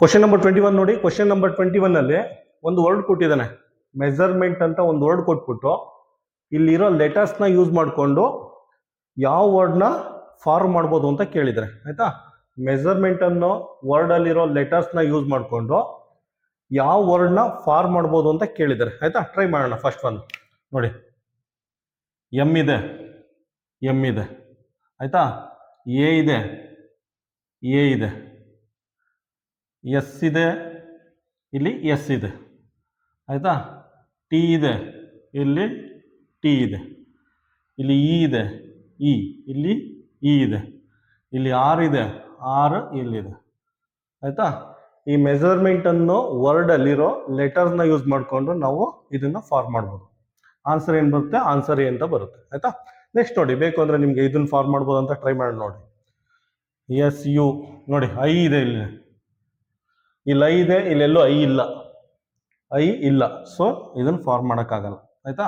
Question number 21 ನೋಡಿ. Question number 21 ಅಲ್ಲಿ ಒಂದು ವರ್ಡ್ ಕೊಟ್ಟಿದ್ದಾನೆ, ಮೆಜರ್ಮೆಂಟ್ ಅಂತ ಒಂದು ವರ್ಡ್ ಕೊಟ್ಬಿಟ್ಟು ಇಲ್ಲಿರೋ ಲೆಟರ್ಸ್ ನ ಯೂಸ್ ಮಾಡಿಕೊಂಡು ಯಾವ ವರ್ಡ್ ನ ಫಾರ್ಮ್ ಮಾಡ್ಬೋದು ಅಂತ ಕೇಳಿದ್ರೆ ಆಯ್ತಾ. ಮೆಜರ್ಮೆಂಟ್ ಅನ್ನೋ ವರ್ಡ್ ಅಲ್ಲಿರೋ ಲೆಟರ್ಸ್ ನ ಯೂಸ್ ಮಾಡಿಕೊಂಡು ಯಾವ ವರ್ಡ್ ನ ಫಾರ್ಮ್ ಮಾಡ್ಬೋದು ಅಂತ ಕೇಳಿದ್ದಾರೆ ಆಯ್ತಾ. ಟ್ರೈ ಮಾಡೋಣ. ಫಸ್ಟ್ ಒನ್ ನೋಡಿ, ಎಮ್ ಇದೆ, ಎಮ್ ಇದೆ ಆಯ್ತಾ. ಎ ಇದೆ, ಎ ಇದೆ, ಎಸ್ ಇದೆ, ಇಲ್ಲಿ ಎಸ್ ಇದೆ ಆಯ್ತಾ. ಟಿ ಇದೆ, ಇಲ್ಲಿ ಟಿ ಇದೆ, ಇಲ್ಲಿ ಇ ಇದೆ, ಇ ಇಲ್ಲಿ ಇ ಇದೆ, ಇಲ್ಲಿ ಆರ್ ಇದೆ, ಆರ್ ಇಲ್ಲಿದೆ ಆಯ್ತಾ. ಈ ಮೆಜರ್ಮೆಂಟ್ ಅನ್ನೋ ವರ್ಡ್ ಅಲ್ಲಿರೋ ಲೆಟರ್ಸ್ ನ ಯೂಸ್ ಮಾಡಿಕೊಂಡು ನಾವು ಇದನ್ನ ಫಾರ್ಮ್ ಮಾಡ್ಬೋದು. ಆನ್ಸರ್ ಏನ್ ಬರುತ್ತೆ? ಆನ್ಸರ್ ಎ ಅಂತ ಬರುತ್ತೆ ಆಯ್ತಾ. ನೆಕ್ಸ್ಟ್ ನೋಡಿ, ಬೇಕು ಅಂದ್ರೆ ನಿಮ್ಗೆ ಇದನ್ನ ಫಾರ್ಮ್ ಮಾಡ್ಬೋದು ಅಂತ ಟ್ರೈ ಮಾಡಿ ನೋಡಿ. ಎಸ್ ಯು ನೋಡಿ, ಐ ಇದೆ, ಇಲ್ಲಿ ಐ ಇದೆ, ಇಲ್ಲೆಲ್ಲೂ ಐ ಇಲ್ಲ, ಐ ಇಲ್ಲ. ಸೊ ಇದನ್ನ ಫಾರ್ಮ್ ಮಾಡೋಕ್ಕಾಗಲ್ಲ ಆಯ್ತಾ.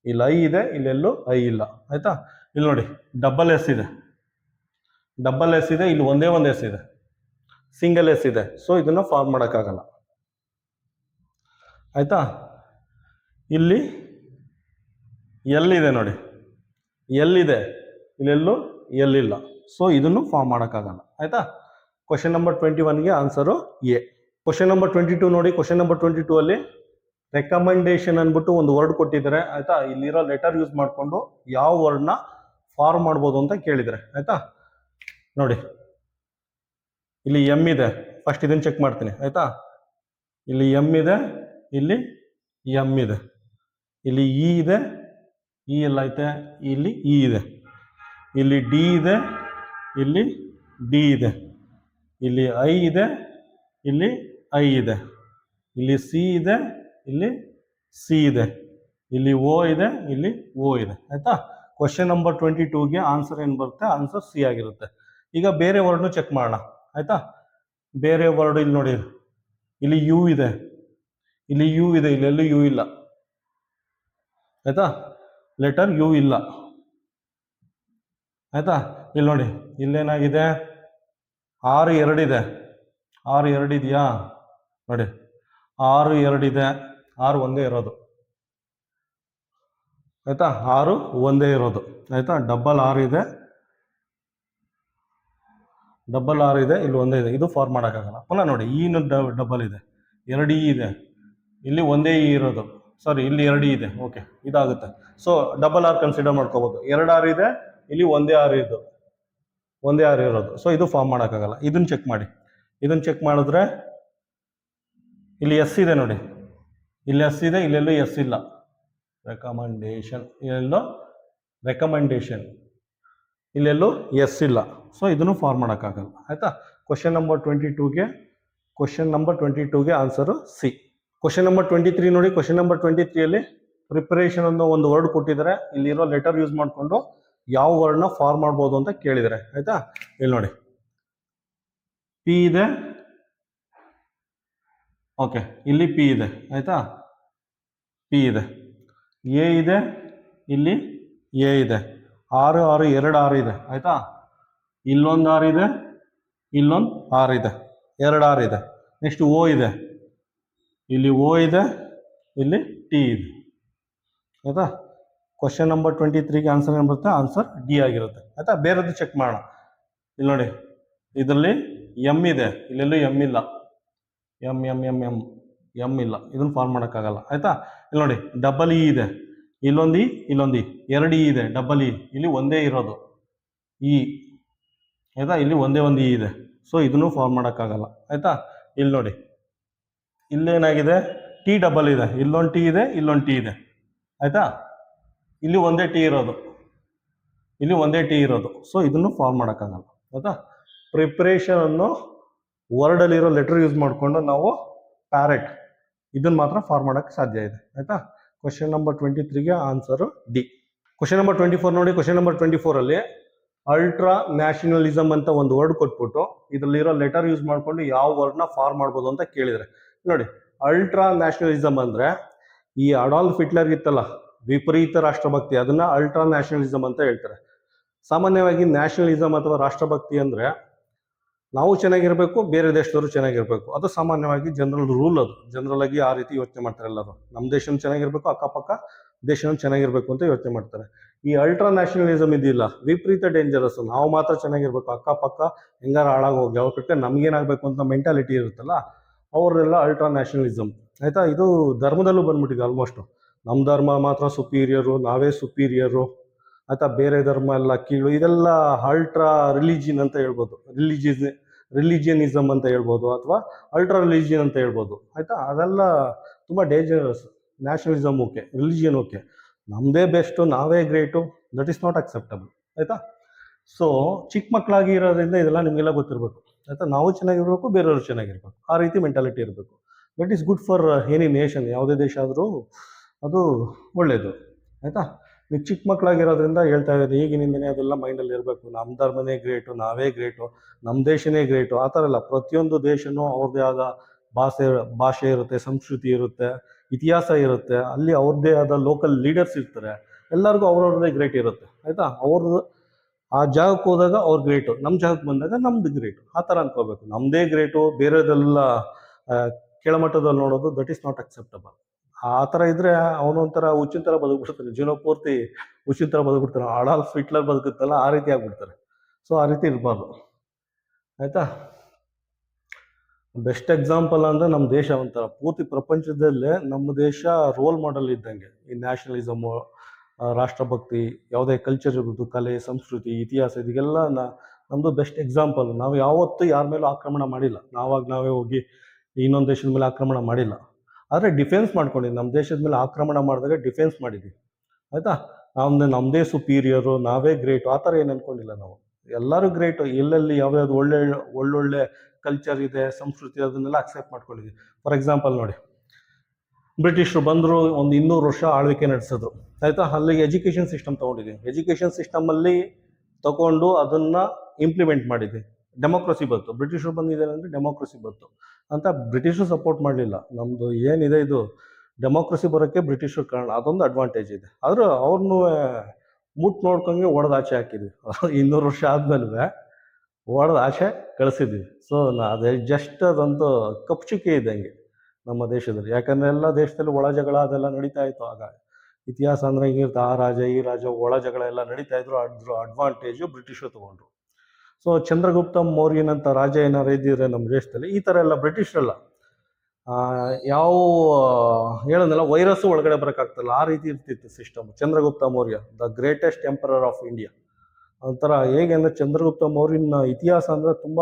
ಇಲ್ಲಿ ಐ ಇದೆ, ಇಲ್ಲೆಲ್ಲೂ ಐ ಇಲ್ಲ ಆಯ್ತಾ. ಇಲ್ಲಿ ನೋಡಿ, ಡಬಲ್ ಎಸ್ ಇದೆ, ಡಬಲ್ ಎಸ್ ಇದೆ, ಇಲ್ಲಿ ಒಂದೇ ಒಂದು ಎಸ್ ಇದೆ, ಸಿಂಗಲ್ ಎಸ್ ಇದೆ. ಸೊ ಇದನ್ನ ಫಾರ್ಮ್ ಮಾಡೋಕ್ಕಾಗಲ್ಲ ಆಯ್ತಾ. ಇಲ್ಲಿ ಎಲ್ ಇದೆ ನೋಡಿ, ಎಲ್ ಇದೆ, ಇಲ್ಲೆಲ್ಲೂ ಎಲ್ ಇಲ್ಲ. ಸೊ ಇದನ್ನು ಫಾರ್ಮ್ ಮಾಡೋಕ್ಕಾಗಲ್ಲ ಆಯ್ತಾ. ಕ್ವಶನ್ ನಂಬರ್ 21ಗೆ ಆನ್ಸರು ಎ. ಕ್ವಶನ್ ನಂಬರ್ 22 ನೋಡಿ. ಕ್ವಶನ್ ನಂಬರ್ 22 ಅಲ್ಲಿ ರೆಕಮೆಂಡೇಶನ್ ಅಂದ್ಬಿಟ್ಟು ಒಂದು ವರ್ಡ್ ಕೊಟ್ಟಿದ್ದಾರೆ ಆಯ್ತಾ. ಇಲ್ಲಿರೋ ಲೆಟರ್ ಯೂಸ್ ಮಾಡಿಕೊಂಡು ಯಾವ ವರ್ಡ್ನ ಫಾರ್ಮ್ ಮಾಡ್ಬೋದು ಅಂತ ಕೇಳಿದರೆ ಆಯ್ತಾ. ನೋಡಿ, ಇಲ್ಲಿ ಎಮ್ ಇದೆ, ಫಸ್ಟ್ ಇದನ್ನು ಚೆಕ್ ಮಾಡ್ತೀನಿ ಆಯ್ತಾ. ಇಲ್ಲಿ ಎಮ್ ಇದೆ, ಇಲ್ಲಿ ಎಮ್ ಇದೆ, ಇಲ್ಲಿ ಇ ಇದೆ, ಇ ಎಲ್ಲ ಐತೆ, ಇಲ್ಲಿ ಇ ಇದೆ, ಇಲ್ಲಿ ಡಿ ಇದೆ, ಇಲ್ಲಿ ಡಿ ಇದೆ, ಇಲ್ಲಿ ಐ ಇದೆ, ಇಲ್ಲಿ ಐ ಇದೆ, ಇಲ್ಲಿ ಸಿ ಇದೆ, ಇಲ್ಲಿ ಸಿ ಇದೆ, ಇಲ್ಲಿ ಓ ಇದೆ, ಇಲ್ಲಿ ಓ ಇದೆ ಆಯ್ತಾ. ಕ್ವಶನ್ ನಂಬರ್ 22ಗೆ ಆನ್ಸರ್ ಏನು ಬರುತ್ತೆ? ಆನ್ಸರ್ ಸಿ ಆಗಿರುತ್ತೆ. ಈಗ ಬೇರೆ ವರ್ಡ್ನು ಚೆಕ್ ಮಾಡೋಣ ಆಯ್ತಾ. ಬೇರೆ ವರ್ಡ್ ಇಲ್ಲಿ ನೋಡಿ, ಇಲ್ಲಿ ಯು ಇದೆ, ಇಲ್ಲಿ ಯು ಇದೆ, ಇಲ್ಲೆಲ್ಲೂ ಯು ಇಲ್ಲ ಆಯ್ತಾ. ಲೆಟರ್ ಯು ಇಲ್ಲ ಆಯ್ತಾ. ಇಲ್ಲಿ ನೋಡಿ, ಇಲ್ಲೇನಾಗಿದೆ, ಆರು ಎರಡಿದೆ, ಆರು ಎರಡಿದೆಯಾ ನೋಡಿ, ಆರು ಎರಡಿದೆ, ಆರು ಒಂದೇ ಇರೋದು ಆಯ್ತಾ, ಆರು ಒಂದೇ ಇರೋದು ಆಯ್ತಾ. ಡಬಲ್ ಆರ್ ಇದೆ, ಡಬಲ್ ಆರ್ ಇದೆ, ಇಲ್ಲಿ ಒಂದೇ ಇದೆ, ಇದು ಫಾರ್ಮ್ ಮಾಡೋಕ್ಕಾಗಲ್ಲ. ಪುನಃ ನೋಡಿ, ಇನು ಡಬಲ್ ಇದೆ, ಎರಡು ಇ ಇದೆ, ಇಲ್ಲಿ ಒಂದೇ ಇ ಇರೋದು, ಸಾರಿ ಇಲ್ಲಿ ಎರಡು ಇದೆ, ಓಕೆ ಇದಾಗುತ್ತೆ. ಸೊ ಡಬಲ್ ಆರ್ ಕನ್ಸಿಡರ್ ಮಾಡ್ಕೋಬೋದು. ಎರಡು ಆರ್ ಇದೆ, ಇಲ್ಲಿ ಒಂದೇ ಆರ್ ಇದು, ಒಂದೇ ಆರ್ ಇರೋದು. ಸೊ ಇದು ಫಾರ್ಮ್ ಮಾಡೋಕ್ಕಾಗಲ್ಲ. ಇದನ್ನ ಚೆಕ್ ಮಾಡಿ, ಇದನ್ನ ಚೆಕ್ ಮಾಡಿದ್ರೆ ಇಲ್ಲಿ ಎಸ್ ಇದೆ ನೋಡಿ, ಇಲ್ಲಿ ಎಸ್ ಇದೆ, ಇಲ್ಲೆಲ್ಲೂ ಎಸ್ ಇಲ್ಲ. ರೆಕಮೆಂಡೇಶನ್, ಇಲ್ಲೆಲ್ಲೋ ರೆಕಮೆಂಡೇಶನ್, ಇಲ್ಲೆಲ್ಲೂ ಎಸ್ ಇಲ್ಲ. ಸೊ ಇದನ್ನು ಫಾರ್ಮ್ ಮಾಡೋಕ್ಕಾಗಲ್ಲ ಆಯ್ತಾ. ಕ್ವಶನ್ ನಂಬರ್ 22ಗೆ ಆನ್ಸರು ಸಿ. ಕ್ವಶನ್ ನಂಬರ್ 23 ನೋಡಿ. ಕ್ವಶನ್ ನಂಬರ್ 23ಅಲ್ಲಿ ಪ್ರಿಪರೇಷನ್ ಅನ್ನೋ ಒಂದು ವರ್ಡ್ ಕೊಟ್ಟಿದ್ದಾರೆ. ಇಲ್ಲಿರೋ ಲೆಟರ್ ಯೂಸ್ ಮಾಡಿಕೊಂಡು ಯಾವ ವರ್ಡ್ನ ಫಾರ್ಮ್ ಮಾಡ್ಬೋದು ಅಂತ ಕೇಳಿದರೆ ಆಯ್ತಾ. ಇಲ್ಲಿ ನೋಡಿ, ಪಿ ಇದೆ, ಓಕೆ ಇಲ್ಲಿ ಪಿ ಇದೆ ಆಯ್ತಾ, ಪಿ ಇದೆ, ಎ ಇದೆ, ಇಲ್ಲಿ ಎ ಇದೆ, ಆರು ಆರು ಎರಡು ಆರು ಇದೆ ಆಯ್ತಾ. ಇಲ್ಲೊಂದು ಆರು ಇದೆ, ಇಲ್ಲೊಂದು ಆರು ಇದೆ, ಎರಡು ಆರು ಇದೆ. ನೆಕ್ಸ್ಟ್ ಓ ಇದೆ, ಇಲ್ಲಿ ಓ ಇದೆ, ಇಲ್ಲಿ ಟಿ ಇದೆ ಆಯ್ತಾ. ಕ್ವಶನ್ ನಂಬರ್ 23ಗೆ ಆನ್ಸರ್ ಏನು ಬರುತ್ತೆ? ಆನ್ಸರ್ ಡಿ ಆಗಿರುತ್ತೆ ಆಯ್ತಾ. ಬೇರೆದು ಚೆಕ್ ಮಾಡೋಣ. ಇಲ್ಲಿ ನೋಡಿ, ಇದರಲ್ಲಿ ಎಮ್ ಇದೆ, ಇಲ್ಲೆಲ್ಲೂ ಎಮ್ ಇಲ್ಲ, M M M M M ಇಲ್ಲ, ಇದನ್ನು ಫಾರ್ಮ್ ಮಾಡೋಕ್ಕಾಗಲ್ಲ ಆಯ್ತಾ. ಇಲ್ಲಿ ನೋಡಿ, ಡಬಲ್ ಇ ಇದೆ, ಇಲ್ಲೊಂದು ಇ, ಇಲ್ಲೊಂದು ಇ, ಎರಡು ಇ ಇದೆ, ಡಬಲ್ ಇ, ಇಲ್ಲಿ ಒಂದೇ ಇರೋದು ಇ ಆಯ್ತಾ, ಇಲ್ಲಿ ಒಂದೇ ಒಂದು ಇ ಇದೆ. ಸೊ ಇದನ್ನು ಫಾರ್ಮ್ ಮಾಡೋಕ್ಕಾಗಲ್ಲ ಆಯ್ತಾ. ಇಲ್ಲಿ ನೋಡಿ, ಇಲ್ಲೇನಾಗಿದೆ, ಟಿ ಡಬಲ್ ಇದೆ, ಇಲ್ಲೊಂದು ಟಿ ಇದೆ, ಇಲ್ಲೊಂದು ಟಿ ಇದೆ ಆಯ್ತಾ, ಇಲ್ಲಿ ಒಂದೇ ಟಿ ಇರೋದು, ಇಲ್ಲಿ ಒಂದೇ ಟಿ ಇರೋದು. ಸೊ ಇದನ್ನು ಫಾರ್ಮ್ ಮಾಡೋಕ್ಕಾಗಲ್ಲ ಆಯ್ತಾ. ಪ್ರಿಪ್ರೇಷನ್ ಅನ್ನೋ ವರ್ಡಲ್ಲಿರೋ ಲೆಟರ್ ಯೂಸ್ ಮಾಡಿಕೊಂಡು ನಾವು ಪ್ಯಾರೆಟ್ ಇದನ್ನು ಮಾತ್ರ ಫಾರ್ಮ್ ಮಾಡೋಕ್ಕೆ ಸಾಧ್ಯ ಇದೆ ಆಯ್ತಾ. ಕ್ವಶನ್ ನಂಬರ್ 23ಗೆ ಆನ್ಸರು ಡಿ. ಕ್ವಶನ್ ನಂಬರ್ 24 ನೋಡಿ. ಕ್ವಶನ್ ನಂಬರ್ 24ಅಲ್ಲಿ ಅಲ್ಟ್ರಾ ನ್ಯಾಷನಲಿಸಮ್ ಅಂತ ಒಂದು ವರ್ಡ್ ಕೊಟ್ಬಿಟ್ಟು ಇದರಲ್ಲಿರೋ ಲೆಟರ್ ಯೂಸ್ ಮಾಡಿಕೊಂಡು ಯಾವ ವರ್ಡ್ನ ಫಾರ್ಮ್ ಮಾಡ್ಬೋದು ಅಂತ ಕೇಳಿದರೆ ನೋಡಿ, ಅಲ್ಟ್ರಾ ನ್ಯಾಷನಲಿಸಮ್ ಅಂದರೆ ಈ ಅಡಾಲ್ಫ್ ಹಿಟ್ಲರ್ ಇತ್ತಲ್ಲ, ವಿಪರೀತ ರಾಷ್ಟ್ರಭಕ್ತಿ, ಅದನ್ನ ಅಲ್ಟ್ರಾ ನ್ಯಾಷನಲಿಸಮ್ ಅಂತ ಹೇಳ್ತಾರೆ. ಸಾಮಾನ್ಯವಾಗಿ ನ್ಯಾಷನಲಿಸಮ್ ಅಥವಾ ರಾಷ್ಟ್ರಭಕ್ತಿ ಅಂದರೆ ನಾವು ಚೆನ್ನಾಗಿರಬೇಕು, ಬೇರೆ ದೇಶದವರು ಚೆನ್ನಾಗಿರಬೇಕು. ಅದು ಸಾಮಾನ್ಯವಾಗಿ ಜನರಲ್ ರೂಲ್. ಅದು ಜನರಲ್ ಆಗಿ ಆ ರೀತಿ ಯೋಚನೆ ಮಾಡ್ತಾರೆ ಎಲ್ಲರೂ. ನಮ್ಮ ದೇಶನೂ ಚೆನ್ನಾಗಿರಬೇಕು, ಅಕ್ಕಪಕ್ಕ ದೇಶನೂ ಚೆನ್ನಾಗಿರಬೇಕು ಅಂತ ಯೋಚನೆ ಮಾಡ್ತಾರೆ. ಈ ಅಲ್ಟ್ರಾ ನ್ಯಾಷನಲಿಸಮ್ ಇದಿಲ್ಲ, ವಿಪರೀತ ಡೇಂಜರಸ್. ನಾವು ಮಾತ್ರ ಚೆನ್ನಾಗಿರ್ಬೇಕು, ಅಕ್ಕಪಕ್ಕ ಹೆಂಗಾರ ಹಾಳಾಗೋಗಿ ಅವ್ರ ಕಟ್ಟೆ ನಮ್ಗೇನಾಗಬೇಕು ಅಂತ ಮೆಂಟಾಲಿಟಿ ಇರುತ್ತಲ್ಲ, ಅವ್ರನ್ನೆಲ್ಲ ಅಲ್ಟ್ರಾ ನ್ಯಾಷನಲಿಸಮ್. ಆಯಿತಾ, ಇದು ಧರ್ಮದಲ್ಲೂ ಬಂದ್ಬಿಟ್ಟಿದೆ ಆಲ್ಮೋಸ್ಟ್. ನಮ್ಮ ಧರ್ಮ ಮಾತ್ರ ಸುಪೀರಿಯರು, ನಾವೇ ಸುಪೀರಿಯರು, ಆಯಿತಾ, ಬೇರೆ ಧರ್ಮ ಎಲ್ಲ ಕೀಳು. ಇದೆಲ್ಲ ಅಲ್ಟ್ರಾ ರಿಲಿಜಿಯನ್ ಅಂತ ಹೇಳ್ಬೋದು, ರಿಲಿಜಿಯನಿಸಮ್ ಅಂತ ಹೇಳ್ಬೋದು, ಅಥವಾ ಅಲ್ಟ್ರಾ ರಿಲಿಜಿಯನ್ ಅಂತ ಹೇಳ್ಬೋದು. ಆಯಿತಾ, ಅದೆಲ್ಲ ತುಂಬ dangerous. Nationalism okay, religion okay, ನಮ್ಮದೇ ಬೆಸ್ಟು, ನಾವೇ great, that is not acceptable. ಆಯಿತಾ. ಸೊ ಚಿಕ್ಕ ಮಕ್ಕಳಾಗಿ ಇರೋದ್ರಿಂದ ಇದೆಲ್ಲ ನಿಮಗೆಲ್ಲ ಗೊತ್ತಿರಬೇಕು. ಆಯಿತಾ, ನಾವು ಚೆನ್ನಾಗಿರ್ಬೇಕು, ಬೇರೆಯವರು ಚೆನ್ನಾಗಿರ್ಬೇಕು, ಆ ರೀತಿ ಮೆಂಟಾಲಿಟಿ ಇರಬೇಕು. That is good for any nation. ಯಾವುದೇ ದೇಶ ಆದರೂ ಅದು ಒಳ್ಳೆಯದು. ಆಯಿತಾ, ನೀವು ಚಿಕ್ಕ ಮಕ್ಕಳಾಗಿರೋದ್ರಿಂದ ಹೇಳ್ತಾ ಇರೋದು ಈಗಿನಿಂದನೇ ಅದೆಲ್ಲ ಮೈಂಡಲ್ಲಿ ಇರಬೇಕು. ನಮ್ಮ ಧರ್ಮನೇ ಗ್ರೇಟು, ನಾವೇ ಗ್ರೇಟು, ನಮ್ಮ ದೇಶನೇ ಗ್ರೇಟು, ಆ ಥರ ಎಲ್ಲ. ಪ್ರತಿಯೊಂದು ದೇಶನೂ ಅವ್ರದ್ದೇ ಆದ ಭಾಷೆ ಇರುತ್ತೆ, ಸಂಸ್ಕೃತಿ ಇರುತ್ತೆ, ಇತಿಹಾಸ ಇರುತ್ತೆ. ಅಲ್ಲಿ ಅವ್ರದ್ದೇ ಆದ ಲೋಕಲ್ ಲೀಡರ್ಸ್ ಇರ್ತಾರೆ. ಎಲ್ಲರಿಗೂ ಅವ್ರವ್ರದ್ದೇ ಗ್ರೇಟ್ ಇರುತ್ತೆ. ಆಯಿತಾ, ಅವ್ರದ್ದು ಆ ಜಾಗಕ್ಕೆ ಹೋದಾಗ ಅವ್ರು ಗ್ರೇಟು, ನಮ್ಮ ಜಾಗಕ್ಕೆ ಬಂದಾಗ ನಮ್ದು ಗ್ರೇಟು, ಆ ಥರ ಅನ್ಕೋಬೇಕು. ನಮ್ಮದೇ ಗ್ರೇಟು, ಬೇರೆದೆಲ್ಲ ಕೆಳಮಟ್ಟದಲ್ಲಿ ನೋಡೋದು, ದಟ್ ಈಸ್ ನಾಟ್ ಅಕ್ಸೆಪ್ಟಬಲ್. ಆ ಥರ ಇದ್ದರೆ ಅವನೊಂಥರ ಹುಚ್ಚಿನ ಥರ ಬದುಕ್ಬಿಡ್ತಾನೆ, ಜೀವನ ಪೂರ್ತಿ ಹುಚ್ಚಿನ ಥರ ಬದುಕ್ಬಿಡ್ತಾನೆ. ಅಡಾಲ್ಫ್ ಹಿಟ್ಲರ್ ಬದುಕುತ್ತಲ್ಲ, ಆ ರೀತಿ ಆಗ್ಬಿಡ್ತಾರೆ. ಸೊ ಆ ರೀತಿ ಇರಬಾರ್ದು. ಆಯಿತಾ, ಬೆಸ್ಟ್ ಎಕ್ಸಾಂಪಲ್ ಅಂದರೆ ನಮ್ಮ ದೇಶ. ಒಂಥರ ಪೂರ್ತಿ ಪ್ರಪಂಚದಲ್ಲೇ ನಮ್ಮ ದೇಶ ರೋಲ್ ಮಾಡೆಲ್ ಇದ್ದಂಗೆ. ಈ ನ್ಯಾಷನಲಿಸಮು, ರಾಷ್ಟ್ರಭಕ್ತಿ, ಯಾವುದೇ ಕಲ್ಚರ್ ಇರ್ಬೋದು, ಕಲೆ, ಸಂಸ್ಕೃತಿ, ಇತಿಹಾಸ, ಇದಕ್ಕೆಲ್ಲ ನಮ್ಮದು ಬೆಸ್ಟ್ ಎಕ್ಸಾಂಪಲ್. ನಾವು ಯಾವತ್ತೂ ಯಾರ ಮೇಲೂ ಆಕ್ರಮಣ ಮಾಡಿಲ್ಲ, ನಾವೇ ಹೋಗಿ ಇನ್ನೊಂದು ದೇಶದ ಮೇಲೆ ಆಕ್ರಮಣ ಮಾಡಿಲ್ಲ. ಆದರೆ ಡಿಫೆನ್ಸ್ ಮಾಡ್ಕೊಂಡಿದ್ವಿ. ನಮ್ಮ ದೇಶದ ಮೇಲೆ ಆಕ್ರಮಣ ಮಾಡಿದಾಗ ಡಿಫೆನ್ಸ್ ಮಾಡಿದ್ವಿ. ಆಯಿತಾ, ನಮ್ಮದೇ ಸುಪೀರಿಯರು, ನಾವೇ ಗ್ರೇಟು, ಆ ಥರ ಏನು ಅಂದ್ಕೊಂಡಿಲ್ಲ ನಾವು. ಎಲ್ಲರೂ ಗ್ರೇಟು. ಎಲ್ಲೆಲ್ಲಿ ಯಾವ್ಯಾವ್ದು ಒಳ್ಳೊಳ್ಳೆ ಕಲ್ಚರ್ ಇದೆ, ಸಂಸ್ಕೃತಿ, ಅದನ್ನೆಲ್ಲ ಅಕ್ಸೆಪ್ಟ್ ಮಾಡ್ಕೊಂಡಿದ್ವಿ. ಫಾರ್ ಎಕ್ಸಾಂಪಲ್ ನೋಡಿ, ಬ್ರಿಟಿಷರು ಬಂದರು, ಒಂದು 200 ವರ್ಷ ಆಳ್ವಿಕೆ ನಡೆಸಿದ್ರು. ಆಯಿತಾ, ಅಲ್ಲಿಗೆ ಎಜುಕೇಷನ್ ಸಿಸ್ಟಮ್ ತೊಗೊಂಡಿದ್ದೀವಿ. ಎಜುಕೇಷನ್ ಸಿಸ್ಟಮಲ್ಲಿ ತಗೊಂಡು ಅದನ್ನು ಇಂಪ್ಲಿಮೆಂಟ್ ಮಾಡಿದ್ವಿ. ಡೆಮೋಕ್ರಸಿ ಬಂತು. ಬ್ರಿಟಿಷರು ಬಂದಿದ್ದಾರೆ ಅಂದರೆ ಡೆಮೋಕ್ರಸಿ ಬಂತು ಅಂತ ಬ್ರಿಟಿಷರು ಸಪೋರ್ಟ್ ಮಾಡಲಿಲ್ಲ. ನಮ್ಮದು ಏನಿದೆ ಇದು ಡೆಮೋಕ್ರಸಿ ಬರೋಕ್ಕೆ ಬ್ರಿಟಿಷರು ಕಾರಣ. ಅದೊಂದು ಅಡ್ವಾಂಟೇಜ್ ಇದೆ. ಆದರೂ ಅವ್ರನ್ನೂ ನೋಡ್ಕೊಂಡ್ರೆ ಒಡೆದು ಆಚೆ ಹಾಕಿದ್ವಿ. 200 ವರ್ಷ ಆದಮೇಲೆ ಒಡೆದು ಆಚೆ ಕಳಿಸಿದ್ವಿ. ಸೊ ಅದೇ ಜಸ್ಟ್ ಅದಂತೂ ಕಪ್ಚುಕೆ ಇದ್ದಂಗೆ ನಮ್ಮ ದೇಶದಲ್ಲಿ. ಯಾಕಂದರೆ ಎಲ್ಲ ದೇಶದಲ್ಲಿ ಒಳ ಜಗಳ ಅದೆಲ್ಲ ನಡೀತಾ ಇತ್ತು ಆಗ. ಇತಿಹಾಸ ಅಂದರೆ ಹಿಂಗಿರುತ್ತೆ, ಆ ರಾಜ ಈ ರಾಜ ಒಳ ಜಗಳ ಎಲ್ಲ ನಡೀತಾ ಇದ್ರು. ಅದ್ರ ಅಡ್ವಾಂಟೇಜು ಬ್ರಿಟಿಷರು ತೊಗೊಂಡ್ರು. ಸೊ ಚಂದ್ರಗುಪ್ತ ಮೌರ್ಯನಂಥ ರಾಜ ಏನಾರು ಇದ್ದಿದ್ರೆ ನಮ್ಮ ದೇಶದಲ್ಲಿ ಈ ಥರ ಎಲ್ಲ ಬ್ರಿಟಿಷರಲ್ಲ, ಯಾವ ಹೇಳೋದಲ್ಲ, ವೈರಸ್ಸು ಒಳಗಡೆ ಬರೋಕ್ಕಾಗ್ತಲ್ಲ, ಆ ರೀತಿ ಇರ್ತಿತ್ತು system. Chandragupta Maurya, the greatest emperor of India. ಒಂಥರ ಹೇಗೆ ಅಂದರೆ ಚಂದ್ರಗುಪ್ತ ಮೌರ್ಯನ ಇತಿಹಾಸ ಅಂದರೆ ತುಂಬ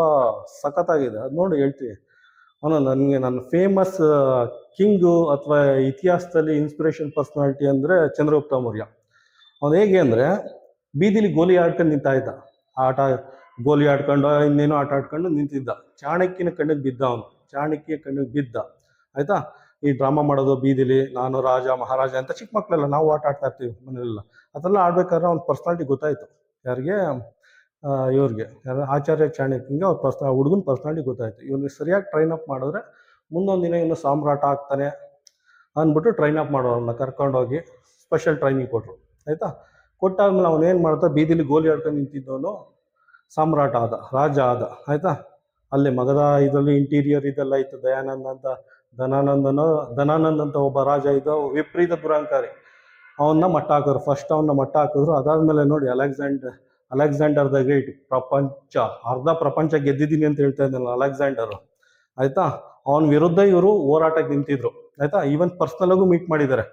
ಸಖತ್ತಾಗಿದೆ. ಅದು ನೋಡಿ ಹೇಳ್ತೀವಿ. ನನ್ನ ಫೇಮಸ್ ಕಿಂಗು ಅಥವಾ ಇತಿಹಾಸದಲ್ಲಿ ಇನ್ಸ್ಪಿರೇಷನ್ ಪರ್ಸ್ನಾಲಿಟಿ ಅಂದರೆ ಚಂದ್ರಗುಪ್ತ ಮೌರ್ಯ. ಅವನು ಹೇಗೆ ಅಂದರೆ ಬೀದಿಲಿ ಗೋಲಿ ಆಡ್ಕೊಂಡು ನಿಂತ ಇದ್ದ. ಗೋಲಿ ಆಡ್ಕೊಂಡು ಇನ್ನೇನೋ ಆಟ ಆಡ್ಕೊಂಡು ನಿಂತಿದ್ದ. ಚಾಣಕ್ಯನ ಕಣ್ಣಿಗೆ ಬಿದ್ದ ಅವನು. ಚಾಣಕ್ಯ ಕಣ್ಣಿಗೆ ಬಿದ್ದ. ಆಯಿತಾ, ಈ ಡ್ರಾಮಾ ಮಾಡೋದು ಬೀದಿಲಿ, ನಾನು ರಾಜ ಮಹಾರಾಜ ಅಂತ. ಚಿಕ್ಕ ಮಕ್ಕಳೆಲ್ಲ ನಾವು ಆಟ ಆಡ್ತಾ ಇರ್ತೀವಿ ಮನೆಯಲ್ಲ. ಅದೆಲ್ಲ ಆಡ್ಬೇಕಾದ್ರೆ ಅವ್ನ ಪರ್ಸ್ನಾಲಿಟಿ ಗೊತ್ತಾಯಿತು. ಯಾರಿಗೆ? ಇವ್ರಿಗೆ, ಆಚಾರ್ಯ ಚಾಣಕ್ಯಂಗೆ ಅವ್ರ ಹುಡುಗನ ಪರ್ಸ್ನಾಲಿಟಿ ಗೊತ್ತಾಯಿತು. ಇವನಿಗೆ ಸರಿಯಾಗಿ ಟ್ರೈನ್ ಅಪ್ ಮಾಡಿದ್ರೆ ಮುಂದೊಂದು ದಿನ ಇನ್ನೂ ಸಾಮ್ರಾಟ ಆಗ್ತಾನೆ ಅಂದ್ಬಿಟ್ಟು ಟ್ರೈನ್ ಅಪ್ ಮಾಡೋರನ್ನ ಕರ್ಕೊಂಡೋಗಿ ಸ್ಪೆಷಲ್ ಟ್ರೈನಿಂಗ್ ಕೊಟ್ಟರು. ಆಯಿತಾ, ಕೊಟ್ಟಾದ್ಮೇಲೆ ಅವನೇನು ಮಾಡ್ತಾ, ಬೀದಿಲಿ ಗೋಲಿ ಆಡ್ಕೊಂಡು ನಿಂತಿದ್ದವನು ಸಾಮ್ರಾಟ ಆದ, ರಾಜ ಆದ. ಆಯಿತಾ, ಅಲ್ಲಿ ಮಗದ ಇದರಲ್ಲಿ ಇಂಟೀರಿಯರ್ ಇದೆಲ್ಲ ಇತ್ತು. ಧನಾನಂದ್ ಅಂತ ಒಬ್ಬ ರಾಜ ಇದ್ದ, ವಿಪರೀತ ದುರಾಂಕಾರಿ. ಅವನ್ನ ಮಟ್ಟ ಹಾಕಿದ್ರು. ಫಸ್ಟ್ ಅವನ್ನ ಮಟ್ಟ ಹಾಕಿದ್ರು. ಅದಾದಮೇಲೆ ನೋಡಿ ಅಲೆಕ್ಸಾಂಡರ್ ದ ಗ್ರೇಟ್, ಅರ್ಧ ಪ್ರಪಂಚ ಗೆದ್ದಿದ್ದೀನಿ ಅಂತ ಹೇಳ್ತಾ ಇದ್ದಾನಲ್ಲ ಅಲೆಕ್ಸಾಂಡರು. ಆಯಿತಾ, ಅವನ ವಿರುದ್ಧ ಇವರು ಹೋರಾಟಕ್ಕೆ ನಿಂತಿದ್ರು. ಆಯಿತಾ, ಈವನ್ ಪರ್ಸ್ನಲಾಗೂ ಮೀಟ್ ಮಾಡಿದ್ದಾರೆ.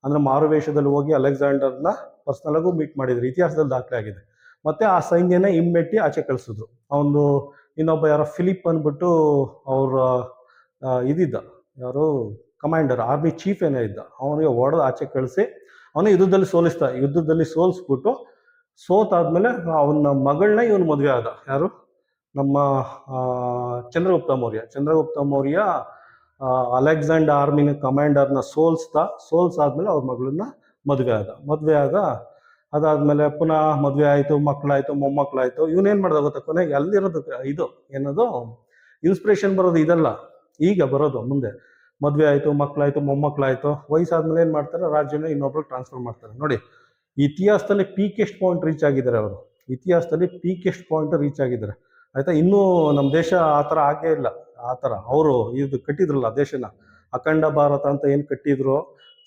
ಅಂದರೆ ಮಾರುವೇಷದಲ್ಲಿ ಹೋಗಿ ಅಲೆಕ್ಸಾಂಡರ್ನ ಪರ್ಸ್ನಲಾಗೂ ಮೀಟ್ ಮಾಡಿದ್ರು. ಇತಿಹಾಸದಲ್ಲಿ ದಾಖಲೆ ಆಗಿದೆ. ಮತ್ತು ಆ ಸೈನ್ಯನ ಹಿಮ್ಮೆಟ್ಟಿ ಆಚೆ ಕಳಿಸಿದ್ರು. ಅವನು ಇನ್ನೊಬ್ಬ ಯಾರೋ ಫಿಲಿಪ್ ಅಂದ್ಬಿಟ್ಟು ಅವ್ರ ಇದಿದ್ದ, ಯಾರು ಕಮಾಂಡರ್, ಆರ್ಮಿ ಚೀಫ್ ಏನೋ ಇದ್ದ. ಅವನಿಗೆ ಹೊಡೆದು ಆಚೆ ಕಳಿಸಿ ಅವನೇ ಯುದ್ಧದಲ್ಲಿ ಸೋಲಿಸ್ಬಿಟ್ಟು, ಸೋತಾದ್ಮೇಲೆ ಅವನ ಮಗಳನ್ನ ಇವನು ಮದುವೆ ಆದ. ಯಾರು? ನಮ್ಮ ಚಂದ್ರಗುಪ್ತ ಮೌರ್ಯ ಅಲೆಕ್ಸಾಂಡರ್ ಆರ್ಮಿನ ಕಮಾಂಡರ್ನ ಸೋಲ್ಸಾದ್ಮೇಲೆ ಅವ್ರ ಮಗಳನ್ನ ಮದುವೆ ಆದ. ಅದಾದಮೇಲೆ ಪುನಃ ಮದುವೆ ಆಯಿತು, ಮಕ್ಕಳಾಯಿತು, ಮೊಮ್ಮಕ್ಕಳಾಯಿತು. ಇವನೇನು ಮಾಡ್ದ ಗೊತ್ತಾ, ಕೊನೆಗೆ ಅಲ್ಲಿರೋದು ಇದು ಏನದು ಇನ್ಸ್ಪಿರೇಷನ್ ಬರೋದು ಇದೆಲ್ಲ ಈಗ ಬರೋದು. ಮುಂದೆ ಮದುವೆ ಆಯಿತು, ಮಕ್ಕಳಾಯಿತು, ಮೊಮ್ಮಕ್ಕಳಾಯಿತು, ವಯಸ್ಸಾದ್ಮೇಲೆ ಏನು ಮಾಡ್ತಾರೆ, ರಾಜ್ಯನ ಇನ್ನೊಬ್ರಿಗೆ ಟ್ರಾನ್ಸ್ಫರ್ ಮಾಡ್ತಾರೆ. ನೋಡಿ, ಇತಿಹಾಸದಲ್ಲಿ ಪೀಕೆಸ್ಟ್ ಪಾಯಿಂಟ್ ರೀಚ್ ಆಗಿದ್ದಾರೆ ಅವರು. ಆಯ್ತಾ. ಇನ್ನೂ ನಮ್ಮ ದೇಶ ಆ ಥರ ಆಗೇ ಇಲ್ಲ. ಆ ಥರ ಅವರು ಇದು ಕಟ್ಟಿದ್ರಲ್ಲ ದೇಶನ, ಅಖಂಡ ಭಾರತ ಅಂತ ಏನು ಕಟ್ಟಿದ್ರು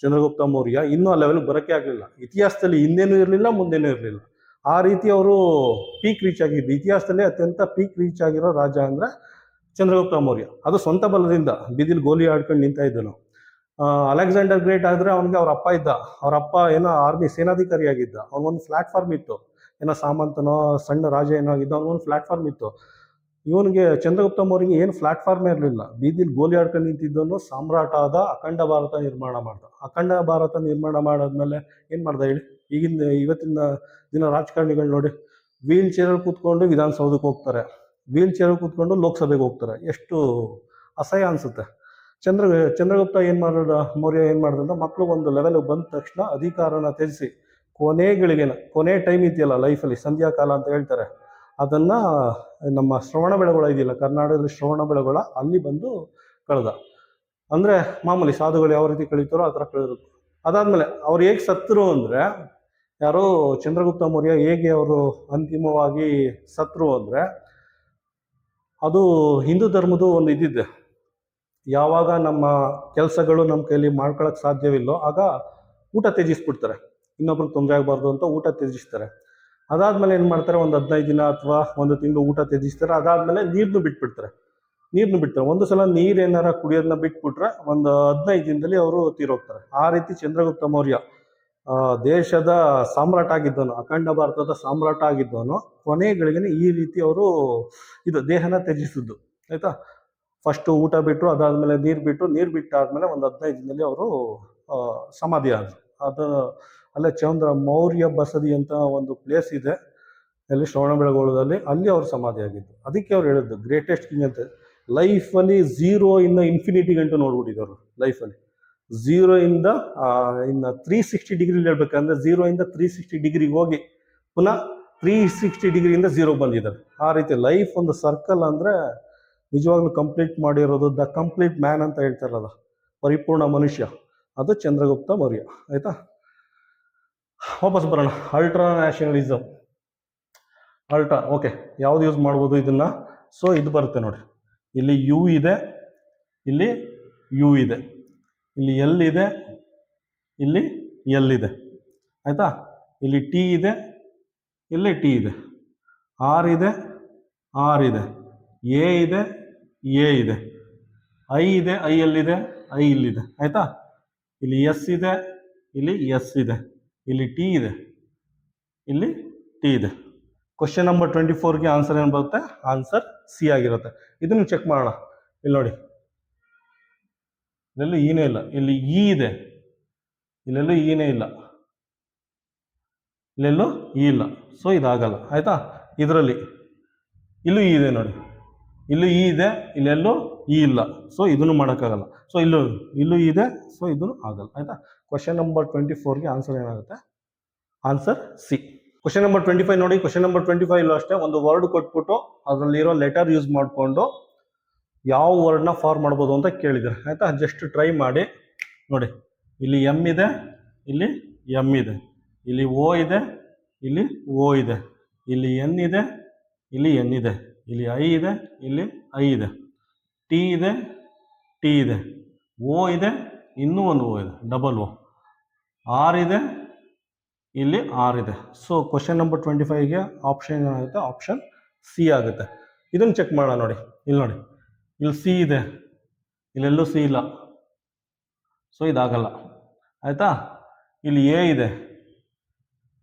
ಚಂದ್ರಗುಪ್ತ ಮೌರ್ಯ, ಇನ್ನೂ ಆ ಲೆವೆಲ್ಗೆ ಬರೋಕ್ಕೆ ಆಗಲಿಲ್ಲ. ಇತಿಹಾಸದಲ್ಲಿ ಹಿಂದೆನೂ ಇರಲಿಲ್ಲ, ಮುಂದೆನೂ ಇರಲಿಲ್ಲ. ಆ ರೀತಿ ಅವರು ಪೀಕ್ ರೀಚ್ ಆಗಿದ್ದು, ಇತಿಹಾಸದಲ್ಲಿ ಅತ್ಯಂತ ಪೀಕ್ ರೀಚ್ ಆಗಿರೋ ರಾಜ ಅಂದರೆ ಚಂದ್ರಗುಪ್ತ ಮೌರ್ಯ. ಅದು ಸ್ವಂತ ಬಲದಿಂದ ಬೀದಿಲಿ ಗೋಲಿ ಆಡ್ಕೊಂಡು ನಿಂತ ಇದ್ದನು. ಅಲೆಕ್ಸಾಂಡರ್ ಗ್ರೇಟ್ ಆದರೆ ಅವನಿಗೆ ಅವ್ರ ಅಪ್ಪ ಇದ್ದ, ಅವ್ರ ಅಪ್ಪ ಏನೋ ಆರ್ಮಿ ಸೇನಾಧಿಕಾರಿ ಆಗಿದ್ದ, ಅವನಿಗೊಂದು ಪ್ಲಾಟ್ಫಾರ್ಮ್ ಇತ್ತು, ಏನೋ ಸಾಮಂತನೋ ಸಣ್ಣ ರಾಜ ಏನೋ ಆಗಿದ್ದು, ಅವನಿಗೊಂದು ಪ್ಲಾಟ್ಫಾರ್ಮ್ ಇತ್ತು. ಇವನಿಗೆ ಚಂದ್ರಗುಪ್ತ ಮೌರ್ಯಗೆ ಏನು ಪ್ಲಾಟ್ಫಾರ್ಮೇ ಇರಲಿಲ್ಲ, ಬೀದಿಲಿ ಗೋಲಿ ಆಡ್ಕೊಂಡು ನಿಂತಿದ್ದನು, ಸಾಮ್ರಾಟ ಆದ, ಅಖಂಡ ಭಾರತ ನಿರ್ಮಾಣ ಮಾಡ್ದ. ಅಖಂಡ ಭಾರತ ನಿರ್ಮಾಣ ಮಾಡಾದ್ಮೇಲೆ ಏನು ಮಾಡ್ದ ಹೇಳಿ, ಇವತ್ತಿನ ದಿನ ರಾಜಕಾರಣಿಗಳು ನೋಡಿ, ವೀಲ್ ಚೇರಲ್ಲಿ ಕೂತ್ಕೊಂಡು ವಿಧಾನಸೌಧಕ್ಕೆ ಹೋಗ್ತಾರೆ, ವೀಲ್ ಚೇರಲ್ಲಿ ಕೂತ್ಕೊಂಡು ಲೋಕಸಭೆಗೆ ಹೋಗ್ತಾರೆ. ಎಷ್ಟು ಅಸಹ್ಯ ಅನಿಸುತ್ತೆ. ಚಂದ್ರಗುಪ್ತ ಏನು ಮಾಡೋದು, ಮೌರ್ಯ ಏನು ಮಾಡಿದ್ರೆ, ಮಕ್ಕಳು ಒಂದು ಲೆವೆಲ್ಗೆ ಬಂದ ತಕ್ಷಣ ಅಧಿಕಾರನ ತ್ಯಜಿಸಿ ಕೊನೆ ಟೈಮ್ ಇದೆಯಲ್ಲ ಲೈಫಲ್ಲಿ, ಸಂಧ್ಯಾಕಾಲ ಅಂತ ಹೇಳ್ತಾರೆ, ಅದನ್ನು ನಮ್ಮ ಶ್ರವಣಬೆಳಗೊಳ ಇದೆಯಲ್ಲ ಕರ್ನಾಟಕದಲ್ಲಿ, ಶ್ರವಣಬೆಳಗೊಳ ಅಲ್ಲಿ ಬಂದು ಕಳೆದ. ಅಂದರೆ ಮಾಮೂಲಿ ಸಾಧುಗಳು ಯಾವ ರೀತಿ ಕಳೀತಾರೋ ಆ ಥರ ಕಳೆದ್ರು. ಅದಾದಮೇಲೆ ಅವ್ರು ಹೇಗೆ ಸತ್ತರು ಅಂದರೆ, ಯಾರೋ ಚಂದ್ರಗುಪ್ತ ಮೌರ್ಯ ಹೇಗೆ ಅವರು ಅಂತಿಮವಾಗಿ ಸತ್ರು ಅಂದರೆ, ಅದು ಹಿಂದೂ ಧರ್ಮದ ಒಂದು ಇದಿದೆ, ಯಾವಾಗ ನಮ್ಮ ಕೆಲಸಗಳು ನಮ್ಮ ಕೈಲಿ ಮಾಡ್ಕೊಳಕ್ಕೆ ಸಾಧ್ಯವಿಲ್ಲೋ ಆಗ ಊಟ ತ್ಯಜಿಸ್ಬಿಡ್ತಾರೆ, ಇನ್ನೊಬ್ರಿಗೆ ತೊಂದರೆ ಆಗಬಾರ್ದು ಅಂತ ಊಟ ತ್ಯಜಿಸ್ತಾರೆ. ಅದಾದಮೇಲೆ ಏನು ಮಾಡ್ತಾರೆ, ಒಂದು 15 ದಿನ ಅಥವಾ 1 ತಿಂಗಳು ಊಟ ತ್ಯಜಿಸ್ತಾರೆ. ಅದಾದಮೇಲೆ ನೀರನ್ನು ಬಿಟ್ಬಿಡ್ತಾರೆ. ಒಂದು ಸಲ ನೀರೇನಾರ ಕುಡಿಯೋದನ್ನ ಬಿಟ್ಬಿಟ್ರೆ ಒಂದು 15 ದಿನದಲ್ಲಿ ಅವರು ತೀರೋಗ್ತಾರೆ. ಆ ರೀತಿ ಚಂದ್ರಗುಪ್ತ ಮೌರ್ಯ ದೇಶದ ಸಾಮ್ರಾಟ ಆಗಿದ್ದವನು, ಅಖಂಡ ಭಾರತದ ಸಾಮ್ರಾಟ ಆಗಿದ್ದವನು, ಕೊನೆಗಳಿಗೆ ಈ ರೀತಿ ಅವರು ಇದು ದೇಹನ ತ್ಯಜಿಸಿದ್ದು. ಆಯಿತಾ. ಫಸ್ಟು ಊಟ ಬಿಟ್ಟರು, ಅದಾದಮೇಲೆ ನೀರು ಬಿಟ್ಟಾದ್ಮೇಲೆ ಒಂದು 15 ದಿನದಲ್ಲಿ ಅವರು ಸಮಾಧಿ ಆದರು. ಅದು ಅಲ್ಲೇ ಮೌರ್ಯ ಬಸದಿ ಅಂತ ಒಂದು ಪ್ಲೇಸ್ ಇದೆ ಅಲ್ಲಿ ಶ್ರವಣಬೆಳಗೊಳದಲ್ಲಿ, ಅಲ್ಲಿ ಅವ್ರು ಸಮಾಧಿ ಆಗಿದ್ದು. ಅದಕ್ಕೆ ಅವ್ರು ಹೇಳಿದ್ದು ಗ್ರೇಟೆಸ್ಟ್ ಕಿಂಗ್ ಅಂತ. ಲೈಫಲ್ಲಿ 0 ಇಂದ ಇನ್ಫಿನಿಟಿ ಗಂಟು ನೋಡ್ಬಿಟ್ಟಿದ್ದವರು. ಲೈಫಲ್ಲಿ 0 ಇಂದ ಇನ್ನು 360 ಡಿಗ್ರಿಲಿ ಹೇಳ್ಬೇಕಂದ್ರೆ 0 ಇಂದ 360 ಡಿಗ್ರಿಗೆ ಹೋಗಿ ಪುನಃ 360 ಡಿಗ್ರಿಯಿಂದ 0 ಬಂದಿದ್ದಾರೆ. ಆ ರೀತಿ ಲೈಫ್ ಒಂದು ಸರ್ಕಲ್ ಅಂದರೆ ನಿಜವಾಗ್ಲೂ ಕಂಪ್ಲೀಟ್ ಮಾಡಿರೋದು, ದ ಕಂಪ್ಲೀಟ್ ಮ್ಯಾನ್ ಅಂತ ಹೇಳ್ತಾರಲ್ಲ, ಪರಿಪೂರ್ಣ ಮನುಷ್ಯ, ಅದು ಚಂದ್ರಗುಪ್ತ ಮೌರ್ಯ. ಆಯಿತಾ. ವಾಪಸ್ ಬರೋಣ. Ultra nationalism. ಓಕೆ, ಯಾವ್ದು ಯೂಸ್ ಮಾಡ್ಬೋದು ಇದನ್ನು? ಸೊ ಇದು ಬರುತ್ತೆ ನೋಡಿ, ಇಲ್ಲಿ ಯು ಇದೆ, ಇಲ್ಲಿ ಯು ಇದೆ, ಇಲ್ಲಿ ಎಲ್ ಇದೆ, ಇಲ್ಲಿ ಎಲ್ ಇದೆ. ಆಯಿತಾ. ಇಲ್ಲಿ ಟಿ ಇದೆ, ಇಲ್ಲಿ ಟಿ ಇದೆ, ಆರ್ ಇದೆ, ಆರ್ ಇದೆ, ಎ ಇದೆ, ಎ ಇದೆ, ಐ ಇದೆ, ಐ ಎಲ್ಲಿದೆ, ಐ ಇಲ್ಲಿದೆ. ಆಯಿತಾ. ಇಲ್ಲಿ ಎಸ್ ಇದೆ, ಇಲ್ಲಿ ಎಸ್ ಇದೆ, ಇಲ್ಲಿ ಟಿ ಇದೆ, ಇಲ್ಲಿ ಟಿ ಇದೆ. ಕ್ವಶನ್ ನಂಬರ್ 24ಗೆ ಆನ್ಸರ್ ಏನು ಬರುತ್ತೆ? ಆನ್ಸರ್ ಸಿ ಆಗಿರುತ್ತೆ. ಇದನ್ನು ಚೆಕ್ ಮಾಡೋಣ. ಇಲ್ಲಿ ನೋಡಿ, ಇಲ್ಲೆಲ್ಲೂ ಈನೇ ಇಲ್ಲ, ಇಲ್ಲಿ ಇ ಇದೆ, ಇಲ್ಲೆಲ್ಲೂ ಈನೇ ಇಲ್ಲ, ಇಲ್ಲೆಲ್ಲೂ ಇ ಇಲ್ಲ. ಸೊ ಇದಾಗಲ್ಲ. ಆಯಿತಾ. ಇದರಲ್ಲಿ ಇಲ್ಲೂ ಇ ಇದೆ ನೋಡಿ, ಇಲ್ಲೂ ಇ ಇದೆ, ಇಲ್ಲೆಲ್ಲೂ ಇ ಇಲ್ಲ. ಸೊ ಇದನ್ನು ಮಾಡೋಕ್ಕಾಗಲ್ಲ. ಸೊ ಇಲ್ಲೂ ಇದೆ, ಸೊ ಇದನ್ನು ಆಗಲ್ಲ. ಆಯಿತಾ. ಕ್ವಶನ್ ನಂಬರ್ 24ಗೆ ಆನ್ಸರ್ ಏನಾಗುತ್ತೆ? Answer C. ಕ್ವಶನ್ ನಂಬರ್ 25 ನೋಡಿ. ಕ್ವಶನ್ ನಂಬರ್ 25 ಇಲ್ಲೂ ಅಷ್ಟೇ, ಒಂದು ವರ್ಡ್ ಕೊಟ್ಬಿಟ್ಟು ಅದರಲ್ಲಿರೋ ಲೆಟರ್ ಯೂಸ್ ಮಾಡಿಕೊಂಡು ಯಾವ ವರ್ಡ್ನ ಫಾರ್ಮ್ ಮಾಡ್ಬೋದು ಅಂತ ಕೇಳಿದ್ದಾರೆ. ಆಯಿತಾ. ಜಸ್ಟ್ ಟ್ರೈ ಮಾಡಿ ನೋಡಿ. ಇಲ್ಲಿ ಎಮ್ ಇದೆ, ಇಲ್ಲಿ ಎಮ್ ಇದೆ, ಇಲ್ಲಿ ಓ ಇದೆ, ಇಲ್ಲಿ ಓ ಇದೆ, ಇಲ್ಲಿ ಎನ್ ಇದೆ, ಇಲ್ಲಿ ಎನ್ ಇದೆ, ಇಲ್ಲಿ ಐ ಇದೆ, ಇಲ್ಲಿ ಐ ಇದೆ, ಟಿ ಇದೆ, ಟಿ ಇದೆ, ಓ ಇದೆ, ಇನ್ನೂ ಒಂದು ಓ ಇದೆ, ಡಬಲ್ ಓ, ಆರ್ ಇದೆ, ಇಲ್ಲಿ ಆರ್ ಇದೆ. ಸೊ ಕ್ವಶನ್ ನಂಬರ್ 25ಗೆ ಆಪ್ಷನ್ ಏನಾಗುತ್ತೆ? ಆಪ್ಷನ್ ಸಿ ಆಗುತ್ತೆ. ಇದನ್ನು ಚೆಕ್ ಮಾಡೋಣ ನೋಡಿ. ಇಲ್ಲಿ ನೋಡಿ, ಇಲ್ಲಿ ಸಿ ಇದೆ, ಇಲ್ಲೆಲ್ಲೂ ಸಿ ಇಲ್ಲ, ಸೊ ಇದಾಗಲ್ಲ. ಆಯಿತಾ. ಇಲ್ಲಿ ಎ ಇದೆ,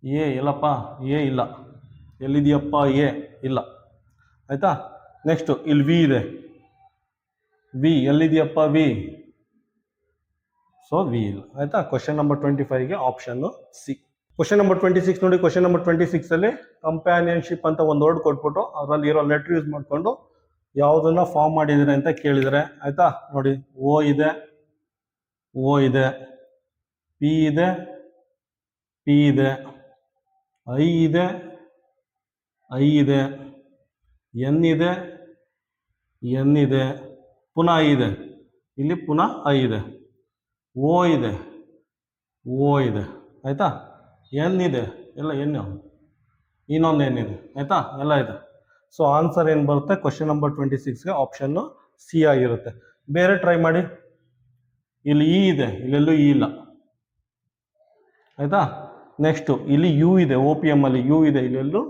ಎ ಎಲ್ಲಪ್ಪ, ಎ ಇಲ್ಲ, ಎಲ್ಲಿದೆಯಪ್ಪ ಎ ಇಲ್ಲ. ಆಯಿತಾ. ನೆಕ್ಸ್ಟು ಇಲ್ಲಿ ವಿ ಇದೆ, ವಿ ಎಲ್ಲಿದೆಯಪ್ಪ ವಿ, ಸೊ ವಿ ಇಲ್ಲ. ಆಯಿತಾ. ಕ್ವಶನ್ ನಂಬರ್ 25ಗೆ ಆಪ್ಷನ್ನು ಸಿ. ಕ್ವಶನ್ ನಂಬರ್ 26 ನೋಡಿ. ಕ್ವಶನ್ ನಂಬರ್ 26ಅಲ್ಲಿ ಕಂಪ್ಯಾನಿಯನ್ಶಿಪ್ ಅಂತ ಒಂದು ವರ್ಡ್ ಕೊಟ್ಬಿಟ್ಟು ಅದರಲ್ಲಿ ಇರೋ ಲೆಟ್ರ್ ಯೂಸ್ ಮಾಡಿಕೊಂಡು ಯಾವುದನ್ನ ಫಾರ್ಮ್ ಮಾಡಿದರೆ ಅಂತ ಕೇಳಿದರೆ. ಆಯಿತಾ. ನೋಡಿ, ಓ ಇದೆ, ಓ ಇದೆ, ಪಿ ಇದೆ, ಪಿ ಇದೆ, ಐ ಇದೆ, ಐ ಇದೆ, ಎನ್ ಇದೆ, ಎನ್ ಇದೆ, ಪುನಃ ಐ ಇದೆ, ಇಲ್ಲಿ ಪುನಃ ಐ ಇದೆ, ಓ ಇದೆ, ಓ ಇದೆ. ಆಯಿತಾ. ಎನ್ ಇದೆ, ಎಲ್ಲ ಎನ್, ಇನ್ನೊಂದು ಎನ್ ಇದೆ. ಆಯಿತಾ. ಎಲ್ಲ ಇದೆ. ಸೊ ಆನ್ಸರ್ ಏನು ಬರುತ್ತೆ ಕ್ವಶನ್ ನಂಬರ್ 26ಗೆ ಆಪ್ಷನ್ ಸಿ ಆಗಿರುತ್ತೆ. ಬೇರೆ ಟ್ರೈ ಮಾಡಿ. ಇಲ್ಲಿ ಇ ಇದೆ, ಇಲ್ಲೆಲ್ಲೂ ಇ ಇಲ್ಲ, ಆಯ್ತಾ. ನೆಕ್ಸ್ಟು ಇಲ್ಲಿ ಯು ಇದೆ, ಒ ಪಿ ಎಮ್ ಅಲ್ಲಿ ಯು ಇದೆ, ಇಲ್ಲೆಲ್ಲೂ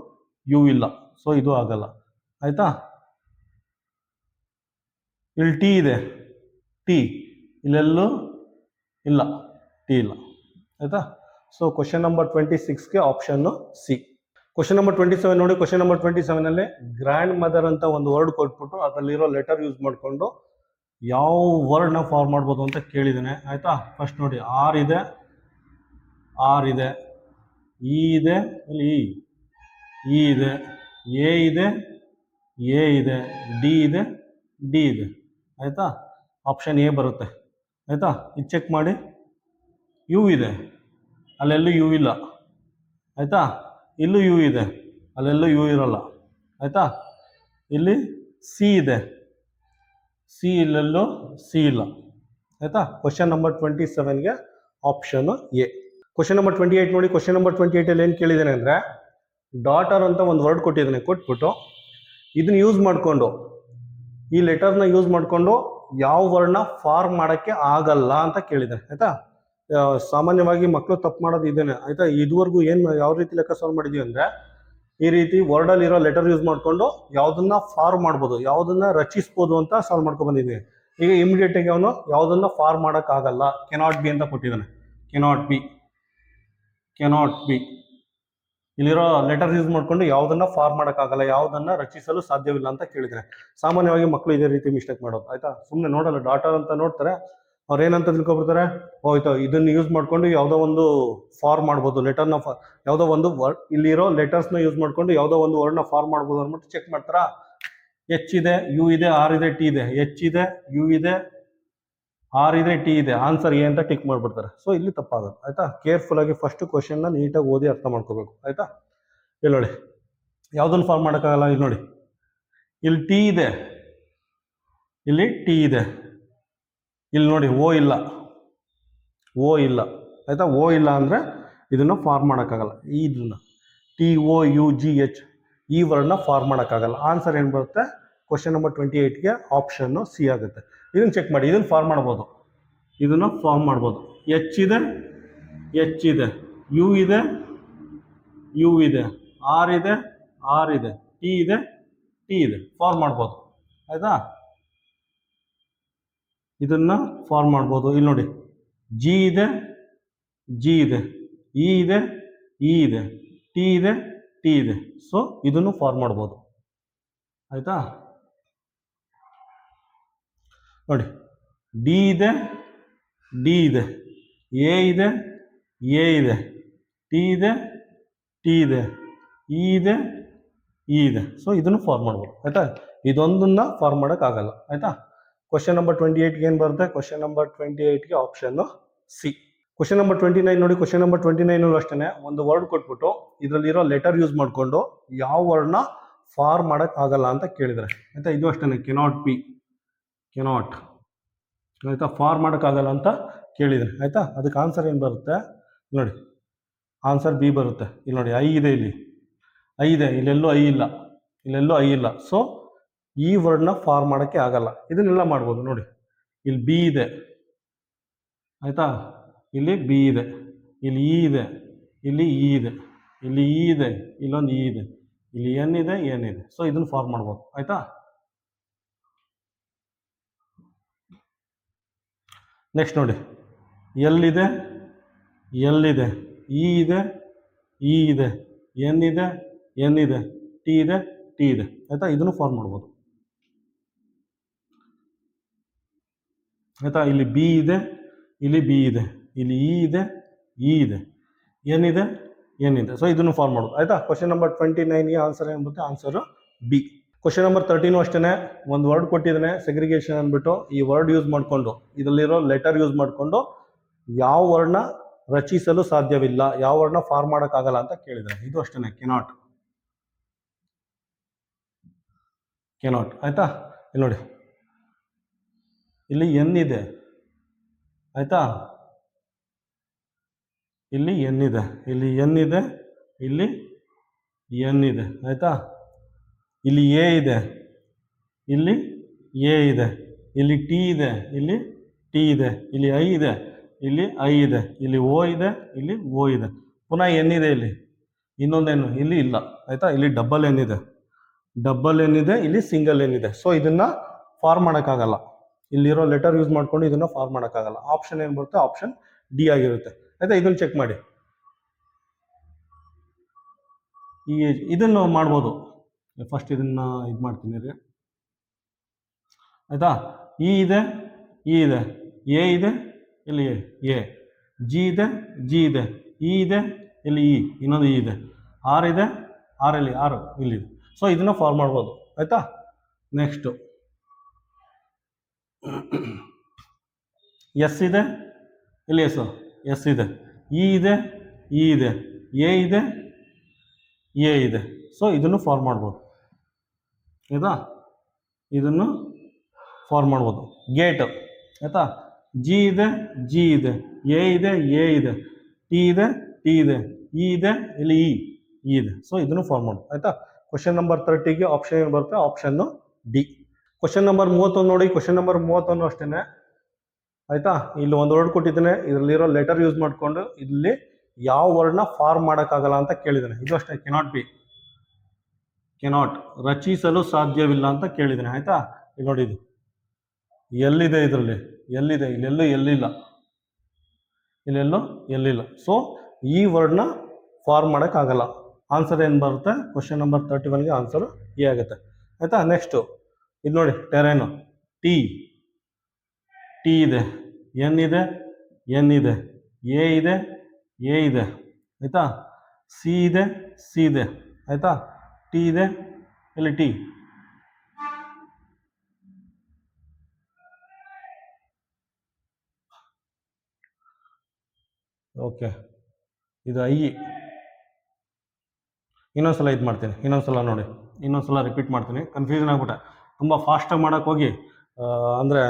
ಯು ಇಲ್ಲ, ಸೊ ಇದು ಆಗಲ್ಲ, ಆಯ್ತಾ. ಇಲ್ಲಿ ಟಿ ಇದೆ, ಟಿ ಇಲ್ಲೆಲ್ಲೂ ಇಲ್ಲ, ಟಿ ಇಲ್ಲ, ಆಯ್ತಾ. ಸೊ ಕ್ವಶನ್ ನಂಬರ್ 26ಗೆ ಆಪ್ಷನ್ನು ಸಿ. ಕ್ವಶನ್ ನಂಬರ್ 27 ನೋಡಿ. ಕ್ವಶನ್ ನಂಬರ್ 27 ಅಲ್ಲಿ ಗ್ರ್ಯಾಂಡ್ ಮದರ್ ಅಂತ ಒಂದು ವರ್ಡ್ ಕೊಟ್ಬಿಟ್ಟು ಅದರಲ್ಲಿರೋ ಲೆಟರ್ ಯೂಸ್ ಮಾಡಿಕೊಂಡು ಯಾವ ವರ್ಡ್ನ ಫಾರ್ಮ್ ಮಾಡ್ಬೋದು ಅಂತ ಕೇಳಿದ್ದೇನೆ, ಆಯ್ತಾ. ಫಸ್ಟ್ ನೋಡಿ, ಆರ್ ಇದೆ, ಆರ್ ಇದೆ, ಇ ಇದೆ, ಇಲ್ಲಿ ಇ ಇದೆ, ಎ ಇದೆ, ಎ ಇದೆ, ಡಿ ಇದೆ, ಡಿ ಇದೆ, ಆಯ್ತಾ. ಆಪ್ಷನ್ ಎ ಬರುತ್ತೆ, ಆಯ್ತಾ. ಇದು ಚೆಕ್ ಮಾಡಿ. ಯು ಇದೆ, ಅಲ್ಲೆಲ್ಲೂ ಯು ಇಲ್ಲ, ಆಯ್ತಾ. ಇಲ್ಲೂ ಯು ಇದೆ, ಅಲ್ಲೆಲ್ಲೂ ಯು ಇರಲ್ಲ, ಆಯ್ತಾ. ಇಲ್ಲಿ ಸಿ ಇದೆ, ಸಿ ಇಲ್ಲೆಲ್ಲೂ ಸಿ ಇಲ್ಲ, ಆಯ್ತಾ. ಕ್ವಶನ್ ನಂಬರ್ 27ಗೆ ಆಪ್ಷನ್ ಎ. ಕ್ವಶನ್ ನಂಬರ್ 28 ನೋಡಿ. ಕ್ವಶನ್ ನಂಬರ್ 28 ಏನು ಕೇಳಿದ್ದೇನೆ ಅಂದರೆ ಡಾಟರ್ ಅಂತ ಒಂದು ವರ್ಡ್ ಕೊಟ್ಟಿದ್ದಾನೆ, ಕೊಟ್ಬಿಟ್ಟು ಇದನ್ನ ಯೂಸ್ ಮಾಡಿಕೊಂಡು ಈ ಲೆಟರ್ನ ಯೂಸ್ ಮಾಡಿಕೊಂಡು ಯಾವ ವರ್ಡ್ನ ಫಾರ್ಮ್ ಮಾಡೋಕ್ಕೆ ಆಗಲ್ಲ ಅಂತ ಕೇಳಿದ್ದಾನೆ, ಆಯ್ತಾ. ಸಾಮಾನ್ಯವಾಗಿ ಮಕ್ಕಳು ತಪ್ಪು ಮಾಡೋದು ಇದೇನೆ, ಆಯ್ತಾ. ಇದುವರೆಗೂ ಏನು ಯಾವ ರೀತಿ ಲೆಕ್ಕ ಸಾಲ್ವ್ ಮಾಡಿದೀವಿ ಅಂದರೆ ಈ ರೀತಿ ವರ್ಡಲ್ಲಿ ಇರೋ ಲೆಟರ್ ಯೂಸ್ ಮಾಡಿಕೊಂಡು ಯಾವುದನ್ನ ಫಾರ್ಮ್ ಮಾಡ್ಬೋದು, ಯಾವುದನ್ನ ರಚಿಸ್ಬೋದು ಅಂತ ಸಾಲ್ವ್ ಮಾಡ್ಕೊಂಡು ಬಂದಿದ್ದೀವಿ. ಈಗ ಇಮಿಡಿಯೇಟ್ ಆಗಿ ಅವನು ಯಾವುದನ್ನ ಫಾರ್ಮ್ ಮಾಡೋಕ್ಕಾಗಲ್ಲ, ಕೆನಾಟ್ ಬಿ ಅಂತ ಕೊಟ್ಟಿದ್ದಾನೆ. ಕೆನಾಟ್ ಬಿ, ಕೆನಾಟ್ ಬಿ ಇಲ್ಲಿರೋ ಲೆಟರ್ ಯೂಸ್ ಮಾಡಿಕೊಂಡು ಯಾವುದನ್ನ ಫಾರ್ಮ್ ಮಾಡೋಕ್ಕಾಗಲ್ಲ, ಯಾವುದನ್ನ ರಚಿಸಲು ಸಾಧ್ಯವಿಲ್ಲ ಅಂತ ಕೇಳಿದ್ರೆ ಸಾಮಾನ್ಯವಾಗಿ ಮಕ್ಕಳು ಇದೇ ರೀತಿ ಮಿಸ್ಟೇಕ್ ಮಾಡೋದು, ಆಯ್ತಾ. ಸುಮ್ಮನೆ ನೋಡಲ್ಲ, ಡಾಟರ್ ಅಂತ ನೋಡ್ತಾರೆ, ಅವ್ರು ಏನಂತ ತಿಳ್ಕೊಬಿಡ್ತಾರೆ, ಹೋಯ್ತು ಇದನ್ನ ಯೂಸ್ ಮಾಡ್ಕೊಂಡು ಯಾವುದೋ ಒಂದು ಫಾರ್ಮ್ ಮಾಡ್ಬೋದು, ಲೆಟರ್ನ ಯಾವುದೋ ಒಂದು ವರ್ಡ್ ಇಲ್ಲಿರೋ ಲೆಟರ್ಸ್ನ ಯೂಸ್ ಮಾಡ್ಕೊಂಡು ಯಾವುದೋ ಒಂದು ವರ್ಡ್ನ ಫಾರ್ಮ್ ಮಾಡ್ಬೋದು ಅಂದ್ಬಿಟ್ಟು ಚೆಕ್ ಮಾಡ್ತಾರಾ. ಎಚ್ ಇದೆ, ಯು ಇದೆ, ಆರ್ ಇದೆ, ಟಿ ಇದೆ, ಎಚ್ ಇದೆ, ಯು ಇದೆ, ಆರ್ ಇದೆ, ಟಿ ಇದೆ, ಆನ್ಸರ್ ಎ ಅಂತ ಟಿಕ್ ಮಾಡ್ಬಿಡ್ತಾರೆ. ಸೊ ಇಲ್ಲಿ ತಪ್ಪಾಗುತ್ತೆ, ಆಯ್ತಾ. ಕೇರ್ಫುಲ್ ಆಗಿ ಫಸ್ಟ್ ಕ್ವಶನ್ನ ನೀಟಾಗಿ ಓದಿ ಅರ್ಥ ಮಾಡ್ಕೋಬೇಕು, ಆಯ್ತಾ. ಇಲ್ಲಿ ನೋಡಿ, ಯಾವುದನ್ನು ಫಾರ್ಮ್ ಮಾಡೋಕ್ಕಾಗಲ್ಲ. ಇಲ್ಲಿ ನೋಡಿ, ಇಲ್ಲಿ ಟಿ ಇದೆ, ಇಲ್ಲಿ ಟಿ ಇದೆ, ಇಲ್ಲಿ ನೋಡಿ ಓ ಇಲ್ಲ, ಓ ಇಲ್ಲ, ಆಯ್ತಾ. ಓ ಇಲ್ಲ ಅಂದರೆ ಇದನ್ನು ಫಾರ್ಮ್ ಮಾಡೋಕ್ಕಾಗಲ್ಲ. ಇದನ್ನ T O U G H ಈ ವರ್ಡ್ನ ಫಾರ್ಮ್ ಮಾಡೋಕ್ಕಾಗಲ್ಲ. ಆನ್ಸರ್ ಏನು ಬರುತ್ತೆ ಕ್ವಶನ್ ನಂಬರ್ 28ಗೆ ಆಪ್ಷನ್ನು ಸಿ ಆಗುತ್ತೆ. ಇದನ್ನು ಚೆಕ್ ಮಾಡಿ, ಇದನ್ನು ಫಾರ್ಮ್ ಮಾಡ್ಬೋದು, ಇದನ್ನು ಫಾರ್ಮ್ ಮಾಡ್ಬೋದು. ಎಚ್ ಇದೆ, ಎಚ್ ಇದೆ, ಯು ಇದೆ, ಯು ಇದೆ, ಆರ್ ಇದೆ, ಆರ್ ಇದೆ, ಟಿ ಇದೆ, ಟಿ ಇದೆ, ಫಾರ್ಮ್ ಮಾಡ್ಬೋದು, ಆಯ್ತಾ. ಇದನ್ನ ಫಾರ್ಮ್ ಮಾಡ್ಬೋದು. ಇಲ್ಲಿ ನೋಡಿ, ಜಿ ಇದೆ, ಜಿ ಇದೆ, ಇ ಇದೆ, ಇ ಇದೆ, ಟಿ ಇದೆ, ಟಿ ಇದೆ, ಸೊ ಇದನ್ನು ಫಾರ್ಮ್ ಮಾಡ್ಬೋದು, ಆಯ್ತಾ. ನೋಡಿ, ಡಿ ಇದೆ, ಡಿ ಇದೆ, ಎ ಇದೆ, ಎ ಇದೆ, ಟಿ ಇದೆ, ಟಿ ಇದೆ, ಇ ಇದೆ, ಇ ಇದೆ, ಸೊ ಇದನ್ನು ಫಾರ್ಮ್ ಮಾಡ್ಬೋದು, ಆಯ್ತಾ. ಇದೊಂದನ್ನ ಫಾರ್ಮ್ ಮಾಡೋಕ್ಕಾಗಲ್ಲ, ಆಯ್ತಾ. ಕ್ವಶನ್ ನಂಬರ್ 28ಗೆ ಏನು ಬರುತ್ತೆ, ಕ್ವಶನ್ ನಂಬರ್ 28ಗೆ ಆಪ್ಷನ್ನು ಸಿ. ಕ್ವಶನ್ ನಂಬರ್ 29 ನೋಡಿ. ಕ್ವಶನ್ ನಂಬರ್ 29 ಅಷ್ಟೇ ಒಂದು ವರ್ಡ್ ಕೊಟ್ಬಿಟ್ಟು ಇದರಲ್ಲಿರೋ ಲೆಟರ್ ಯೂಸ್ ಮಾಡಿಕೊಂಡು ಯಾವ ವರ್ಡ್ನ ಫಾರ್ಮ್ ಮಾಡೋಕ್ಕಾಗಲ್ಲ ಅಂತ ಕೇಳಿದರೆ, ಆಯ್ತಾ. ಇದು ಅಷ್ಟೇ, ಕೆನಾಟ್ ಬಿ, ಕೆನಾಟ್, ಆಯ್ತಾ, ಫಾರ್ಮ್ ಮಾಡೋಕ್ಕಾಗಲ್ಲ ಅಂತ ಕೇಳಿದರೆ, ಆಯ್ತಾ. ಅದಕ್ಕೆ ಆನ್ಸರ್ ಏನು ಬರುತ್ತೆ ನೋಡಿ, ಆನ್ಸರ್ ಬಿ ಬರುತ್ತೆ. ಇಲ್ಲಿ ನೋಡಿ, ಐ ಇದೆ, ಇಲ್ಲಿ ಐ ಇದೆ, ಇಲ್ಲೆಲ್ಲೂ ಐ ಇಲ್ಲ, ಇಲ್ಲೆಲ್ಲೂ ಐ ಇಲ್ಲ, ಸೊ ಈ ವರ್ಡ್ನ ಫಾರ್ಮ್ ಮಾಡೋಕ್ಕೆ ಆಗಲ್ಲ. ಇದನ್ನೆಲ್ಲ ಮಾಡ್ಬೋದು ನೋಡಿ. ಇಲ್ಲಿ ಬಿ ಇದೆ, ಆಯ್ತಾ, ಇಲ್ಲಿ ಬಿ ಇದೆ, ಇಲ್ಲಿ ಇ ಇದೆ, ಇಲ್ಲಿ ಇ ಇದೆ, ಇಲ್ಲಿ ಇ ಇದೆ, ಇಲ್ಲೊಂದು ಇ ಇದೆ, ಇಲ್ಲಿ ಎನ್ ಇದೆ, ಎನ್ ಇದೆ, ಸೊ ಇದನ್ನು ಫಾರ್ಮ್ ಮಾಡ್ಬೋದು, ಆಯ್ತಾ. ನೆಕ್ಸ್ಟ್ ನೋಡಿ, ಎಲ್ ಇದೆ, ಎಲ್ ಇದೆ, ಇ ಇದೆ, ಇ ಇದೆ, ಎನ್ ಇದೆ, ಎನ್ ಇದೆ, ಟಿ ಇದೆ, ಟಿ ಇದೆ, ಆಯ್ತಾ. ಇದನ್ನು ಫಾರ್ಮ್ ಮಾಡ್ಬೋದು, ಆಯ್ತಾ. ಇಲ್ಲಿ ಬಿ ಇದೆ, ಇಲ್ಲಿ ಬಿ ಇದೆ, ಇಲ್ಲಿ ಇ ಇದೆ, ಇ ಇದೆ, ಎನ್ ಇದೆ, ಎನ್ ಇದೆ, ಸೊ ಇದನ್ನು ಫಾರ್ಮ್ ಮಾಡೋದು, ಆಯ್ತಾ. ಕ್ವಶನ್ ನಂಬರ್ 29ಗೆ ಆನ್ಸರ್ ಏನು ಬರುತ್ತೆ, ಆನ್ಸರು ಬಿ. ಕ್ವಶನ್ ನಂಬರ್ 13 ಅಷ್ಟೇ, ಒಂದು ವರ್ಡ್ ಕೊಟ್ಟಿದ್ದಾನೆ ಸೆಗ್ರಿಗೇಷನ್ ಅಂದ್ಬಿಟ್ಟು, ಈ ವರ್ಡ್ ಯೂಸ್ ಮಾಡಿಕೊಂಡು ಇದರಲ್ಲಿರೋ ಲೆಟರ್ ಯೂಸ್ ಮಾಡಿಕೊಂಡು ಯಾವ ವರ್ಡ್ನ ರಚಿಸಲು ಸಾಧ್ಯವಿಲ್ಲ, ಯಾವ ವರ್ಡ್ನ ಫಾರ್ಮ್ ಮಾಡೋಕ್ಕಾಗಲ್ಲ ಅಂತ ಕೇಳಿದ್ದಾರೆ. ಇದು ಅಷ್ಟೇ, ಕೆನಾಟ್, ಕೆನಾಟ್, ಆಯ್ತಾ. ಇಲ್ಲಿ ನೋಡಿ, ಇಲ್ಲಿ ಎನ್ ಇದೆ, ಆಯ್ತಾ, ಇಲ್ಲಿ ಎನ್ ಇದೆ, ಇಲ್ಲಿ ಎನ್ ಇದೆ, ಇಲ್ಲಿ ಎನ್ ಇದೆ, ಆಯ್ತಾ. ಇಲ್ಲಿ ಎ ಇದೆ, ಇಲ್ಲಿ ಎ ಇದೆ, ಇಲ್ಲಿ ಟಿ ಇದೆ, ಇಲ್ಲಿ ಟಿ ಇದೆ, ಇಲ್ಲಿ ಐ ಇದೆ, ಇಲ್ಲಿ ಐ ಇದೆ, ಇಲ್ಲಿ ಓ ಇದೆ, ಇಲ್ಲಿ ಓ ಇದೆ, ಪುನಃ ಎನ್ ಇದೆ, ಇಲ್ಲಿ ಇನ್ನೊಂದೇನು ಇಲ್ಲಿ ಇಲ್ಲ ಆಯ್ತಾ. ಇಲ್ಲಿ ಡಬಲ್ ಎನ್ ಇದೆ, ಡಬಲ್ ಎನ್ ಇದೆ, ಇಲ್ಲಿ ಸಿಂಗಲ್ ಎನ್ ಇದೆ. ಸೊ ಇದನ್ನ ಫಾರ್ಮ್ ಮಾಡೋಕ್ಕಾಗಲ್ಲ, ಇಲ್ಲಿರೋ ಲೆಟರ್ ಯೂಸ್ ಮಾಡ್ಕೊಂಡು ಇದನ್ನ ಫಾರ್ಮ್ ಮಾಡೋಕ್ಕಾಗಲ್ಲ. ಆಪ್ಷನ್ ಏನು ಬರುತ್ತೆ, ಆಪ್ಷನ್ ಡಿ ಆಗಿರುತ್ತೆ ಆಯ್ತಾ. ಇದನ್ನ ಚೆಕ್ ಮಾಡಿ, ಈ ಇದನ್ನು ಮಾಡ್ಬೋದು. ಫಸ್ಟ್ ಇದನ್ನ ಇದು ಮಾಡ್ತೀನಿ ರೀ ಆಯ್ತಾ. ಇ ಇದೆ, ಇ ಇದೆ, ಎ ಇದೆ, ಇಲ್ಲಿ ಎ, ಜಿ ಇದೆ, ಜಿ ಇದೆ, ಇ ಇದೆ, ಇಲ್ಲಿ ಇ, ಇನ್ನೊಂದು ಇ ಇದೆ, ಆರ್ ಇದೆ, ಆರ್ ಇಲ್ಲಿ ಆರು ಇಲ್ಲಿದೆ. ಸೊ ಇದನ್ನ ಫಾರ್ಮ್ ಮಾಡ್ಬೋದು ಆಯ್ತಾ. ನೆಕ್ಸ್ಟು ಎಸ್ ಇದೆ, ಇಲ್ಲಿ ಎಸ್ ಇದೆ, ಇ ಇದೆ, ಇ ಇದೆ, ಎ ಇದೆ, ಎ ಇದೆ. ಸೊ ಇದನ್ನು ಫಾರ್ಮ್ ಮಾಡ್ಬೋದು ಆಯ್ತಾ, ಇದನ್ನು ಫಾರ್ಮ್ ಮಾಡ್ಬೋದು. ಗೇಟ್ ಆಯ್ತಾ, ಜಿ ಇದೆ, ಜಿ ಇದೆ, ಎ ಇದೆ, ಎ ಇದೆ, ಟಿ ಇದೆ, ಟಿ ಇದೆ, ಇ ಇದೆ, ಇಲ್ಲಿ ಇ ಇದೆ. ಸೊ ಇದನ್ನು ಫಾರ್ಮ್ ಮಾಡ್ಬೋದು ಆಯ್ತಾ. ಕ್ವಶನ್ ನಂಬರ್ 30ಗೆ ಆಪ್ಷನ್ ಏನು ಬರುತ್ತೆ, ಆಪ್ಷನ್ನು ಡಿ. ಕ್ವಶನ್ ನಂಬರ್ 31 ನೋಡಿ, ಕ್ವಶನ್ ನಂಬರ್ 31 ಅಷ್ಟೇನೆ ಆಯ್ತಾ. ಇಲ್ಲಿ ಒಂದು ವರ್ಡ್ ಕೊಟ್ಟಿದ್ದೇನೆ, ಇದರಲ್ಲಿರೋ ಲೆಟರ್ ಯೂಸ್ ಮಾಡಿಕೊಂಡು ಇಲ್ಲಿ ಯಾವ ವರ್ಡ್ನ ಫಾರ್ಮ್ ಮಾಡೋಕ್ಕಾಗಲ್ಲ ಅಂತ ಕೇಳಿದ್ದಾನೆ. ಇದು ಅಷ್ಟೇ, ಕೆನಾಟ್ ಬಿ, ಕೆನಾಟ್, ರಚಿಸಲು ಸಾಧ್ಯವಿಲ್ಲ ಅಂತ ಕೇಳಿದ್ದಾನೆ ಆಯ್ತಾ. ಇಲ್ಲಿ ನೋಡಿ, ಇದು ಎಲ್ಲಿದೆ, ಇದರಲ್ಲಿ ಎಲ್ಲಿದೆ, ಇಲ್ಲೆಲ್ಲೂ ಎಲ್ಲಿಲ್ಲ, ಇಲ್ಲೆಲ್ಲೋ ಎಲ್ಲಿಲ್ಲ. ಸೊ ಈ ವರ್ಡ್ನ ಫಾರ್ಮ್ ಮಾಡೋಕ್ಕಾಗಲ್ಲ. ಆನ್ಸರ್ ಏನು ಬರುತ್ತೆ, ಕ್ವಶನ್ ನಂಬರ್ 31ಗೆ ಆನ್ಸರ್ ಎ ಆಗುತ್ತೆ ಆಯ್ತಾ. ನೆಕ್ಸ್ಟು ಇದು ನೋಡಿ, ಟೆರೇನು, ಟಿ, ಟಿ ಇದೆ, ಎನ್ ಇದೆ, ಎನ್ ಇದೆ, ಎ ಇದೆ, ಎ ಇದೆ ಆಯ್ತಾ, ಸಿ ಇದೆ, ಸಿ ಇದೆ ಆಯ್ತಾ, ಟಿ ಇದೆ, ಇಲ್ಲಿ ಟಿ, ಓಕೆ. ಇದು ಐ. ಇನ್ನೊಂದ್ಸಲ ಇದು ಮಾಡ್ತೀನಿ, ಇನ್ನೊಂದ್ಸಲ ನೋಡಿ, ಇನ್ನೊಂದ್ಸಲ ರಿಪೀಟ್ ಮಾಡ್ತೀನಿ. ಕನ್ಫ್ಯೂಷನ್ ಆಗ್ಬಿಟ್ಟೆ, ತುಂಬ ಫಾಸ್ಟಾಗಿ ಮಾಡೋಕ್ಕೆ ಹೋಗಿ, ಅಂದರೆ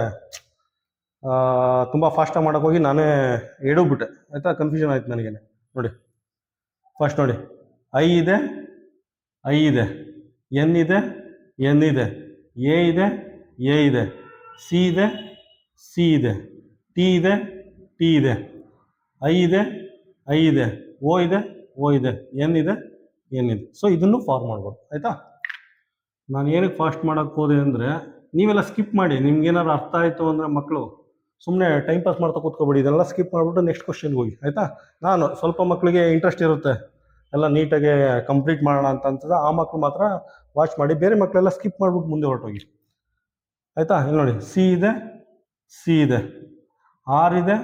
ತುಂಬ ಫಾಸ್ಟಾಗಿ ಮಾಡೋಕ್ಕೆ ಹೋಗಿ ನಾನೇ ಎಡೋಗ್ಬಿಟ್ಟೆ ಆಯಿತಾ. ಕನ್ಫ್ಯೂಷನ್ ಆಯ್ತು ನನಗೇನೆ. ನೋಡಿ ಫಸ್ಟ್ ನೋಡಿ, ಐ ಇದೆ, ಐ ಇದೆ, ಎನ್ ಇದೆ, ಎನ್ ಇದೆ, ಎ ಇದೆ, ಎ ಇದೆ, ಸಿ ಇದೆ, ಸಿ ಇದೆ, ಟಿ ಇದೆ, ಟಿ ಇದೆ, ಐ ಇದೆ, ಐ ಇದೆ, ಓ ಇದೆ, ಓ ಇದೆ, ಎನ್ ಇದೆ, ಎನ್ ಇದೆ. ಸೊ ಇದನ್ನು ಫಾರ್ಮ್ ಮಾಡ್ಬೋದು ಆಯಿತಾ. ನಾನು ಏನಕ್ಕೆ ಫಾಸ್ಟ್ ಮಾಡೋಕ್ಕೆ ಹೋದೆ ಅಂದರೆ, ನೀವೆಲ್ಲ ಸ್ಕಿಪ್ ಮಾಡಿ, ನಿಮ್ಗೇನಾದ್ರು ಅರ್ಥ ಆಯಿತು ಅಂದರೆ ಮಕ್ಕಳು ಸುಮ್ಮನೆ ಟೈಮ್ ಪಾಸ್ ಮಾಡ್ತಾ ಕೂತ್ಕೊಬೇಡಿ, ಇದೆಲ್ಲ ಸ್ಕಿಪ್ ಮಾಡಿಬಿಟ್ಟು ನೆಕ್ಸ್ಟ್ ಕ್ವಶನ್ಗೆ ಹೋಗಿ ಆಯಿತಾ. ನಾನು ಸ್ವಲ್ಪ ಮಕ್ಕಳಿಗೆ ಇಂಟ್ರೆಸ್ಟ್ ಇರುತ್ತೆ ಎಲ್ಲ ನೀಟಾಗಿ ಕಂಪ್ಲೀಟ್ ಮಾಡೋಣ ಅಂತಂತಂದ್ರೆ ಆ ಮಕ್ಕಳು ಮಾತ್ರ ವಾಚ್ ಮಾಡಿ, ಬೇರೆ ಮಕ್ಕಳೆಲ್ಲ ಸ್ಕಿಪ್ ಮಾಡಿಬಿಟ್ಟು ಮುಂದೆ ಹೊರಟೋಗಿ ಆಯಿತಾ. ಇಲ್ಲಿ ನೋಡಿ, ಸಿ ಇದೆ, ಸಿ ಇದೆ, ಆರ್ ಇದೆ,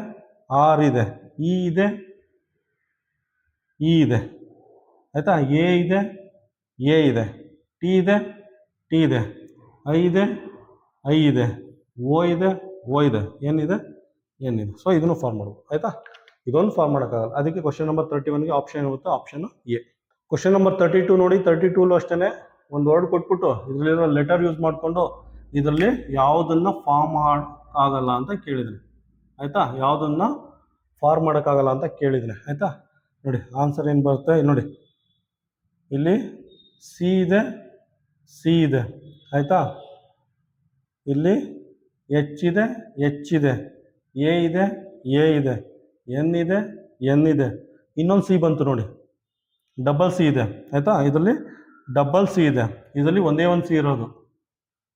ಆರ್ ಇದೆ, ಇ ಇದೆ, ಇ ಇದೆ ಆಯಿತಾ, ಎ ಇದೆ, ಎ ಇದೆ, ಟಿ ಇದೆ, ಟಿ ಇದೆ, ಐ ಇದೆ, ಐ ಇದೆ, ಓ ಇದೆ, ಓ ಇದೆ, ಎನ್ ಇದೆ, ಎನ್ ಇದೆ. ಸೊ ಇದನ್ನು ಫಾರ್ಮ್ ಮಾಡ್ಬೋದು ಆಯಿತಾ. ಇದೊಂದು ಫಾರ್ಮ್ ಮಾಡೋಕ್ಕಾಗಲ್ಲ, ಅದಕ್ಕೆ ಕ್ವಶನ್ ನಂಬರ್ 31ಗೆ ಆಪ್ಷನ್ ಇರುತ್ತೆ, ಆಪ್ಷನ್ ಎ. ಕ್ವಶನ್ ನಂಬರ್ 32 ನೋಡಿ, 32 ಅಷ್ಟೇ ಒಂದು ವರ್ಡ್ ಕೊಟ್ಬಿಟ್ಟು ಇದರಲ್ಲಿರೋ ಲೆಟರ್ ಯೂಸ್ ಮಾಡಿಕೊಂಡು ಇದರಲ್ಲಿ ಯಾವುದನ್ನು ಫಾರ್ಮ್ ಮಾಡೋಕ್ಕಾಗಲ್ಲ ಅಂತ ಕೇಳಿದ್ದೀನಿ ಆಯಿತಾ. ಯಾವುದನ್ನು ಫಾರ್ಮ್ ಮಾಡೋಕ್ಕಾಗಲ್ಲ ಅಂತ ಕೇಳಿದ್ದೀನಿ ಆಯಿತಾ. ನೋಡಿ ಆನ್ಸರ್ ಏನು ಬರುತ್ತೆ, ನೋಡಿ ಇಲ್ಲಿ ಸಿ ಇದೆ, ಸಿ ಇದೆ ಆಯಿತಾ, ಇಲ್ಲಿ ಎಚ್ ಇದೆ, ಎಚ್ ಇದೆ, ಎ ಇದೆ, ಎ ಇದೆ, ಎನ್ ಇದೆ, ಎನ್ ಇದೆ, ಇನ್ನೊಂದು ಸಿ ಬಂತು ನೋಡಿ, ಡಬಲ್ ಸಿ ಇದೆ ಆಯಿತಾ. ಇದರಲ್ಲಿ ಡಬಲ್ ಸಿ ಇದೆ, ಇದರಲ್ಲಿ ಒಂದೇ ಒಂದು ಸಿ ಇರೋದು,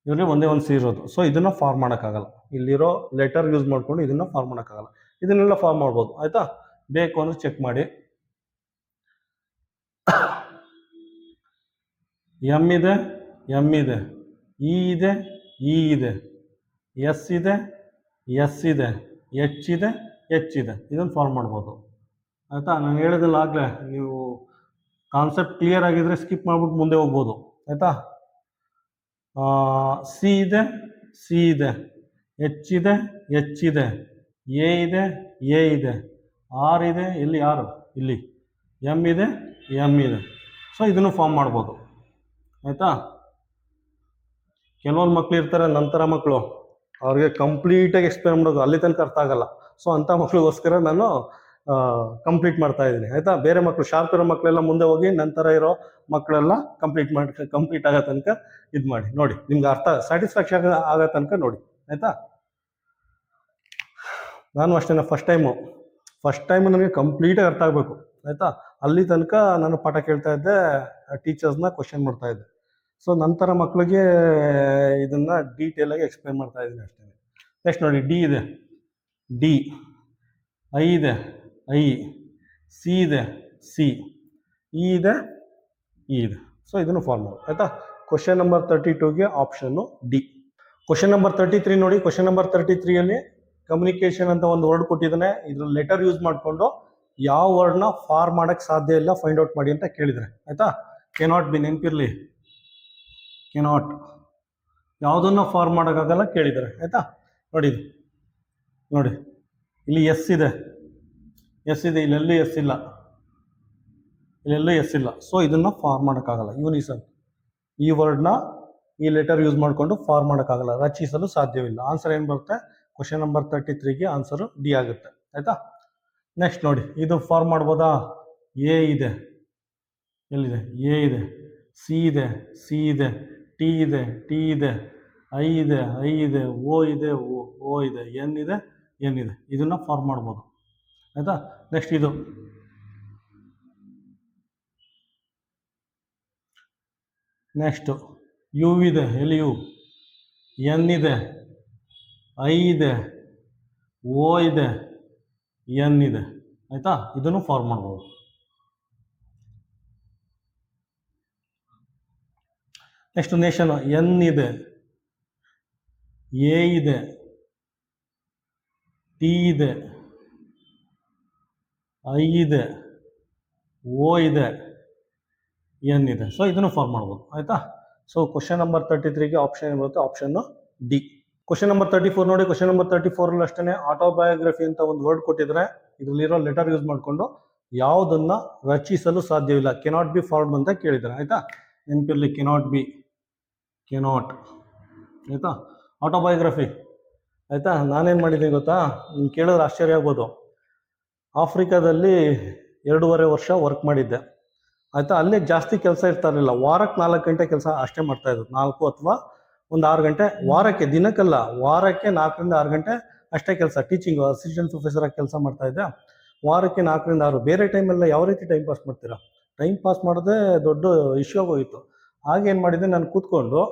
ಇದರಲ್ಲಿ ಒಂದೇ ಒಂದು ಸಿ ಇರೋದು. ಸೊ ಇದನ್ನು ಫಾರ್ಮ್ ಮಾಡೋಕ್ಕಾಗಲ್ಲ, ಇಲ್ಲಿರೋ ಲೆಟರ್ ಯೂಸ್ ಮಾಡಿಕೊಂಡು ಇದನ್ನು ಫಾರ್ಮ್ ಮಾಡೋಕ್ಕಾಗಲ್ಲ. ಇದನ್ನೆಲ್ಲ ಫಾರ್ಮ್ ಮಾಡ್ಬೋದು ಆಯಿತಾ. ಬೇಕು ಅಂದರೆ ಚೆಕ್ ಮಾಡಿ. ಎಮ್ ಇದೆ, ಎಮ್ ಇದೆ, ಇ ಇದೆ, ಇ ಇದೆ, ಎಸ್ ಇದೆ, ಎಸ್ ಇದೆ, ಎಚ್ ಇದೆ, ಎಚ್ ಇದೆ. ಇದನ್ನು ಫಾರ್ಮ್ ಮಾಡ್ಬೋದು ಆಯಿತಾ. ನಾನು ಹೇಳಿದಿಲ್ಲ ಆಗಲೇ, ನೀವು ಕಾನ್ಸೆಪ್ಟ್ ಕ್ಲಿಯರ್ ಆಗಿದ್ರೆ ಸ್ಕಿಪ್ ಮಾಡಿಬಿಟ್ಟು ಮುಂದೆ ಹೋಗ್ಬೋದು ಆಯಿತಾ. ಸಿ ಇದೆ, ಸಿ ಇದೆ, ಎಚ್ ಇದೆ, ಎಚ್ ಇದೆ, ಎ ಇದೆ, ಎ ಇದೆ, ಆರ್ ಇದೆ, ಇಲ್ಲಿ ಆರು, ಇಲ್ಲಿ ಎಮ್ ಇದೆ, ಎಮ್ ಇದೆ. ಸೊ ಇದನ್ನು ಫಾರ್ಮ್ ಮಾಡ್ಬೋದು ಆಯಿತಾ. ಕೆಲವೊಂದು ಮಕ್ಳು ಇರ್ತಾರೆ ನಂತರ ಮಕ್ಕಳು, ಅವ್ರಿಗೆ ಕಂಪ್ಲೀಟಾಗಿ ಎಕ್ಸ್ಪ್ಲೇನ್ ಮಾಡೋದು ಅಲ್ಲಿ ತನಕ ಅರ್ಥ ಆಗಲ್ಲ. ಸೊ ಅಂಥ ಮಕ್ಳಿಗೋಸ್ಕರ ನಾನು ಕಂಪ್ಲೀಟ್ ಮಾಡ್ತಾ ಇದ್ದೀನಿ ಆಯಿತಾ. ಬೇರೆ ಮಕ್ಕಳು ಶಾರ್ಪ್ ಇರೋ ಮಕ್ಕಳೆಲ್ಲ ಮುಂದೆ ಹೋಗಿ ನಂತರ ಇರೋ ಮಕ್ಕಳೆಲ್ಲ ಕಂಪ್ಲೀಟ್ ಆಗೋ ತನಕ ಇದು ಮಾಡಿ ನೋಡಿ, ನಿಮ್ಗೆ ಅರ್ಥ ಸ್ಯಾಟಿಸ್ಫ್ಯಾಕ್ಷನ್ ಆಗೋ ತನಕ ನೋಡಿ ಆಯಿತಾ. ನಾನು ಅಷ್ಟೇ ಫಸ್ಟ್ ಟೈಮು ನನಗೆ ಕಂಪ್ಲೀಟಾಗಿ ಅರ್ಥ ಆಗಬೇಕು ಆಯಿತಾ. ಅಲ್ಲಿ ತನಕ ನಾನು ಪಾಠ ಕೇಳ್ತಾ ಇದ್ದೆ, ಟೀಚರ್ಸ್ನ ಕ್ವಶನ್ ಮಾಡ್ತಾ ಇದ್ದೆ. ಸೊ ನಂತರ ಮಕ್ಕಳಿಗೆ ಇದನ್ನು ಡೀಟೇಲಾಗಿ ಎಕ್ಸ್ಪ್ಲೇನ್ ಮಾಡ್ತಾ ಇದ್ದೀನಿ ಅಷ್ಟೇ. ನೆಕ್ಸ್ಟ್ ನೋಡಿ, ಡಿ ಇದೆ, ಡಿ, ಐ ಇದೆ, ಐ, ಸಿ ಇದೆ, ಸಿ, ಇ ಇದೆ, ಇ ಇದೆ. ಸೊ ಇದನ್ನು ಫಾರ್ಮ್ ಮಾಡಿ ಆಯಿತಾ. ಕ್ವಶನ್ ನಂಬರ್ 32ಗೆ ಆಪ್ಷನ್ನು ಡಿ. ಕ್ವಶನ್ ನಂಬರ್ 33 ನೋಡಿ. ಕ್ವಶನ್ ನಂಬರ್ 33ಯಲ್ಲಿ ಕಮ್ಯುನಿಕೇಷನ್ ಅಂತ ಒಂದು ವರ್ಡ್ ಕೊಟ್ಟಿದ್ದಾನೆ. ಇದ್ರ ಲೆಟರ್ ಯೂಸ್ ಮಾಡಿಕೊಂಡು ಯಾವ ವರ್ಡ್ನ ಫಾರ್ಮ್ ಮಾಡೋಕ್ಕೆ ಸಾಧ್ಯ ಇಲ್ಲ ಫೈಂಡ್ ಔಟ್ ಮಾಡಿ ಅಂತ ಕೇಳಿದರೆ ಆಯಿತಾ. ಕೆನಾಟ್ ಬಿ, ನೆನಪಿರಲಿ, ಕೆನಾಟ್, ಯಾವುದನ್ನು ಫಾರ್ಮ್ ಮಾಡೋಕ್ಕಾಗಲ್ಲ ಕೇಳಿದ್ದಾರೆ ಆಯಿತಾ. ನೋಡಿ ಇಲ್ಲಿ ಎಸ್ ಇದೆ, ಇಲ್ಲೆಲ್ಲೂ ಎಸ್ ಇಲ್ಲ, ಸೊ ಇದನ್ನು ಫಾರ್ಮ್ ಮಾಡೋಕ್ಕಾಗಲ್ಲ. ಯೂನಿಸನ್, ಈ ವರ್ಡ್ನ ಈ ಲೆಟರ್ ಯೂಸ್ ಮಾಡಿಕೊಂಡು ಫಾರ್ಮ್ ಮಾಡೋಕ್ಕಾಗಲ್ಲ, ರಚಿಸಲು ಸಾಧ್ಯವಿಲ್ಲ. ಆನ್ಸರ್ ಏನು ಬರುತ್ತೆ? ಕ್ವಶನ್ ನಂಬರ್ 33ಗೆ ಆನ್ಸರು ಡಿ ಆಗುತ್ತೆ ಆಯಿತಾ. ನೆಕ್ಸ್ಟ್ ನೋಡಿ, ಇದು ಫಾರ್ಮ್ ಮಾಡ್ಬೋದಾ? ಎ ಇದೆ, ಎಲ್ಲಿದೆ? ಎ ಇದೆ, ಸಿ ಇದೆ, ಟಿ ಇದೆ, ಐ ಇದೆ, ಓ ಇದೆ, ಎನ್ ಇದೆ. ಇದನ್ನು ಫಾರ್ಮ್ ಮಾಡ್ಬೋದು ಆಯಿತಾ. ನೆಕ್ಸ್ಟ್ ಇದು ನೆಕ್ಸ್ಟು ಯು ಇದೆ, ಯು, ಎನ್ ಇದೆ, ಐ ಇದೆ, ಓ ಇದೆ, ಎನ್ ಇದೆ ಆಯಿತಾ. ಇದನ್ನು ಫಾರ್ಮ್ ಮಾಡ್ಬೋದು. ನೆಕ್ಸ್ಟ್ ನೇಷನ್, ಎನ್ ಇದೆ, ಎ ಇದೆ, ಟಿ ಇದೆ, ಐ ಇದೆ, ಓ ಇದೆ, ಎನ್ ಇದೆ. ಸೊ ಇದನ್ನು ಫಾರ್ಮ್ ಮಾಡ್ಬೋದು ಆಯಿತಾ. ಸೊ ಕ್ವಶನ್ ನಂಬರ್ 33ಗೆ ಆಪ್ಷನ್ ಏನು ಬರುತ್ತೆ? Option D. ಕ್ವಶನ್ ನಂಬರ್ 34 ನೋಡಿ. ಕ್ವಶನ್ ನಂಬರ್ 34 ಅಷ್ಟೇ ಆಟೋಬಯೋಗ್ರಫಿ ಅಂತ ಒಂದು ವರ್ಡ್ ಕೊಟ್ಟಿದ್ರೆ ಇದರಲ್ಲಿರೋ ಲೆಟರ್ ಯೂಸ್ ಮಾಡಿಕೊಂಡು ಯಾವುದನ್ನು ರಚಿಸಲು ಸಾಧ್ಯವಿಲ್ಲ, ಕೆನಾಟ್ ಬಿ ಫಾರ್ಮ್ ಅಂತ ಕೇಳಿದ್ದಾರೆ ಆಯಿತಾ. ನೆನಪಿರಲಿ, ಕೆನಾಟ್ ಆಯಿತಾ. ಆಟೋಬಯೋಗ್ರಫಿ ಆಯಿತಾ. ನಾನೇನು ಮಾಡಿದ್ದೀನಿ ಗೊತ್ತಾ? ನಿಮ್ಗೆ ಕೇಳಿದ್ರೆ ಆಶ್ಚರ್ಯ ಆಗ್ಬೋದು. ಆಫ್ರಿಕಾದಲ್ಲಿ 2.5 ವರ್ಷ ವರ್ಕ್ ಮಾಡಿದ್ದೆ ಆಯಿತಾ. ಅಲ್ಲೇ ಜಾಸ್ತಿ ಕೆಲಸ ಇರ್ತಾ ಇರಲಿಲ್ಲ. ವಾರಕ್ಕೆ 4 ಗಂಟೆ ಕೆಲಸ ಅಷ್ಟೇ ಮಾಡ್ತಾಯಿದ್ರು, 4 ಅಥವಾ ಒಂದು 6 ಗಂಟೆ ವಾರಕ್ಕೆ, ದಿನಕ್ಕಲ್ಲ, ವಾರಕ್ಕೆ 4 ರಿಂದ 6 ಗಂಟೆ ಅಷ್ಟೇ ಕೆಲಸ. ಟೀಚಿಂಗು ಅಸಿಸ್ಟೆಂಟ್ ಪ್ರೊಫೆಸರ್ ಆಗಿ ಕೆಲಸ ಮಾಡ್ತಾಯಿದ್ದೆ. ವಾರಕ್ಕೆ 4 ರಿಂದ 6. ಬೇರೆ ಟೈಮೆಲ್ಲ ಯಾವ ರೀತಿ ಟೈಮ್ ಪಾಸ್ ಮಾಡ್ತೀರಾ? ಟೈಮ್ ಪಾಸ್ ಮಾಡೋದೇ ದೊಡ್ಡ ಇಶ್ಯೂ ಆಗೋಯಿತು. ಆಗೇನು ಮಾಡಿದ್ದೆ, ನಾನು ಕೂತ್ಕೊಂಡು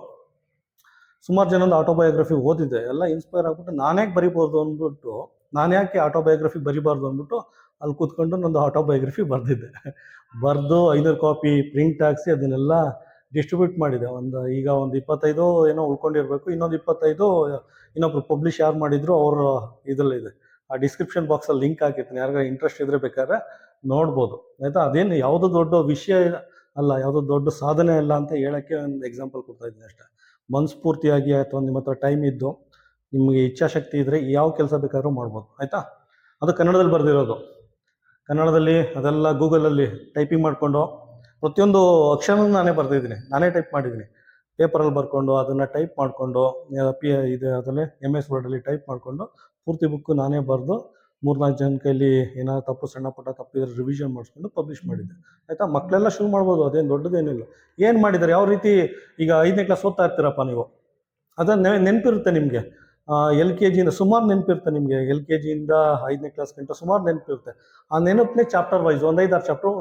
ಸುಮಾರು ಜನದ ಆಟೋಬಯೋಗ್ರಫಿ ಓದಿದ್ದೆ. ಎಲ್ಲ ಇನ್ಸ್ಪೈರ್ ಆಗ್ಬಿಟ್ಟು ನಾನ್ಯಾಕೆ ಬರಿಬೋದು ಅಂದ್ಬಿಟ್ಟು, ನಾನ್ಯಾಕೆ ಆಟೋಬಯೋಗ್ರಫಿ ಬರಿಬಾರ್ದು ಅಂದ್ಬಿಟ್ಟು ಅಲ್ಲಿ ಕೂತ್ಕೊಂಡು ನಂದು ಆಟೋಬಯೋಗ್ರಫಿ ಬರೆದಿದ್ದೆ. ಬರೆದು 500 ಕಾಪಿ ಪ್ರಿಂಟ್ ಹಾಕ್ಸಿ ಅದನ್ನೆಲ್ಲ ಡಿಸ್ಟ್ರಿಬ್ಯೂಟ್ ಮಾಡಿದೆ. ಈಗ ಒಂದು 25 ಏನೋ ಉಳ್ಕೊಂಡಿರಬೇಕು. ಇನ್ನೊಂದು 25 ಇನ್ನೊಬ್ರು ಪಬ್ಲಿಷ್ ಯಾರು ಮಾಡಿದ್ರು ಅವ್ರ ಇದರಲ್ಲಿದೆ. ಆ ಡಿಸ್ಕ್ರಿಪ್ಷನ್ ಬಾಕ್ಸಲ್ಲಿ ಲಿಂಕ್ ಹಾಕಿರ್ತೀನಿ, ಯಾರಿಗಾರ ಇಂಟ್ರೆಸ್ಟ್ ಇದ್ರೆ ಬೇಕಾದ್ರೆ ನೋಡ್ಬೋದು ಆಯಿತಾ. ಅದೇನು ಯಾವುದೋ ದೊಡ್ಡ ವಿಷಯ ಅಲ್ಲ, ಯಾವುದೋ ದೊಡ್ಡ ಸಾಧನೆ ಅಲ್ಲ ಅಂತ ಹೇಳೋಕ್ಕೆ ಒಂದು ಎಕ್ಸಾಂಪಲ್ ಕೊಡ್ತಾ ಇದ್ದೀನಿ ಅಷ್ಟೇ. ಮನಸ್ಫೂರ್ತಿಯಾಗಿ ಅಥವಾ ನಿಮ್ಮ ಹತ್ರ ಟೈಮ್ ಇದ್ದು ನಿಮಗೆ ಇಚ್ಛಾಶಕ್ತಿ ಇದ್ದರೆ ಯಾವ ಕೆಲಸ ಬೇಕಾದ್ರೂ ಮಾಡ್ಬೋದು ಆಯಿತಾ. ಅದು ಕನ್ನಡದಲ್ಲಿ ಬರೆದಿರೋದು. ಕನ್ನಡದಲ್ಲಿ ಅದೆಲ್ಲ ಗೂಗಲಲ್ಲಿ ಟೈಪಿಂಗ್ ಮಾಡಿಕೊಂಡು ಪ್ರತಿಯೊಂದು ಅಕ್ಷರನೂ ನಾನೇ ಬರೆದಿದ್ದೀನಿ, ನಾನೇ ಟೈಪ್ ಮಾಡಿದ್ದೀನಿ. ಪೇಪರಲ್ಲಿ ಬರ್ಕೊಂಡು ಅದನ್ನು ಟೈಪ್ ಮಾಡಿಕೊಂಡು ಅದರಲ್ಲಿ MS ವರ್ಡಲ್ಲಿ ಟೈಪ್ ಮಾಡಿಕೊಂಡು ಪೂರ್ತಿ ಬುಕ್ಕು ನಾನೇ ಬರೆದು 3-4 ಜನ ಕೈಲಿ ಏನಾದ್ರು ತಪ್ಪು ಸಣ್ಣ ಪುಟ್ಟ ತಪ್ಪಿದ್ರೆ ರಿವಿಷನ್ ಮಾಡಿಸ್ಕೊಂಡು ಪಬ್ಲಿಷ್ ಮಾಡಿದ್ದೆ ಆಯಿತಾ. ಮಕ್ಕಳೆಲ್ಲ ಶುರು ಮಾಡ್ಬೋದು, ಅದೇನು ದೊಡ್ಡದೇನಿಲ್ಲ. ಏನು ಮಾಡಿದ್ದಾರೆ, ಯಾವ ರೀತಿ ಈಗ 5ನೇ ಕ್ಲಾಸ್ ಓದ್ತಾ ಇರ್ತೀರಪ್ಪ ನೀವು, ಅದನ್ನು ನೆನಪಿರುತ್ತೆ ನಿಮಗೆ. LKGಯಿಂದ ಸುಮಾರು ನೆನಪಿರುತ್ತೆ ನಿಮಗೆ. LKGಯಿಂದ 5ನೇ ಕ್ಲಾಸ್ ಗಂಟ ಸುಮಾರು ನೆನಪಿರುತ್ತೆ. ಆ ನೆನಪನ್ನೇ ಚಾಪ್ಟರ್ ವೈಸ್ ಒಂದು 5-6 ಚಾಪ್ಟರ್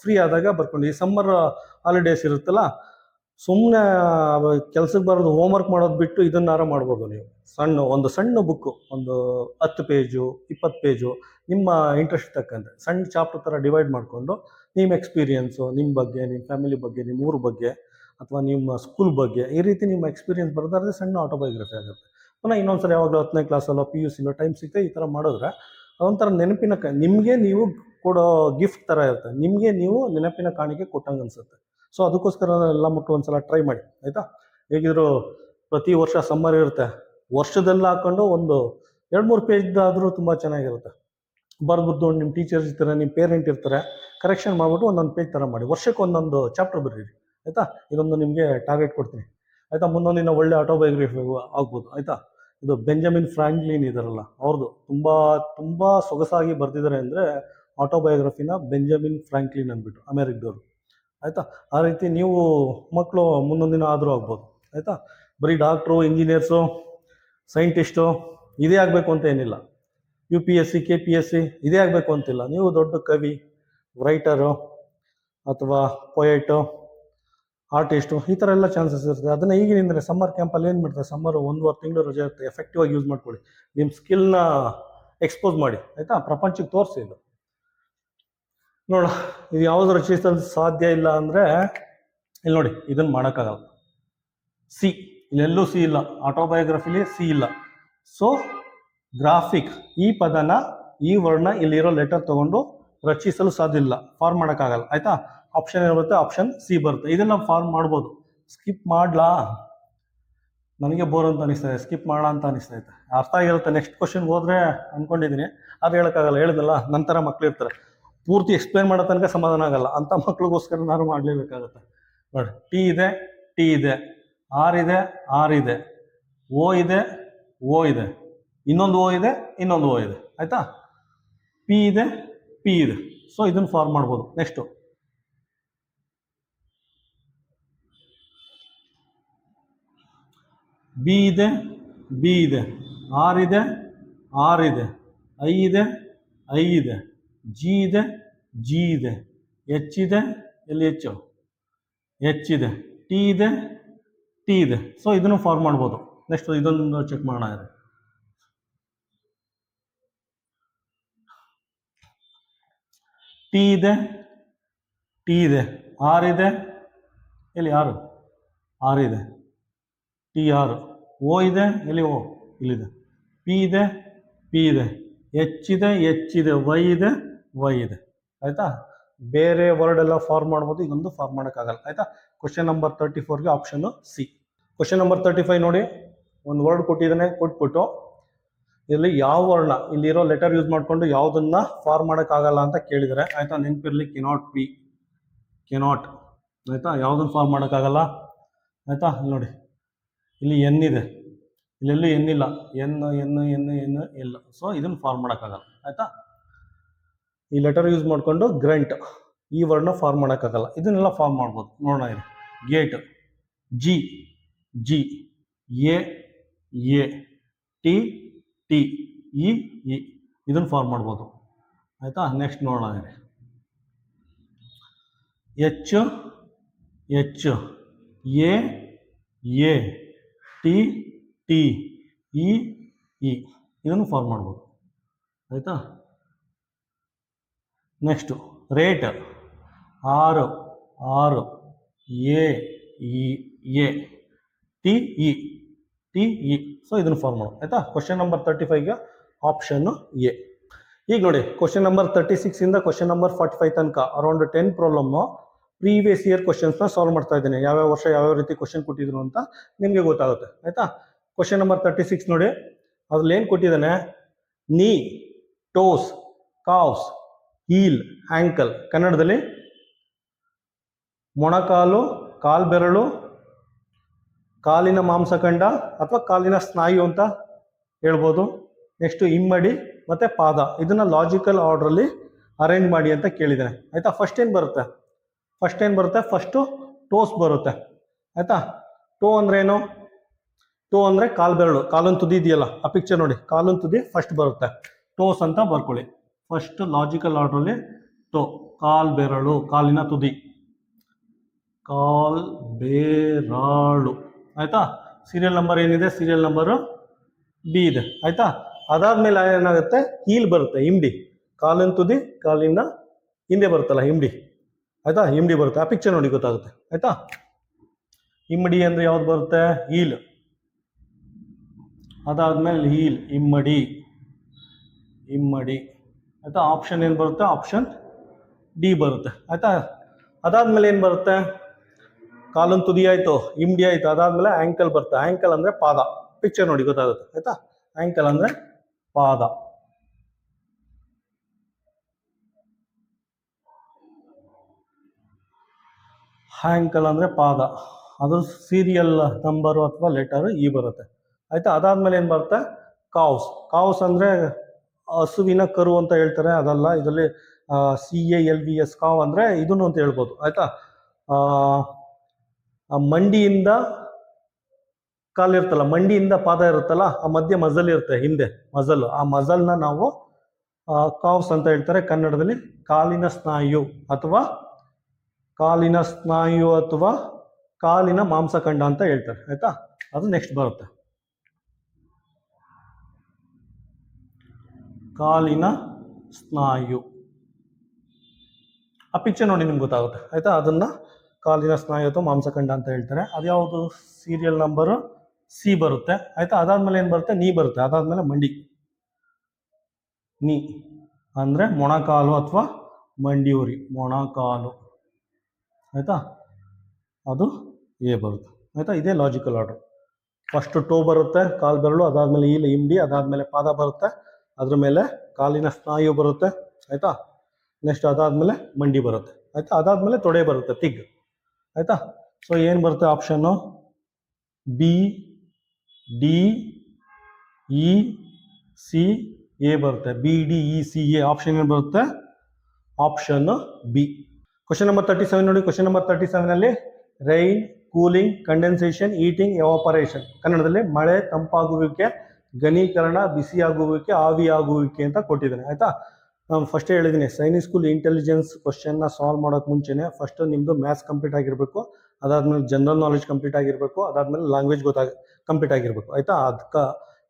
ಫ್ರೀ ಆದಾಗ ಬರ್ಕೊಂಡು, ಈ ಸಮ್ಮರ್ ಹಾಲಿಡೇಸ್ ಇರುತ್ತಲ್ಲ, ಸುಮ್ಮನೆ ಕೆಲ್ಸಕ್ಕೆ ಬರೋದು ಹೋಮ್ವರ್ಕ್ ಮಾಡೋದು ಬಿಟ್ಟು ಇದನ್ನಾರ ಮಾಡ್ಬೋದು ನೀವು. ಒಂದು ಸಣ್ಣ ಬುಕ್ಕು, ಒಂದು 10 ಪೇಜು 20 ಪೇಜು ನಿಮ್ಮ ಇಂಟ್ರೆಸ್ಟ್ ತಕ್ಕಂತೆ ಸಣ್ಣ ಚಾಪ್ಟರ್ ಥರ ಡಿವೈಡ್ ಮಾಡಿಕೊಂಡು ನಿಮ್ಮ ಎಕ್ಸ್ಪೀರಿಯೆನ್ಸು, ನಿಮ್ಮ ಬಗ್ಗೆ, ನಿಮ್ಮ ಫ್ಯಾಮಿಲಿ ಬಗ್ಗೆ, ನಿಮ್ಮ ಊರ ಬಗ್ಗೆ ಅಥವಾ ನಿಮ್ಮ ಸ್ಕೂಲ್ ಬಗ್ಗೆ, ಈ ರೀತಿ ನಿಮ್ಮ ಎಕ್ಸ್ಪೀರಿಯೆನ್ಸ್ ಬರೆದಾದ್ರೆ ಸಣ್ಣ ಆಟೋಬಯೋಗ್ರಫಿ ಆಗುತ್ತೆ. ಪುನಃ ಇನ್ನೊಂದ್ಸಲ ಯಾವಾಗಲೂ 10ನೇ ಕ್ಲಾಸಲ್ಲೋ PUCಲೋ ಟೈಮ್ ಸಿಗ್ತದೆ ಈ ಥರ ಮಾಡಿದ್ರೆ ಅದೊಂಥರ ನೆನಪಿನ ನಿಮಗೆ ನೀವು ಕೊಡೋ ಗಿಫ್ಟ್ ಥರ ಇರುತ್ತೆ, ನಿಮಗೆ ನೀವು ನೆನಪಿನ ಕಾಣಿಕೆ ಕೊಟ್ಟಂಗೆ ಅನಿಸುತ್ತೆ. ಸೊ ಅದಕ್ಕೋಸ್ಕರ ಎಲ್ಲ ಮುಟ್ಟು ಒಂದ್ಸಲ ಟ್ರೈ ಮಾಡಿ ಆಯಿತಾ. ಹೇಗಿದ್ರು ಪ್ರತಿ ವರ್ಷ ಸಮ್ಮರ್ ಇರುತ್ತೆ, ವರ್ಷದೆಲ್ಲ ಹಾಕ್ಕೊಂಡು ಒಂದು 2-3 ಪೇಜ್ದಾದರೂ ತುಂಬ ಚೆನ್ನಾಗಿರುತ್ತೆ. ಬರೆದ್ಬಿಟ್ಟು ನಿಮ್ಮ ಟೀಚರ್ಸ್ ಇರ್ತಾರೆ, ನಿಮ್ಮ ಪೇರೆಂಟ್ ಇರ್ತಾರೆ, ಕರೆಕ್ಷನ್ ಮಾಡಿಬಿಟ್ಟು ಒಂದೊಂದು ಪೇಜ್ ಥರ ಮಾಡಿ, ವರ್ಷಕ್ಕೆ ಒಂದೊಂದು ಚಾಪ್ಟರ್ ಬರೀರಿ ಆಯಿತಾ. ಇದೊಂದು ನಿಮಗೆ ಟಾರ್ಗೆಟ್ ಕೊಡ್ತೀನಿ ಆಯಿತಾ. ಮುಂದೊಂದಿನ ಒಳ್ಳೆ ಆಟೋಬಯೋಗ್ರಫಿ ಆಗ್ಬೋದು ಆಯಿತಾ. ಇದು ಬೆಂಜಮಿನ್ ಫ್ರಾಂಕ್ಲಿನ್ ಇದಾರಲ್ಲ ಅವ್ರದ್ದು ತುಂಬ ಸೊಗಸಾಗಿ ಬರ್ತಿದ್ದಾರೆ ಅಂದರೆ ಆಟೋಬಯೋಗ್ರಫಿನ ಬೆಂಜಮಿನ್ ಫ್ರಾಂಕ್ಲಿನ್ ಅಂದ್ಬಿಟ್ಟು ಅಮೆರಿಕದವರು. ಆಯಿತಾ, ಆ ರೀತಿ ನೀವು ಮಕ್ಕಳು ಮುಂದೊಂದು ದಿನ ಆದರೂ ಆಗ್ಬೋದು. ಆಯಿತಾ, ಬರೀ ಡಾಕ್ಟ್ರು, ಇಂಜಿನಿಯರ್ಸು, ಸೈಂಟಿಸ್ಟು ಇದೇ ಆಗಬೇಕು ಅಂತ ಏನಿಲ್ಲ. UPSC KPSC ಇದೇ ಆಗಬೇಕು ಅಂತಿಲ್ಲ. ನೀವು ದೊಡ್ಡ ಕವಿ, ರೈಟರು ಅಥವಾ ಪೊಯೆಟು, ಆರ್ಟಿಸ್ಟು ಈ ಥರ ಎಲ್ಲ ಚಾನ್ಸಸ್ ಇರ್ತದೆ. ಅದನ್ನು ಈಗಿನಿಂದಲೇ ಸಮ್ಮರ್ ಕ್ಯಾಂಪಲ್ಲಿ ಏನು ಮಾಡ್ತಾರೆ, ಸಮ್ಮರ್ 1.5 ತಿಂಗಳು ರಜೆ ಇರುತ್ತೆ, ಎಫೆಕ್ಟಿವ್ ಆಗಿ ಯೂಸ್ ಮಾಡ್ಕೊಳ್ಳಿ. ನಿಮ್ಮ ಸ್ಕಿಲ್ನ ಎಕ್ಸ್ಪೋಸ್ ಮಾಡಿ. ಆಯಿತಾ, ಪ್ರಪಂಚಕ್ಕೆ ತೋರಿಸಿ. ಇದು ನೋಡ, ಇದು ಯಾವುದು ರಚಿಸಲು ಸಾಧ್ಯ ಇಲ್ಲ ಅಂದರೆ ಇಲ್ಲಿ ನೋಡಿ, ಇದನ್ನು ಮಾಡೋಕ್ಕಾಗಲ್ಲ. ಸಿ, ಇಲ್ಲೆಲ್ಲೂ ಸಿ ಇಲ್ಲ, ಆಟೋಬಯೋಗ್ರಫಿಲಿ ಸಿ ಇಲ್ಲ. ಸೊ ಗ್ರಾಫಿಕ್ ಈ ಪದನ, ಈ ವರ್ಡ್ನ ಇಲ್ಲಿರೋ ಲೆಟರ್ ತಗೊಂಡು ರಚಿಸಲು ಸಾಧ್ಯ ಇಲ್ಲ, ಫಾರ್ಮ್ ಮಾಡೋಕ್ಕಾಗಲ್ಲ. ಆಯಿತಾ, ಆಪ್ಷನ್ ಏನಿರುತ್ತೆ, ಆಪ್ಷನ್ ಸಿ ಬರುತ್ತೆ. ಇದನ್ನು ಫಾರ್ಮ್ ಮಾಡ್ಬೋದು. ಸ್ಕಿಪ್ ಮಾಡಲಾ, ನನಗೆ ಬೋರ್ ಅಂತ ಅನಿಸ್ತದೆ, ಸ್ಕಿಪ್ ಮಾಡೋಣ ಅಂತ ಅನಿಸ್ತೈತೆ. ಅರ್ಥ ಆಗಿರುತ್ತೆ, ನೆಕ್ಸ್ಟ್ ಕ್ವಶನ್ಗೆ ಹೋದರೆ ಅಂದ್ಕೊಂಡಿದ್ದೀನಿ. ಅದು ಹೇಳೋಕ್ಕಾಗಲ್ಲ, ಹೇಳಿದಲ್ಲ, ನಂತರ ಮಕ್ಳು ಇರ್ತಾರೆ, ಪೂರ್ತಿ ಎಕ್ಸ್ಪ್ಲೇನ್ ಮಾಡೋ ತನಕ ಸಮಾಧಾನ ಆಗಲ್ಲ. ಅಂಥ ಮಕ್ಳಿಗೋಸ್ಕರ ನಾನು ಮಾಡಲೇಬೇಕಾಗುತ್ತೆ. ನೋಡಿ, ಟಿ ಇದೆ, ಟಿ ಇದೆ, ಆರ್ ಇದೆ, ಆರ್ ಇದೆ, ಓ ಇದೆ, ಓ ಇದೆ, ಇನ್ನೊಂದು ಓ ಇದೆ, ಇನ್ನೊಂದು ಓ ಇದೆ. ಆಯಿತಾ, ಪಿ ಇದೆ, ಪಿ ಇದೆ. ಸೊ ಇದನ್ನು ಫಾರ್ಮ್ ಮಾಡ್ಬೋದು. ನೆಕ್ಸ್ಟು ಬಿ ಇದೆ, ಬಿ ಇದೆ, ಆರ್ ಇದೆ, ಆರ್ ಇದೆ, ಐ ಇದೆ, ಐ ಇದೆ, ಜಿ ಇದೆ, ಜಿ ಇದೆ, ಎಚ್ ಇದೆ, ಎಲ್ಲಿ ಎಚ್ ಇದೆ, ಟಿ ಇದೆ, ಟಿ ಇದೆ. ಸೊ ಇದನ್ನು ಫಾರ್ಮ್ ಮಾಡ್ಬೋದು. ನೆಕ್ಸ್ಟ್ ಇದೊಂದು ಚೆಕ್ ಮಾಡೋಣ. ಇದೆ ಟಿ ಇದೆ, ಟಿ ಇದೆ, ಆರ್ ಇದೆ, ಎಲ್ಲಿ ಆರು, ಆರ್ ಇದೆ, ಟಿ ಆರ್, ಓ ಇದೆ, ಎಲ್ಲಿ ಓ, ಇಲ್ಲಿದೆ, ಪಿ ಇದೆ, ಪಿ ಇದೆ, ಎಚ್ ಇದೆ, ಎಚ್ ಇದೆ, ವೈ ಇದೆ, ವೈ ಇದೆ. ಆಯಿತಾ, ಬೇರೆ ವರ್ಡ್ ಎಲ್ಲ ಫಾರ್ಮ್ ಮಾಡ್ಬೋದು, ಇದೊಂದು ಫಾರ್ಮ್ ಮಾಡೋಕ್ಕಾಗಲ್ಲ. ಆಯಿತಾ, ಕ್ವಶನ್ ನಂಬರ್ 34ಗೆ ಆಪ್ಷನ್ನು ಸಿ. ಕ್ವಶನ್ ನಂಬರ್ 35 ನೋಡಿ, ಒಂದು ವರ್ಡ್ ಕೊಟ್ಟಿದ್ದಾನೆ, ಕೊಟ್ಬಿಟ್ಟು ಇಲ್ಲಿ ಯಾವ ವರ್ಣ, ಇಲ್ಲಿರೋ ಲೆಟರ್ ಯೂಸ್ ಮಾಡಿಕೊಂಡು ಯಾವುದನ್ನ ಫಾರ್ಮ್ ಮಾಡೋಕ್ಕಾಗಲ್ಲ ಅಂತ ಕೇಳಿದರೆ. ಆಯಿತಾ, ನೆನಪಿರಲಿ, ಕೆನಾಟ್ ಬಿ, ಕೆನಾಟ್. ಆಯಿತಾ, ಯಾವುದನ್ನು ಫಾರ್ಮ್ ಮಾಡೋಕ್ಕಾಗಲ್ಲ. ಆಯಿತಾ, ನೋಡಿ, ಇಲ್ಲಿ ಎನ್ ಇದೆ, ಇಲ್ಲೆಲ್ಲೂ ಎನ್ ಇಲ್ಲ, ಎನ್ ಎನ್ ಎನ್ ಎನ್ ಇಲ್ಲ. ಸೊ ಇದನ್ನು ಫಾರ್ಮ್ ಮಾಡೋಕ್ಕಾಗಲ್ಲ. ಆಯಿತಾ, ಈ ಲೆಟರ್ ಯೂಸ್ ಮಾಡಿಕೊಂಡು ಗ್ರಂಟ್ ಈ ವರ್ಡ್ನ ಫಾರ್ಮ್ ಮಾಡೋಕ್ಕಾಗಲ್ಲ. ಇದನ್ನೆಲ್ಲ ಫಾರ್ಮ್ ಮಾಡ್ಬೋದು. ನೋಡೋಣ, ಇದೆ gate, G, G, A, A, T, T, E, E. ಇದನ್ನು ಫಾರ್ಮ್ ಮಾಡ್ಬೋದು. ಆಯಿತಾ, ನೆಕ್ಸ್ಟ್ ನೋಡೋಣ. ಇದೆ H, H, A, A, T, T, E, E. ಇದನ್ನು ಫಾರ್ಮ್ ಮಾಡ್ಬೋದು. ಆಯಿತಾ, next rate, R, R, A, E, A, T, E, T, E. So ಇದನ್ನು form ಮಾಡೋದು. ಆಯಿತಾ, ಕ್ವಶನ್ ನಂಬರ್ 35ಗೆ ಆಪ್ಷನ್ನು ಎ. ಈಗ ನೋಡಿ, ಕ್ವಶನ್ ನಂಬರ್ 36ಇಂದ ಕ್ವಶನ್ ನಂಬರ್ 45 ತನಕ ಅರೌಂಡ್ 10 ಪ್ರಾಬ್ಲಮ್ಮು ಪ್ರೀವಿಯಸ್ ಇಯರ್ ಕ್ವಶನ್ಸ್ನ ಸಾಲ್ವ್ ಮಾಡ್ತಾ ಇದ್ದೀನಿ. ಯಾವ್ಯಾವ ವರ್ಷ ಯಾವ್ಯಾವ ರೀತಿ ಕ್ವಶನ್ ಕೊಟ್ಟಿದ್ರು ಅಂತ ನಿಮಗೆ ಗೊತ್ತಾಗುತ್ತೆ. ಆಯಿತಾ, ಕ್ವಶನ್ ನಂಬರ್ 36 ನೋಡಿ, ಅದ್ರಲ್ಲಿ ಏನು ಕೊಟ್ಟಿದ್ದಾನೆ, ನೀ, ಟೋಸ್, ಕಾವ್ಸ್, ಹೀಲ್, ಆ್ಯಂಕಲ್. ಕನ್ನಡದಲ್ಲಿ ಮೊಣಕಾಲು, ಕಾಲ್ಬೆರಳು, ಕಾಲಿನ ಮಾಂಸಖಂಡ ಅಥವಾ ಕಾಲಿನ ಸ್ನಾಯು ಅಂತ ಹೇಳ್ಬೋದು. ನೆಕ್ಸ್ಟು ಇಮ್ಮಡಿ ಮತ್ತು ಪಾದ. ಇದನ್ನು ಲಾಜಿಕಲ್ ಆರ್ಡ್ರಲ್ಲಿ ಅರೇಂಜ್ ಮಾಡಿ ಅಂತ ಕೇಳಿದ್ದೇನೆ. ಆಯಿತಾ, ಫಸ್ಟ್ ಏನು ಬರುತ್ತೆ, ಫಸ್ಟು ಟೋಸ್ ಬರುತ್ತೆ. ಆಯಿತಾ, ಟೋ ಅಂದರೆ ಏನು, ಟೋ ಅಂದರೆ ಕಾಲ್ಬೆರಳು, ಕಾಲಿನ ತುದಿ ಇದೆಯಲ್ಲ, ಆ ಪಿಕ್ಚರ್ ನೋಡಿ, ಕಾಲಿನ ತುದಿ ಫಸ್ಟ್ ಬರುತ್ತೆ, ಟೋಸ್ ಅಂತ ಬರ್ಕೊಳ್ಳಿ. ಫಸ್ಟ್ ಲಾಜಿಕಲ್ ಆರ್ಡ್ರಲ್ಲಿ ಟೋ, ಕಾಲ್ಬೆರಳು, ಕಾಲಿನ ತುದಿ, ಕಾಲ್ಬೆರಳು. ಆಯಿತಾ, ಸೀರಿಯಲ್ ನಂಬರ್ ಏನಿದೆ, ಸೀರಿಯಲ್ ನಂಬರು ಬಿ ಇದೆ. ಆಯಿತಾ, ಅದಾದಮೇಲೆ ಏನಾಗುತ್ತೆ, ಹೀಲ್ ಬರುತ್ತೆ, ಹಿಂಡಿ, ಕಾಲಿನ ತುದಿ, ಕಾಲಿನ ಹಿಂದೆ ಬರುತ್ತಲ್ಲ ಹಿಂಡಿ. ಆಯಿತಾ, ಹಿಂಡಿ ಬರುತ್ತೆ, ಆ ಪಿಕ್ಚರ್ ನೋಡಿ ಗೊತ್ತಾಗುತ್ತೆ. ಆಯಿತಾ, ಇಮ್ಮಡಿ ಅಂದರೆ ಯಾವ್ದು ಬರುತ್ತೆ, ಹೀಲ್. ಅದಾದಮೇಲೆ ಹೀಲ್, ಇಮ್ಮಡಿ, ಇಮ್ಮಡಿ. ಆಯಿತಾ, ಆಪ್ಷನ್ ಏನು ಬರುತ್ತೆ, ಆಪ್ಷನ್ ಡಿ ಬರುತ್ತೆ. ಆಯಿತಾ, ಅದಾದಮೇಲೆ ಏನು ಬರುತ್ತೆ, ಕಾಲಿನ ತುದಿ ಆಯಿತು, ಇಮ್ಡಿ ಆಯಿತು, ಅದಾದಮೇಲೆ ಆ್ಯಂಕಲ್ ಬರುತ್ತೆ. ಆ್ಯಂಕಲ್ ಅಂದರೆ ಪಾದ, ಪಿಕ್ಚರ್ ನೋಡಿ ಗೊತ್ತಾಗುತ್ತೆ. ಆಯಿತಾ, ಆ್ಯಂಕಲ್ ಅಂದರೆ ಪಾದ. ಆ್ಯಂಕಲ್ ಅಂದರೆ ಪಾದ, ಅದು ಸೀರಿಯಲ್ ನಂಬರು ಅಥವಾ ಲೆಟರು ಇ ಬರುತ್ತೆ. ಆಯಿತಾ. ಅದಾದಮೇಲೆ ಏನು ಬರುತ್ತೆ, ಕಾವ್ಸ್. ಕಾವ್ಸ್ ಅಂದರೆ ಹಸುವಿನ ಕರು ಅಂತ ಹೇಳ್ತಾರೆ, ಅದಲ್ಲ. ಇದರಲ್ಲಿ CALVS ಕಾವ್ ಅಂದರೆ ಇದನ್ನು ಅಂತ ಹೇಳ್ಬೋದು, ಆಯಿತಾ. ಮಂಡಿಯಿಂದ ಕಾಲಿರುತ್ತಲ್ಲ, ಮಂಡಿಯಿಂದ ಪಾದ ಇರುತ್ತಲ್ಲ, ಆ ಮಧ್ಯೆ ಮಜಲ್ ಇರುತ್ತೆ, ಹಿಂದೆ ಮಜಲ್, ಆ ಮಜಲ್ನ ನಾವು ಕಾವ್ಸ್ ಅಂತ ಹೇಳ್ತಾರೆ. ಕನ್ನಡದಲ್ಲಿ ಕಾಲಿನ ಸ್ನಾಯು ಅಥವಾ ಕಾಲಿನ ಮಾಂಸಖಂಡ ಅಂತ ಹೇಳ್ತಾರೆ, ಆಯ್ತಾ. ಅದು ನೆಕ್ಸ್ಟ್ ಬರುತ್ತೆ, ಕಾಲಿನ ಸ್ನಾಯು. ಆ ಪಿಕ್ಚರ್ ನೋಡಿ ನಿಮ್ಗೆ ಗೊತ್ತಾಗುತ್ತೆ, ಆಯ್ತಾ. ಅದನ್ನ ಕಾಲಿನ ಸ್ನಾಯು ಅಥವಾ ಮಾಂಸಖಂಡ ಅಂತ ಹೇಳ್ತಾರೆ. ಅದ್ಯಾವುದು, ಸೀರಿಯಲ್ ನಂಬರು C ಬರುತ್ತೆ, ಆಯ್ತಾ. ಅದಾದ್ಮೇಲೆ ಏನು ಬರುತ್ತೆ, ನೀ ಬರುತ್ತೆ. ಅದಾದ್ಮೇಲೆ ಮಂಡಿ, ನೀ ಅಂದರೆ ಮೊಣಕಾಲು ಅಥವಾ ಮಂಡಿ ಉರಿ, ಮೊಣಕಾಲು, ಆಯಿತಾ. ಅದು A ಬರುತ್ತೆ, ಆಯಿತಾ. ಇದೇ ಲಾಜಿಕಲ್ ಆರ್ಡರ್. ಫಸ್ಟ್ ಟೋ ಬರುತ್ತೆ, ಕಾಲು ಬೆರಳು, ಅದಾದಮೇಲೆ ಹಿಂಡಿ, ಅದಾದಮೇಲೆ ಪಾದ ಬರುತ್ತೆ, ಅದ್ರ ಮೇಲೆ ಕಾಲಿನ ಸ್ನಾಯು ಬರುತ್ತೆ, ಆಯಿತಾ. ನೆಕ್ಸ್ಟ್ ಅದಾದಮೇಲೆ ಮಂಡಿ ಬರುತ್ತೆ, ಆಯಿತಾ. ಅದಾದಮೇಲೆ ತೊಡೆ ಬರುತ್ತೆ, ತಿಗ್, ಆಯಿತಾ. ಸೊ ಏನು ಬರುತ್ತೆ option, B D E C A ಬರುತ್ತೆ. BDECA ಆಪ್ಷನ್ ಏನು ಬರುತ್ತೆ, ಆಪ್ಷನ್ B. ಕ್ವಶನ್ ನಂಬರ್ 37 ನೋಡಿ. Question number 37 rain, cooling, condensation, eating, evaporation. ಕನ್ನಡದಲ್ಲಿ ಮಳೆ, ತಂಪಾಗುವಿಕೆ, ಘನೀಕರಣ, ಬಿಸಿಯಾಗುವಿಕೆ, ಆವಿಯಾಗುವಿಕೆ ಅಂತ ಕೊಟ್ಟಿದ್ದೇನೆ, ಆಯಿತಾ. ನಾನು ಫಸ್ಟೇ ಹೇಳಿದ್ದೀನಿ, ಸೈನಿಕ್ ಸ್ಕೂಲ್ ಇಂಟೆಲಿಜೆನ್ಸ್ ಕ್ವಶನ್ನ ಸಾಲ್ವ್ ಮಾಡೋಕ್ಕೆ ಮುಂಚೆನೇ ಫಸ್ಟ್ ನಿಮ್ಮದು ಮ್ಯಾಥ್ಸ್ ಕಂಪ್ಲೀಟ್ ಆಗಿರಬೇಕು, ಅದಾದ್ಮೇಲೆ ಜನರಲ್ ನಾಲೆಜ್ ಕಂಪ್ಲೀಟ್ ಆಗಿರಬೇಕು, ಅದಾದ್ಮೇಲೆ ಲ್ಯಾಂಗ್ವೇಜ್ ಕಂಪ್ಲೀಟ್ ಆಗಿರಬೇಕು, ಆಯಿತಾ. ಅದಕ್ಕೆ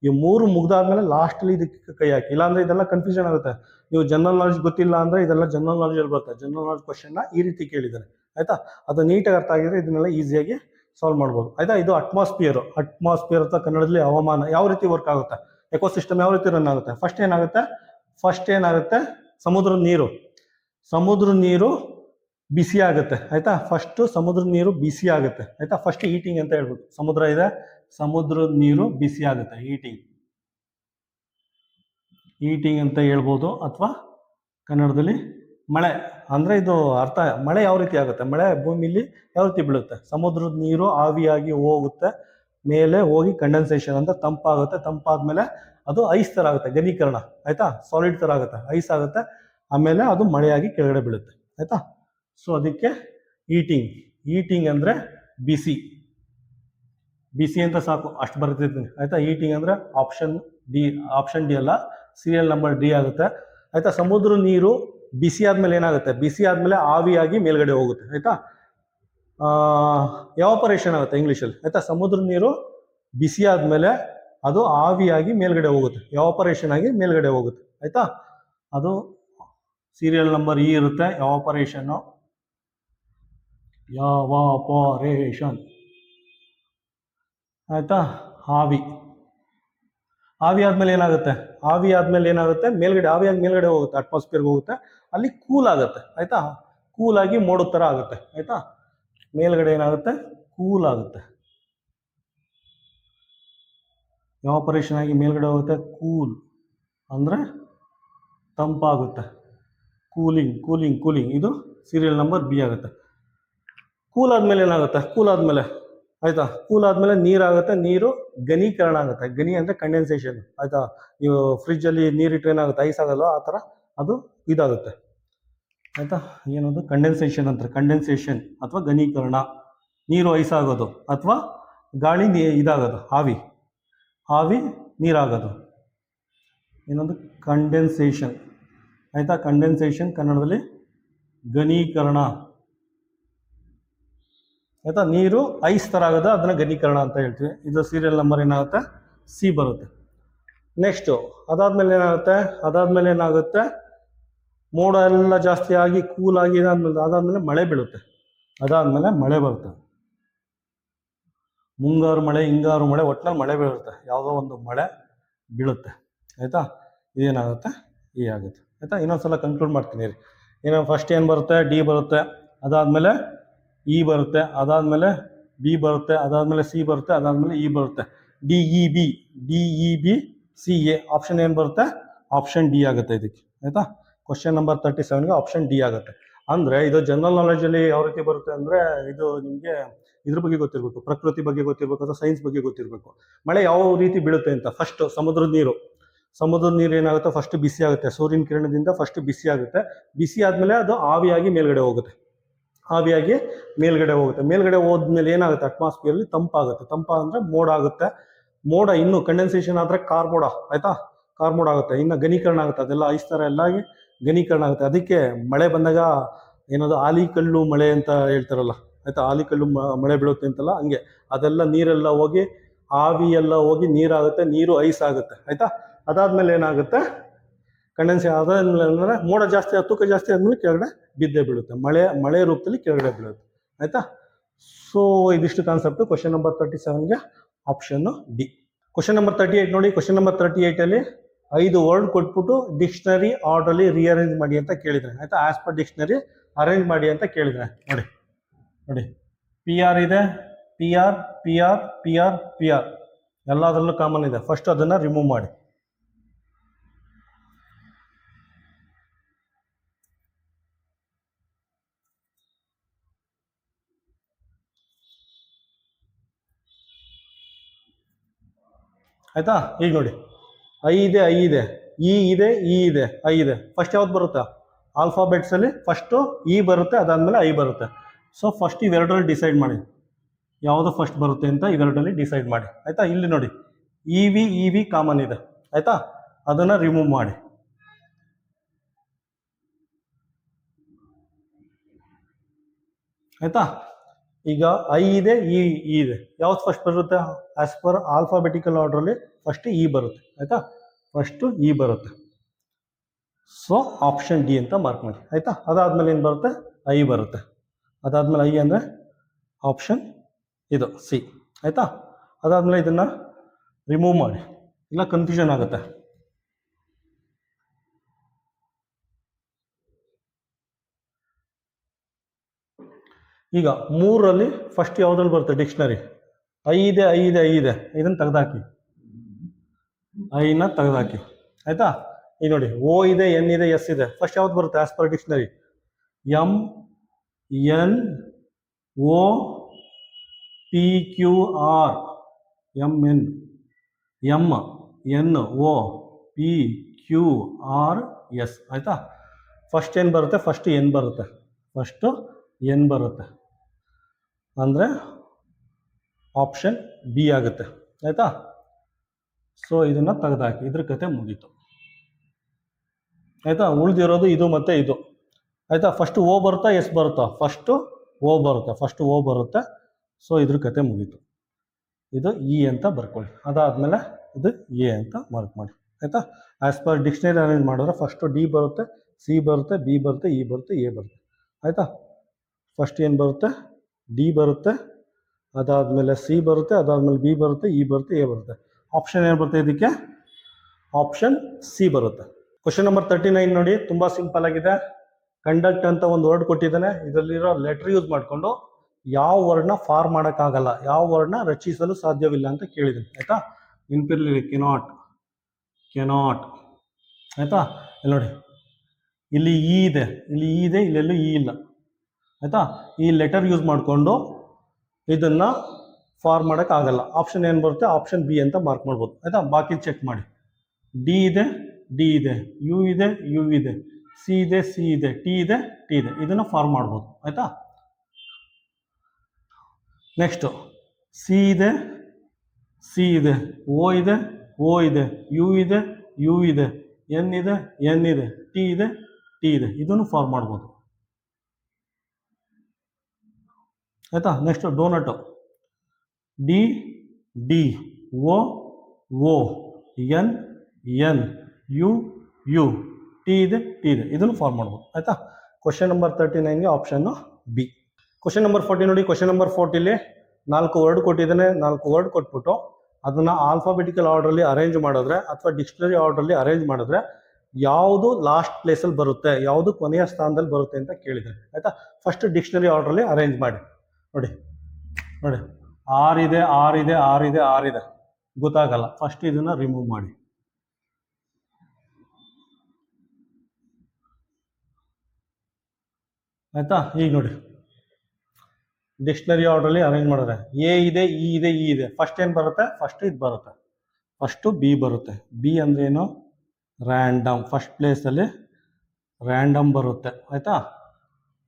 ಈ ಮೂರು ಮುಗ್ದಾದ್ಮೇಲೆ ಲಾಸ್ಟಲ್ಲಿ ಇದಕ್ಕೆ ಕೈ ಹಾಕಿ, ಇಲ್ಲಾಂದರೆ ಇದೆಲ್ಲ ಕನ್ಫ್ಯೂಷನ್ ಆಗುತ್ತೆ. ನೀವು ಜನರಲ್ ನಾಲೆಜ್ ಗೊತ್ತಿಲ್ಲ ಅಂದರೆ ಇದೆಲ್ಲ ಜನರಲ್ ನಾಲೆಜಲ್ಲಿ ಬರುತ್ತೆ. ಜನರಲ್ ನಾಲೆಜ್ ಕ್ವಶನ್ನ ಈ ರೀತಿ ಕೇಳಿದ್ದಾರೆ, ಆಯಿತಾ. ಅದು ನೀಟಾಗಿ ಅರ್ಥ ಆಗಿದ್ರೆ ಇದನ್ನೆಲ್ಲ ಈಸಿಯಾಗಿ ಸಾಲ್ವ್ ಮಾಡ್ಬೋದು, ಆಯಿತಾ. ಇದು ಅಟ್ಮಾಸ್ಫಿಯರ್ ಅಂತ ಕನ್ನಡದಲ್ಲಿ ಹವಾಮಾನ ಯಾವ ರೀತಿ ವರ್ಕ್ ಆಗುತ್ತೆ, ಎಕೋಸಿಸ್ಟಮ್ ಯಾವ ರೀತಿ ರನ್ ಆಗುತ್ತೆ. ಫಸ್ಟ್ ಏನಾಗುತ್ತೆ, ಸಮುದ್ರ ನೀರು ಬಿಸಿ ಆಗುತ್ತೆ, ಆಯಿತಾ. ಫಸ್ಟು ಸಮುದ್ರ ನೀರು ಬಿಸಿ ಆಗುತ್ತೆ, ಆಯಿತಾ. ಫಸ್ಟ್ ಹೀಟಿಂಗ್ ಅಂತ ಹೇಳ್ಬೋದು. ಸಮುದ್ರ ಇದೆ, ಸಮುದ್ರ ನೀರು ಬಿಸಿ ಆಗುತ್ತೆ, ಹೀಟಿಂಗ್ ಅಂತ ಹೇಳ್ಬೋದು. ಅಥವಾ ಕನ್ನಡದಲ್ಲಿ ಮಳೆ ಅಂದರೆ ಇದು ಅರ್ಥ, ಮಳೆ ಯಾವ ರೀತಿ ಆಗುತ್ತೆ, ಮಳೆ ಭೂಮಿಲಿ ಯಾವ ರೀತಿ ಬೀಳುತ್ತೆ. ಸಮುದ್ರದ ನೀರು ಆವಿಯಾಗಿ ಹೋಗುತ್ತೆ, ಮೇಲೆ ಹೋಗಿ ಕಂಡೆನ್ಸೇಷನ್ ಅಂತ ತಂಪಾಗುತ್ತೆ, ತಂಪಾದ್ಮೇಲೆ ಅದು ಐಸ್ ಥರ ಆಗುತ್ತೆ, ಘನೀಕರಣ, ಆಯಿತಾ. ಸಾಲಿಡ್ ಥರ ಆಗುತ್ತೆ, ಐಸ್ ಆಗುತ್ತೆ, ಆಮೇಲೆ ಅದು ಮಳೆಯಾಗಿ ಕೆಳಗಡೆ ಬೀಳುತ್ತೆ, ಆಯಿತಾ. ಸೊ ಅದಕ್ಕೆ ಈಟಿಂಗ್ ಅಂದರೆ ಬಿಸಿ ಅಂತ ಸಾಕು, ಅಷ್ಟು ಬರ್ತಿರ್ತೀನಿ, ಆಯಿತಾ. ಈಟಿಂಗ್ ಅಂದರೆ ಆಪ್ಷನ್ ಡಿ ಅಲ್ಲ, ಸೀರಿಯಲ್ ನಂಬರ್ D ಆಗುತ್ತೆ, ಆಯಿತಾ. ಸಮುದ್ರ ನೀರು ಬಿಸಿ ಆದಮೇಲೆ ಏನಾಗುತ್ತೆ, ಬಿಸಿ ಆದಮೇಲೆ ಆವಿಯಾಗಿ ಮೇಲ್ಗಡೆ ಹೋಗುತ್ತೆ, ಆಯಿತಾ. ಎವಾಪರೇಷನ್ ಆಗುತ್ತೆ ಇಂಗ್ಲೀಷಲ್ಲಿ, ಆಯಿತಾ. ಸಮುದ್ರ ನೀರು ಬಿಸಿ ಆದಮೇಲೆ ಅದು ಆವಿಯಾಗಿ ಮೇಲ್ಗಡೆ ಹೋಗುತ್ತೆ, ಎವಾಪರೇಷನ್ ಆಗಿ ಮೇಲ್ಗಡೆ ಹೋಗುತ್ತೆ, ಆಯಿತಾ. ಅದು ಸೀರಿಯಲ್ ನಂಬರ್ E ಇರುತ್ತೆ, ಎವಾಪರೇಷನ್, ಆಯಿತಾ. ಆವಿ ಆದಮೇಲೆ ಏನಾಗುತ್ತೆ, ಮೇಲ್ಗಡೆ ಆವಿಯಾಗಿ ಮೇಲ್ಗಡೆ ಹೋಗುತ್ತೆ, ಅಟ್ಮಾಸ್ಫಿಯರ್ಗೆ ಹೋಗುತ್ತೆ, ಅಲ್ಲಿ ಕೂಲ್ ಆಗುತ್ತೆ, ಆಯಿತಾ. ಕೂಲಾಗಿ ಮೋಡದ ಥರ ಆಗುತ್ತೆ, ಆಯಿತಾ. ಮೇಲ್ಗಡೆ ಏನಾಗುತ್ತೆ, ಕೂಲ್ ಆಗುತ್ತೆ, ಎವಾಪರೇಷನ್ ಆಗಿ ಮೇಲ್ಗಡೆ ಹೋಗುತ್ತೆ, ಕೂಲ್ ಅಂದರೆ ತಂಪಾಗುತ್ತೆ, ಕೂಲಿಂಗ್. ಇದು ಸೀರಿಯಲ್ ನಂಬರ್ B ಆಗುತ್ತೆ. ಕೂಲ್ ಆದಮೇಲೆ ಏನಾಗುತ್ತೆ, ಆಯಿತಾ. ಕೂಲ್ ಆದಮೇಲೆ ನೀರಾಗುತ್ತೆ, ನೀರು ಘನೀಕರಣ ಆಗುತ್ತೆ. ಘನಿ ಅಂದರೆ ಕಂಡೆನ್ಸೇಷನ್, ಆಯಿತಾ. ನೀವು ಫ್ರಿಜ್ಜಲ್ಲಿ ನೀರಿಟ್ಟರೆ ಏನಾಗುತ್ತೆ, ಐಸ್ ಆಗಲ್ಲ, ಆ ಥರ ಅದು ಇದಾಗುತ್ತೆ, ಆಯಿತಾ. ಏನದು ಕಂಡೆನ್ಸೇಷನ್ ಅಂತಾರೆ, ಕಂಡೆನ್ಸೇಷನ್ ಅಥವಾ ಘನೀಕರಣ. ನೀರು ಐಸ್ ಆಗೋದು ಅಥವಾ ಗಾಳಿ ಇದಾಗೋದು, ಆವಿ ನೀರಾಗೋದು, ಏನೊಂದು ಕಂಡೆನ್ಸೇಷನ್, ಆಯಿತಾ. ಕಂಡೆನ್ಸೇಷನ್ ಕನ್ನಡದಲ್ಲಿ ಘನೀಕರಣ, ಆಯಿತಾ. ನೀರು ಐಸ್ ಥರ ಆಗೋದು, ಅದನ್ನು ಘನೀಕರಣ ಅಂತ ಹೇಳ್ತೀವಿ. ಇದು ಸೀರಿಯಲ್ ನಂಬರ್ ಏನಾಗುತ್ತೆ, C ಬರುತ್ತೆ. ನೆಕ್ಸ್ಟು ಅದಾದಮೇಲೆ ಏನಾಗುತ್ತೆ, ಮೋಡ ಎಲ್ಲ ಜಾಸ್ತಿ ಆಗಿ ಕೂಲಾಗಿ ಅದಾದಮೇಲೆ ಮಳೆ ಬೀಳುತ್ತೆ, ಮಳೆ ಬರುತ್ತೆ. ಮುಂಗಾರು ಮಳೆ, ಹಿಂಗಾರು ಮಳೆ, ಒಟ್ಟಿನಲ್ಲಿ ಮಳೆ ಬೀಳುತ್ತೆ, ಯಾವುದೋ ಒಂದು ಮಳೆ ಬೀಳುತ್ತೆ, ಆಯಿತಾ. ಇದೇನಾಗುತ್ತೆ, E ಆಗುತ್ತೆ, ಆಯಿತಾ. ಇನ್ನೊಂದ್ಸಲ ಕನ್ಕ್ಲೂಡ್ ಮಾಡ್ತೀನಿ ರೀ. ಫಸ್ಟ್ ಏನು ಬರುತ್ತೆ, D ಬರುತ್ತೆ, ಅದಾದಮೇಲೆ E ಬರುತ್ತೆ, ಅದಾದಮೇಲೆ B ಬರುತ್ತೆ, ಅದಾದಮೇಲೆ C ಬರುತ್ತೆ, ಅದಾದಮೇಲೆ E ಬರುತ್ತೆ. DEBCA ಆಪ್ಷನ್ ಏನು ಬರುತ್ತೆ, ಆಪ್ಷನ್ D ಆಗುತ್ತೆ ಇದಕ್ಕೆ, ಆಯಿತಾ. ಕ್ವಶನ್ ನಂಬರ್ 37ಗೆ ಆಪ್ಷನ್ D ಆಗುತ್ತೆ. ಅಂದರೆ ಇದು ಜನರಲ್ ನಾಲೆಜಲ್ಲಿ ಯಾವ ರೀತಿ ಬರುತ್ತೆ ಅಂದರೆ, ಇದು ನಿಮಗೆ ಇದ್ರ ಬಗ್ಗೆ ಗೊತ್ತಿರಬೇಕು, ಪ್ರಕೃತಿ ಬಗ್ಗೆ ಗೊತ್ತಿರಬೇಕು ಅಥವಾ ಸೈನ್ಸ್ ಬಗ್ಗೆ ಗೊತ್ತಿರಬೇಕು. ಮಳೆ ಯಾವ ರೀತಿ ಬೀಳುತ್ತೆ ಅಂತ. ಫಸ್ಟ್ ಸಮುದ್ರದ ನೀರು ಏನಾಗುತ್ತೆ, ಫಸ್ಟ್ ಬಿಸಿ ಆಗುತ್ತೆ, ಸೂರ್ಯನ ಕಿರಣದಿಂದ ಫಸ್ಟ್ ಬಿಸಿ ಆಗುತ್ತೆ. ಬಿಸಿ ಆದಮೇಲೆ ಅದು ಆವಿಯಾಗಿ ಮೇಲ್ಗಡೆ ಹೋಗುತ್ತೆ. ಮೇಲ್ಗಡೆ ಹೋದ್ಮೇಲೆ ಏನಾಗುತ್ತೆ, ಅಟ್ಮಾಸ್ಫಿಯರ್ಲಿ ತಂಪ ಅಂದ್ರೆ ಮೋಡ ಆಗುತ್ತೆ. ಮೋಡ ಇನ್ನು ಕಂಡೆನ್ಸೇಷನ್ ಆದರೆ ಕಾರ್ಮೋಡ, ಆಯ್ತಾ, ಕಾರ್ಮೋಡ ಆಗುತ್ತೆ. ಇನ್ನು ಘನೀಕರಣ ಆಗುತ್ತೆ, ಅದೆಲ್ಲ ಐಸ್ ಥರ ಎಲ್ಲ ಆಗಿ ಘನೀಕರಣ ಆಗುತ್ತೆ. ಅದಕ್ಕೆ ಮಳೆ ಬಂದಾಗ ಏನದು ಆಲಿಕಲ್ಲು ಮಳೆ ಅಂತ ಹೇಳ್ತಾರಲ್ಲ, ಆಯ್ತಾ, ಆಲಿಕಲ್ಲು ಮಳೆ ಬೀಳುತ್ತೆ ಅಂತಲ್ಲ, ಹಂಗೆ ಅದೆಲ್ಲ ನೀರೆಲ್ಲ ಹೋಗಿ ಆವಿ ಎಲ್ಲ ಹೋಗಿ ನೀರಾಗುತ್ತೆ, ನೀರು ಐಸ್ ಆಗುತ್ತೆ, ಆಯ್ತಾ. ಅದಾದ್ಮೇಲೆ ಏನಾಗುತ್ತೆ, ಕಂಡೆನ್ಸ್ ಅದಾದ್ಮೇಲೆ ಅಂದರೆ ಮೋಡ ಜಾಸ್ತಿ, ತೂಕ ಜಾಸ್ತಿ ಆದ್ಮೇಲೆ ಕೆಳಗಡೆ ಬಿದ್ದೇ ಬೀಳುತ್ತೆ, ಮಳೆ ರೂಪದಲ್ಲಿ ಕೆಳಗಡೆ ಬೀಳುತ್ತೆ, ಆಯ್ತಾ. ಸೊ ಇದಿಷ್ಟು ಕಾನ್ಸೆಪ್ಟ್. ಕ್ವಶನ್ ನಂಬರ್ 37ಗೆ ಆಪ್ಷನ್ ಡಿ. ಕ್ವಶನ್ ನಂಬರ್ 38 ನೋಡಿ. ಕ್ವಶನ್ ನಂಬರ್ 38ಅಲ್ಲಿ 5 ವರ್ಡ್ ಕೊಟ್ಬಿಟ್ಟು ಡಿಕ್ಷನರಿ ಆರ್ಡರ್ಲಿ ರಿಅರೇಂಜ್ ಮಾಡಿ ಅಂತ ಕೇಳಿದ್ರೆ, ಆಯ್ತಾ. ಆಸ್ ಪರ್ ಡಿಕ್ಷನರಿ ಅರೇಂಜ್ ಮಾಡಿ ಅಂತ ಕೇಳಿದ್ರೆ, ನೋಡಿ ಪಿ ಆರ್ ಇದೆ, ಪಿ ಆರ್ ಎಲ್ಲದರಲ್ಲೂ ಕಾಮನ್ ಇದೆ. ಫಸ್ಟ್ ಅದನ್ನ ರಿಮೂವ್ ಮಾಡಿ. ಆಯ್ತಾ. ಈಗ ನೋಡಿ, ಐ ಇದೆ, ಇ ಇದೆ, ಐ ಇದೆ. ಫಸ್ಟ್ ಯಾವ್ದು ಬರುತ್ತೆ, ಆಲ್ಫಾಬೆಟ್ಸ್ ಅಲ್ಲಿ ಫಸ್ಟು ಇ ಬರುತ್ತೆ, ಅದಾದ್ಮೇಲೆ ಐ ಬರುತ್ತೆ. ಸೊ ಫಸ್ಟ್ ಇವೆರಡರಲ್ಲಿ ಡಿಸೈಡ್ ಮಾಡಿ ಯಾವುದು ಫಸ್ಟ್ ಬರುತ್ತೆ ಅಂತ, ಇವೆರಡರಲ್ಲಿ ಡಿಸೈಡ್ ಮಾಡಿ, ಆಯ್ತಾ. ಇಲ್ಲಿ ನೋಡಿ ಇ ವಿ ಕಾಮನ್ ಇದೆ, ಆಯ್ತಾ, ಅದನ್ನ ರಿಮೂವ್ ಮಾಡಿ. ಆಯ್ತಾ. ಈಗ ಐ ಇದೆ, ಇ ಇದೆ, ಯಾವ್ದು ಫಸ್ಟ್ ಬರುತ್ತೆ, ಆಸ್ ಪರ್ ಆಲ್ಫಾಬೆಟಿಕಲ್ ಆರ್ಡ್ರಲ್ಲಿ ಫಸ್ಟ್ ಇ ಬರುತ್ತೆ, ಆಯ್ತಾ, ಫಸ್ಟ್ ಇ ಬರುತ್ತೆ. ಸೊ ಆಪ್ಷನ್ ಡಿ ಅಂತ ಮಾರ್ಕ್ ಮಾಡಿ, ಆಯ್ತಾ. ಅದಾದ್ಮೇಲೆ ಏನು ಬರುತ್ತೆ, ಐ ಬರುತ್ತೆ. ಅದಾದ್ಮೇಲೆ ಐ ಅಂದರೆ ಆಪ್ಷನ್ ಇದು ಸಿ, ಆಯ್ತಾ. ಅದಾದ್ಮೇಲೆ ಇದನ್ನ ರಿಮೂವ್ ಮಾಡಿ, ಇಲ್ಲ ಕನ್ಫ್ಯೂಷನ್ ಆಗುತ್ತೆ. ಈಗ 3ರಲ್ಲಿ ಫಸ್ಟ್ ಯಾವ್ದ್ರಲ್ಲಿ ಬರುತ್ತೆ, ಡಿಕ್ಷನರಿ ಐ ಇದೆ, ಇದನ್ನ ತೆಗೆದಾಕಿ, ಐನ ತೆಗೆದಾಕಿ, ಆಯ್ತಾ. ಈಗ ನೋಡಿ ಓ ಇದೆ, ಎನ್ ಇದೆ, ಎಸ್ ಇದೆ. ಫಸ್ಟ್ ಯಾವ್ದು ಬರುತ್ತೆ as per dictionary, M N O P Q R, M N O P Q R S, ಆಯ್ತಾ. ಫಸ್ಟ್ ಏನು ಬರುತ್ತೆ, ಫಸ್ಟ್ ಎನ್ ಬರುತ್ತೆ, ಅಂದರೆ ಆಪ್ಷನ್ ಬಿ ಆಗುತ್ತೆ, ಆಯ್ತಾ. ಸೊ ಇದನ್ನ ತೆಗೆದಾಕಿ, ಇದ್ರ ಕತೆ ಮುಗೀತು, ಆಯ್ತಾ. ಉಳಿದಿರೋದು ಇದು ಮತ್ತೆ ಇದು, ಆಯ್ತಾ. ಫಸ್ಟ್ ಓ ಬರುತ್ತಾ, ಎಸ್ ಬರುತ್ತಾ, ಫಸ್ಟ್ ಓ ಬರುತ್ತೆ. ಸೊ ಇದ್ರ ಕತೆ ಮುಗೀತು. ಇದು ಇ ಅಂತ ಬರ್ಕೊಳ್ಳಿ. ಅದಾದ್ಮೇಲೆ ಇದು ಎ ಅಂತ ಮಾರ್ಕ್ ಮಾಡಿ, ಆಯ್ತಾ. ಆಸ್ ಪರ್ ಡಿಕ್ಷನರಿ ಅರೇಂಜ್ ಮಾಡಿದ್ರೆ ಫಸ್ಟ್ ಡಿ ಬರುತ್ತೆ, ಸಿ ಬರುತ್ತೆ, ಬಿ ಬರುತ್ತೆ, ಇ ಬರುತ್ತೆ, ಎ ಬರುತ್ತೆ, ಆಯ್ತಾ. ಫಸ್ಟ್ ಏನು ಬರುತ್ತೆ, ಡಿ ಬರುತ್ತೆ, ಅದಾದ್ಮೇಲೆ ಸಿ ಬರುತ್ತೆ, ಅದಾದ್ಮೇಲೆ ಬಿ ಬರುತ್ತೆ, ಇ ಬರುತ್ತೆ, ಎ ಬರುತ್ತೆ. ಆಪ್ಷನ್ ಏನು ಬರುತ್ತೆ ಇದಕ್ಕೆ, ಆಪ್ಷನ್ ಸಿ ಬರುತ್ತೆ. ಕ್ವಶನ್ ನಂಬರ್ 39 ನೋಡಿ, ತುಂಬಾ ಸಿಂಪಲ್ ಆಗಿದೆ. ಕಂಡಕ್ಟ್ ಅಂತ ಒಂದು ವರ್ಡ್ ಕೊಟ್ಟಿದ್ದಾನೆ, ಇದರಲ್ಲಿರೋ ಲೆಟರ್ ಯೂಸ್ ಮಾಡಿಕೊಂಡು ಯಾವ ವರ್ಡ್ನ ಫಾರ್ಮ್ ಮಾಡೋಕ್ಕಾಗಲ್ಲ, ಯಾವ ವರ್ಡ್ನ ರಚಿಸಲು ಸಾಧ್ಯವಿಲ್ಲ ಅಂತ ಕೇಳಿದ್ದೀನಿ, ಆಯ್ತಾ. ನೆನಪಿರಲಿ, ಕೆನಾಟ್, ಆಯ್ತಾ. ಇಲ್ಲಿ ನೋಡಿ, ಇಲ್ಲಿ ಇ ಇದೆ, ಇಲ್ಲೆಲ್ಲೂ ಇ ಇಲ್ಲ, ಆಯ್ತಾ. ಈ ಲೆಟರ್ ಯೂಸ್ ಮಾಡಿಕೊಂಡು ಇದನ್ನ ಫಾರ್ಮ್ ಮಾಡೋಕ್ಕಾಗಲ್ಲ. ಆಪ್ಷನ್ ಏನು ಬರುತ್ತೆ, ಆಪ್ಷನ್ ಬಿ ಅಂತ ಮಾರ್ಕ್ ಮಾಡ್ಬೋದು, ಆಯ್ತಾ. ಬಾಕಿ ಚೆಕ್ ಮಾಡಿ. ಡಿ ಇದೆ, ಯು ಇದೆ, ಸಿ ಇದೆ, ಟಿ ಇದೆ, ಇದನ್ನು ಫಾರ್ಮ್ ಮಾಡ್ಬೋದು, ಆಯ್ತಾ. ನೆಕ್ಸ್ಟ್ ಸಿ ಇದೆ, ಓ ಇದೆ, ಯು ಇದೆ, ಎನ್ ಇದೆ, ಟಿ ಇದೆ, ಇದನ್ನು ಫಾರ್ಮ್ ಮಾಡ್ಬೋದು, ಆಯ್ತಾ. Next donut, D O N U T ಇದೆ, ಇದನ್ನು ಫಾರ್ಮ್ ಮಾಡ್ಬೋದು, ಆಯ್ತಾ. ಕ್ವಶನ್ ನಂಬರ್ 39ಗೆ ಆಪ್ಷನ್ ಬಿ. ಕ್ವಶನ್ ನಂಬರ್ 40 ನೋಡಿ. ಕ್ವಶನ್ ನಂಬರ್ 40ಲಿ 4 ವರ್ಡ್ ಕೊಟ್ಟಿದ್ದಾನೆ. 4 ವರ್ಡ್ ಕೊಟ್ಬಿಟ್ಟು ಅದನ್ನ ಆಲ್ಫಾಬೆಟಿಕಲ್ ಆರ್ಡರ್ಲಿ ಅರೇಂಜ್ ಮಾಡಿದ್ರೆ ಅಥವಾ ಡಿಕ್ಷನರಿ ಆರ್ಡರ್ಲಿ ಅರೇಂಜ್ ಮಾಡಿದ್ರೆ ಯಾವುದು ಲಾಸ್ಟ್ ಪ್ಲೇಸಲ್ಲಿ ಬರುತ್ತೆ, ಯಾವುದು ಕೊನೆಯ ಸ್ಥಾನದಲ್ಲಿ ಬರುತ್ತೆ ಅಂತ ಕೇಳಿದ್ದಾರೆ, ಆಯ್ತಾ. ಫಸ್ಟ್ ಡಿಕ್ಷನರಿ ಆರ್ಡರ್ಲಿ ಅರೇಂಜ್ ಮಾಡಿ. ನೋಡಿ ಆರ್ ಇದೆ, ಗೊತ್ತಾಗಲ್ಲ. ಫಸ್ಟ್ ಇದನ್ನ ರಿಮೂವ್ ಮಾಡಿ, ಆಯ್ತಾ. ಈಗ ನೋಡಿ ಡಿಕ್ಷನರಿ ಆರ್ಡ್ರಲ್ಲಿ ಅರೇಂಜ್ ಮಾಡಿದ್ರೆ ಎ ಇದೆ, ಇ ಇದೆ, ಇ ಇದೆ. ಫಸ್ಟ್ ಏನು ಬರುತ್ತೆ? ಫಸ್ಟ್ ಇದು ಬರುತ್ತೆ. ಫಸ್ಟು ಬಿ ಬರುತ್ತೆ. ಬಿ ಅಂದ್ರೆ ಏನು? ರ್ಯಾಂಡಮ್. ಫಸ್ಟ್ ಪ್ಲೇಸಲ್ಲಿ ರ್ಯಾಂಡಮ್ ಬರುತ್ತೆ, ಆಯಿತಾ?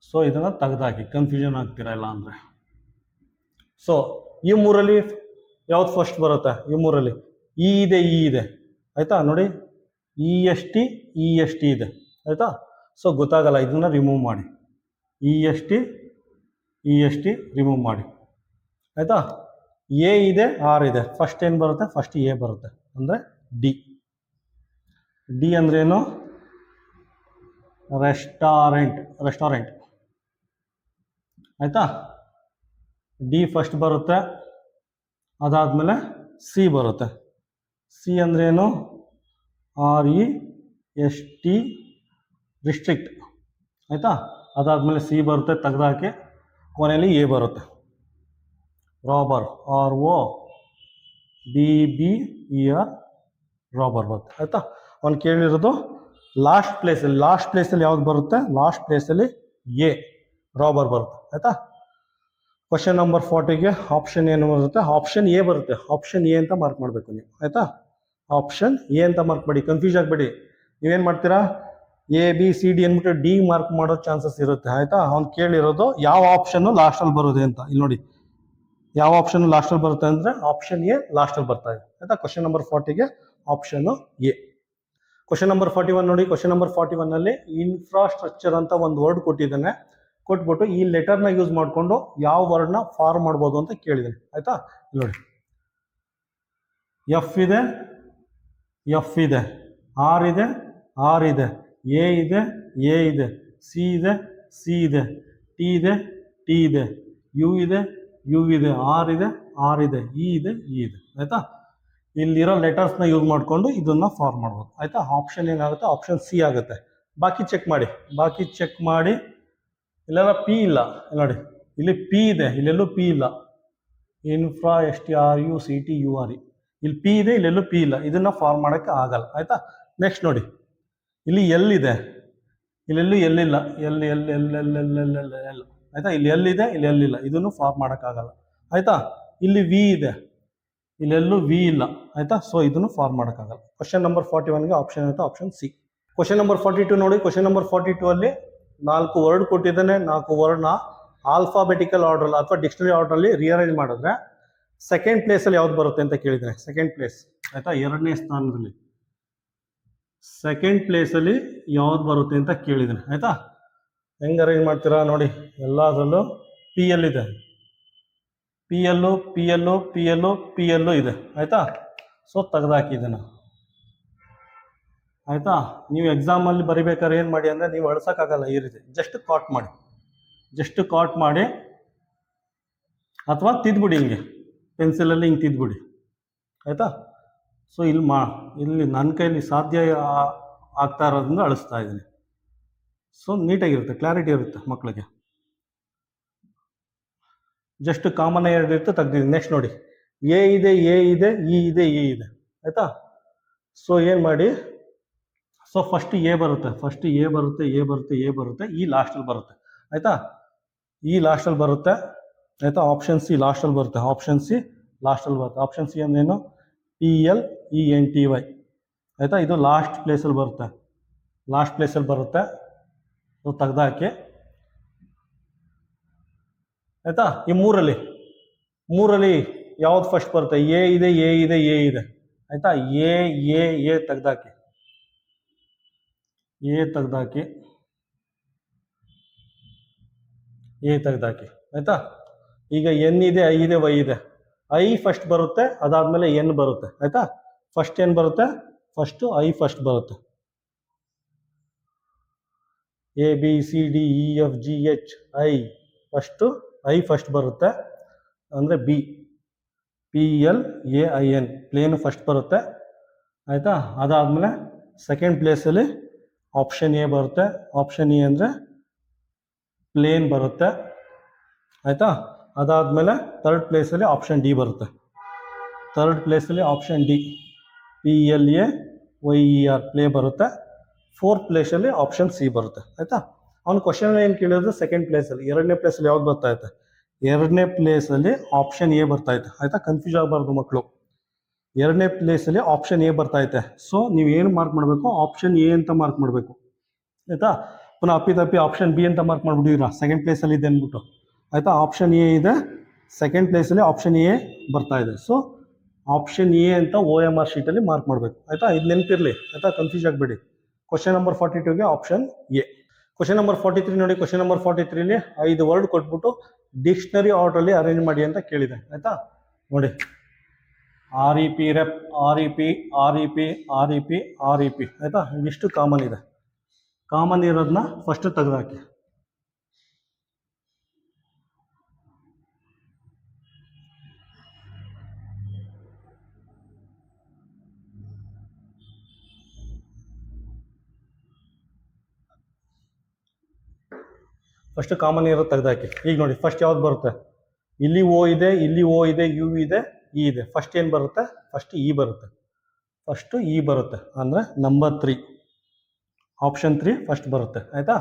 ಸೊ ಇದನ್ನು ತೆಗೆದಾಕಿ, ಕನ್ಫ್ಯೂಷನ್ ಆಗ್ತೀರಾ ಇಲ್ಲ ಅಂದರೆ. ಸೊ ಈ ಮೂರಲ್ಲಿ ಯಾವ್ದು ಫಸ್ಟ್ ಬರುತ್ತೆ? ಈ ಮೂರಲ್ಲಿ ಇ ಇದೆ, ಇ ಇದೆ, ಆಯಿತಾ? ನೋಡಿ, E S T, E S T ಇದೆ, ಆಯಿತಾ? ಸೊ ಗೊತ್ತಾಗಲ್ಲ, ಇದನ್ನು ರಿಮೂವ್ ಮಾಡಿ. E S T, E S T remove ಮಾಡಿ, ಆಯಿತಾ? ಎ ಇದೆ, ಆರ್ ಇದೆ. ಫಸ್ಟ್ ಏನು ಬರುತ್ತೆ? ಫಸ್ಟ್ ಎ ಬರುತ್ತೆ, ಅಂದರೆ ಡಿ. ಡಿ ಅಂದ್ರೇನು? ರೆಸ್ಟೋರೆಂಟ್. ರೆಸ್ಟೋರೆಂಟ್, ಆಯಿತಾ? ಡಿ ಫಸ್ಟ್ ಬರುತ್ತೆ. ಅದಾದಮೇಲೆ ಸಿ ಬರುತ್ತೆ. ಸಿ ಅಂದ್ರೇನು? R E S T, restrict, ಆಯಿತಾ? ಅದಾದಮೇಲೆ ಸಿ ಬರುತ್ತೆ, ತೆಗೆದಾಕಿ. ಕೊನೆಯಲ್ಲಿ ಎ ಬರುತ್ತೆ, robber. R O B B E R, robber ಬರುತ್ತೆ, ಆಯಿತಾ? ಅವ್ನು ಕೇಳಿರೋದು ಲಾಸ್ಟ್ ಪ್ಲೇಸಲ್ಲಿ ಯಾವ್ದು ಬರುತ್ತೆ? ಲಾಸ್ಟ್ ಪ್ಲೇಸಲ್ಲಿ ಎ, ರಾಬರ್ ಬರುತ್ತೆ, ಆಯಿತಾ? ಕ್ವಶನ್ ನಂಬರ್ 40ಗೆ ಆಪ್ಷನ್ ಏನು ಬರುತ್ತೆ? ಆಪ್ಷನ್ ಎ ಬರುತ್ತೆ. ಆಪ್ಷನ್ ಎ ಅಂತ ಮಾರ್ಕ್ ಮಾಡಬೇಕು ನೀವು, ಆಯಿತಾ? ಆಪ್ಷನ್ ಎ ಅಂತ ಮಾರ್ಕ್ ಮಾಡಿ, ಕನ್ಫ್ಯೂಸ್ ಆಗಬೇಡಿ. ನೀವೇನು ಮಾಡ್ತೀರಾ? ಎ ಬಿ ಸಿ ಡಿ ಅಂದ್ಬಿಟ್ಟು ಡಿ ಮಾರ್ಕ್ ಮಾಡೋ ಚಾನ್ಸಸ್ ಇರುತ್ತೆ, ಆಯಿತಾ? ಅವ್ನು ಕೇಳಿರೋದು ಯಾವ ಆಪ್ಷನ್ನು ಲಾಸ್ಟಲ್ಲಿ ಬರುತ್ತೆ ಅಂತ. ಇಲ್ಲಿ ನೋಡಿ, ಯಾವ ಆಪ್ಷನ್ ಲಾಸ್ಟಲ್ಲಿ ಬರುತ್ತೆ ಅಂದರೆ ಆಪ್ಷನ್ ಎ ಲಾಸ್ಟಲ್ಲಿ ಬರ್ತಾ ಇದೆ, ಆಯಿತಾ? ಕ್ವಶನ್ ನಂಬರ್ 40ಗೆ ಆಪ್ಷನ್ನು ಎ. ಕ್ವಶನ್ ನಂಬರ್ 41 ನೋಡಿ. ಕ್ವಶನ್ ನಂಬರ್ 41ನಲ್ಲಿ ಇನ್ಫ್ರಾಸ್ಟ್ರಕ್ಚರ್ ಅಂತ ಒಂದು ವರ್ಡ್ ಕೊಟ್ಟಿದ್ದಾನೆ. ಕೊಟ್ಬಿಟ್ಟು ಈ ಲೆಟರ್ನ ಯೂಸ್ ಮಾಡಿಕೊಂಡು ಯಾವ ವರ್ಡ್ನ ಫಾರ್ಮ್ ಮಾಡ್ಬೋದು ಅಂತ ಕೇಳಿದ್ದಾನೆ, ಆಯಿತಾ? ನೋಡಿ, ಎಫ್ ಇದೆ, ಎಫ್ ಇದೆ, ಆರ್ ಇದೆ, ಆರ್ ಇದೆ, ಎ ಇದೆ, ಎ ಇದೆ, ಸಿ ಇದೆ, ಸಿ ಇದೆ, ಟಿ ಇದೆ, ಟಿ ಇದೆ, ಯು ಇದೆ, ಯು ಇದೆ, ಆರ್ ಇದೆ, ಆರ್ ಇದೆ, ಇ ಇದೆ, ಇ ಇದೆ, ಆಯಿತಾ? ಇಲ್ಲಿರೋ ಲೆಟರ್ಸ್ನ ಯೂಸ್ ಮಾಡಿಕೊಂಡು ಇದನ್ನು ಫಾರ್ಮ್ ಮಾಡ್ಬೋದು, ಆಯಿತಾ? ಆಪ್ಷನ್ ಏನಾಗುತ್ತೆ? ಆಪ್ಷನ್ ಸಿ ಆಗುತ್ತೆ. ಬಾಕಿ ಚೆಕ್ ಮಾಡಿ, ಬಾಕಿ ಚೆಕ್ ಮಾಡಿ. ಇಲ್ಲೆಲ್ಲ ಪಿ ಇಲ್ಲ, ನೋಡಿ, ಇಲ್ಲಿ ಪಿ ಇದೆ, ಇಲ್ಲೆಲ್ಲೂ ಪಿ ಇಲ್ಲ. Infra S T R U C T U R E, ಇಲ್ಲಿ ಪಿ ಇದೆ, ಇಲ್ಲೆಲ್ಲೂ ಪಿ ಇಲ್ಲ. ಇದನ್ನು ಫಾರ್ಮ್ ಮಾಡೋಕ್ಕೆ ಆಗಲ್ಲ, ಆಯಿತಾ? ನೆಕ್ಸ್ಟ್ ನೋಡಿ, ಇಲ್ಲಿ ಎಲ್ ಇದೆ, ಇಲ್ಲೆಲ್ಲೂ ಎಲ್ಲಿಲ್ಲ. L L L L L L L L, ಆಯಿತಾ? ಇಲ್ಲಿ ಎಲ್ ಇದೆ, ಇಲ್ಲಿ ಎಲ್ಲಿಲ್ಲ. ಇದನ್ನು ಫಾರ್ಮ್ ಮಾಡೋಕ್ಕಾಗಲ್ಲ, ಆಯಿತಾ? ಇಲ್ಲಿ ವಿ ಇದೆ, ಇಲ್ಲೆಲ್ಲೂ ವಿ ಇಲ್ಲ, ಆಯಿತಾ? ಸೊ ಇದನ್ನು ಫಾರ್ಮ್ ಮಾಡೋಕ್ಕಾಗಲ್ಲ. ಕ್ವಶನ್ ನಂಬರ್ 41ಗೆ ಆಪ್ಷನ್ ಆಯಿತಾ? Option C. ಕ್ವಶನ್ ನಂಬರ್ 42 ನೋಡಿ. ಕ್ವಶನ್ ನಂಬರ್ 42 ಅಲ್ಲಿ 4 ವರ್ಡ್ ಕೊಟ್ಟಿದ್ದಾನೆ. 4 ವರ್ಡ್ನ ಆಲ್ಫಾಬೆಟಿಕಲ್ ಆರ್ಡರ್ ಅಥವಾ ಡಿಕ್ಷನರಿ ಆರ್ಡ್ರಲ್ಲಿ ರಿಅರೇಂಜ್ ಮಾಡಿದ್ರೆ ಸೆಕೆಂಡ್ ಪ್ಲೇಸಲ್ಲಿ ಯಾವ್ದು ಬರುತ್ತೆ ಅಂತ ಕೇಳಿದ್ದಾನೆ. ಸೆಕೆಂಡ್ ಪ್ಲೇಸ್, ಆಯಿತಾ? 2ನೇ ಸ್ಥಾನದಲ್ಲಿ ಸೆಕೆಂಡ್ ಪ್ಲೇಸಲ್ಲಿ ಯಾವ್ದು ಬರುತ್ತೆ ಅಂತ ಕೇಳಿದ್ದಾನೆ, ಆಯಿತಾ? ಹೆಂಗೆ ಅರೇಂಜ್ ಮಾಡ್ತೀರಾ ನೋಡಿ. ಎಲ್ಲದರಲ್ಲೂ ಪಿ ಎಲ್ ಇದೆ, ಪಿ ಎಲ್ಲು, ಪಿ ಎಲ್ಲು, ಪಿ ಎಲ್ಲು, ಪಿ ಎಲ್ಲು ಇದೆ, ಆಯಿತಾ? ಸೊ ತೆಗೆದಾಕಿದ್ದೇನೆ, ಆಯಿತಾ? ನೀವು ಎಕ್ಸಾಮಲ್ಲಿ ಬರಿಬೇಕಾದ್ರೆ ಏನು ಮಾಡಿ ಅಂದರೆ, ನೀವು ಅಳ್ಸೋಕ್ಕಾಗಲ್ಲ ಈ ರೀತಿ. ಜಸ್ಟ್ ಕಾಟ್ ಮಾಡಿ, ಜಸ್ಟ್ ಕಾಟ್ ಮಾಡಿ, ಅಥವಾ ತಿದ್ಬಿಡಿ, ಹಿಂಗೆ ಪೆನ್ಸಿಲಲ್ಲಿ ಹಿಂಗೆ ತಿದ್ಬಿಡಿ, ಆಯಿತಾ? ಸೊ ಇಲ್ಲಿ ನನ್ನ ಕೈಲಿ ಸಾಧ್ಯ ಆಗ್ತಾ ಇರೋದ್ರಿಂದ ಅಳಿಸ್ತಾ ಇದ್ದೀನಿ. ಸೊ ನೀಟಾಗಿರುತ್ತೆ, ಕ್ಲಾರಿಟಿ ಇರುತ್ತೆ ಮಕ್ಕಳಿಗೆ. ಜಸ್ಟ್ ಕಾಮನ್ ಎರಡು ಇರುತ್ತೆ, ತೆಗ್ದಿದ್ದೀನಿ. ನೆಕ್ಸ್ಟ್ ನೋಡಿ, ಎ ಇದೆ, ಎ ಇದೆ, ಇ ಇದೆ, ಇ ಇದೆ, ಆಯಿತಾ? ಸೊ ಏನು ಮಾಡಿ, ಸೊ ಫಸ್ಟ್ ಎ ಬರುತ್ತೆ, ಫಸ್ಟ್ ಎ ಬರುತ್ತೆ, ಎ ಬರುತ್ತೆ, ಎ ಬರುತ್ತೆ, ಇ ಲಾಸ್ಟಲ್ಲಿ ಬರುತ್ತೆ, ಆಯಿತಾ? ಇ ಲಾಸ್ಟಲ್ಲಿ ಬರುತ್ತೆ, ಆಯಿತಾ? ಆಪ್ಷನ್ ಸಿ ಲಾಸ್ಟಲ್ಲಿ ಬರುತ್ತೆ, ಆಪ್ಷನ್ ಸಿ ಲಾಸ್ಟಲ್ಲಿ ಬರುತ್ತೆ. ಆಪ್ಷನ್ ಸಿ ಅಂದ್ರೇನು? P L E N T Y, ಆಯಿತಾ? ಇದು ಲಾಸ್ಟ್ ಪ್ಲೇಸಲ್ಲಿ ಬರುತ್ತೆ, ಲಾಸ್ಟ್ ಪ್ಲೇಸಲ್ಲಿ ಬರುತ್ತೆ. ಸೊ ತೆಗ್ದಾಕಿ, ಆಯಿತಾ? ಈ ಮೂರಲ್ಲಿ ಯಾವ್ದು ಫಸ್ಟ್ ಬರುತ್ತೆ? ಎ ಇದೆ, ಎ ಇದೆ, ಎ ಇದೆ, ಆಯಿತಾ? ಎ ತೆಗ್ದಾಕಿ, ಎ ತೆಗ್ದಾಕಿ, ಎ ತೆಗ್ದಾಕಿ, ಆಯಿತಾ? ಈಗ ಎನ್ ಇದೆ, ಐ ಇದೆ, ವೈ ಇದೆ. ಐ ಫಸ್ಟ್ ಬರುತ್ತೆ, ಅದಾದಮೇಲೆ ಎನ್ ಬರುತ್ತೆ, ಆಯಿತಾ? ಫಸ್ಟ್ ಏನು ಬರುತ್ತೆ? ಫಸ್ಟು ಐ ಫಸ್ಟ್ ಬರುತ್ತೆ. A B C D E F G H I, first I first ಬರುತ್ತೆ, ಅಂದರೆ B, P L A I N, plain first ಬರುತ್ತೆ, ಆಯಿತಾ? ಅದಾದಮೇಲೆ ಸೆಕೆಂಡ್ ಪ್ಲೇಸಲ್ಲಿ ಆಪ್ಷನ್ ಎ ಬರುತ್ತೆ. ಆಪ್ಷನ್ ಎ ಅಂದರೆ ಪ್ಲೇನ್ ಬರುತ್ತೆ, ಆಯಿತಾ? ಅದಾದಮೇಲೆ ಥರ್ಡ್ ಪ್ಲೇಸಲ್ಲಿ ಆಪ್ಷನ್ ಡಿ ಬರುತ್ತೆ. ಥರ್ಡ್ ಪ್ಲೇಸಲ್ಲಿ option D, P L A Y E R, play ಬರುತ್ತೆ. ಫೋರ್ತ್ ಪ್ಲೇಸಲ್ಲಿ ಆಪ್ಷನ್ ಸಿ ಬರುತ್ತೆ, ಆಯಿತಾ? ಅವ್ನು ಕ್ವಶನ್ ಏನು ಕೇಳಿದ್ರೆ ಸೆಕೆಂಡ್ ಪ್ಲೇಸಲ್ಲಿ, 2ನೇ ಪ್ಲೇಸಲ್ಲಿ ಯಾವ್ದು ಬರ್ತಾ ಇದೆ? ಎರಡನೇ ಪ್ಲೇಸಲ್ಲಿ ಆಪ್ಷನ್ ಎ ಬರ್ತೈತೆ ಆಯಿತಾ, ಕನ್ಫ್ಯೂಸ್ ಆಗಬಾರ್ದು ಮಕ್ಕಳು. ಎರಡನೇ ಪ್ಲೇಸಲ್ಲಿ ಆಪ್ಷನ್ ಎ ಬರ್ತೈತೆ. ಸೊ ನೀವು ಏನು ಮಾರ್ಕ್ ಮಾಡಬೇಕು, ಆಪ್ಷನ್ ಎ ಅಂತ ಮಾರ್ಕ್ ಮಾಡಬೇಕು ಆಯಿತಾ. ಪುನಃ ಅಪ್ಪಿತಪ್ಪಿ ಆಪ್ಷನ್ ಬಿ ಅಂತ ಮಾರ್ಕ್ ಮಾಡಿಬಿಟ್ಟಿದ್ದೀರಾ, ಸೆಕೆಂಡ್ ಪ್ಲೇಸಲ್ಲಿ ಇದೆ ಅಂದ್ಬಿಟ್ಟು ಆಯಿತಾ. ಆಪ್ಷನ್ ಎ ಇದೆ, ಸೆಕೆಂಡ್ ಪ್ಲೇಸಲ್ಲಿ ಆಪ್ಷನ್ ಎ ಬರ್ತಾ ಇದೆ. ಸೊ ಆಪ್ಷನ್ ಎ ಅಂತ OMR ಶೀಟಲ್ಲಿ ಮಾರ್ಕ್ ಮಾಡಬೇಕು ಆಯಿತಾ. ಇದು ನೆನಪಿರಲಿ ಆಯಿತಾ, ಕನ್ಫ್ಯೂಸ್ ಆಗಬೇಡಿ. ಕ್ವಶನ್ ನಂಬರ್ 42ಗೆ ಆಪ್ಷನ್ ಎ. ಕ್ವಶನ್ ನಂಬರ್ 43 ನೋಡಿ. ಕ್ವಶನ್ ನಂಬರ್ 43ಲಿ 5 ವರ್ಡ್ ಕೊಟ್ಬಿಟ್ಟು ಡಿಕ್ಷನರಿ ಆರ್ಡ್ರಲ್ಲಿ ಅರೇಂಜ್ ಮಾಡಿ ಅಂತ ಕೇಳಿದೆ ಆಯಿತಾ. ನೋಡಿ, REP rep, REP REP REP REP ಆಯಿತಾ. ಇದಿಷ್ಟು ಕಾಮನ್ ಇದೆ. ಕಾಮನ್ ಇರೋದನ್ನ ಫಸ್ಟ್ ತೆಗೆದುಹಾಕಿ. ಫಸ್ಟ್ ಕಾಮನ್ ಇರೋದು ತೆಗೆದುಹಾಕಿ. ಈಗ ನೋಡಿ, ಫಸ್ಟ್ ಯಾವ್ದು ಬರುತ್ತೆ, ಇಲ್ಲಿ O ಇದೆ, ಇಲ್ಲಿ O ಇದೆ, U ಇದೆ, E ಇದೆ. ಫಸ್ಟ್ ಏನು ಬರುತ್ತೆ, ಫಸ್ಟ್ E ಬರುತ್ತೆ. ಫಸ್ಟು E ಬರುತ್ತೆ ಅಂದರೆ ನಂಬರ್ 3, ಆಪ್ಷನ್ 3 ಫಸ್ಟ್ ಬರುತ್ತೆ ಆಯಿತಾ.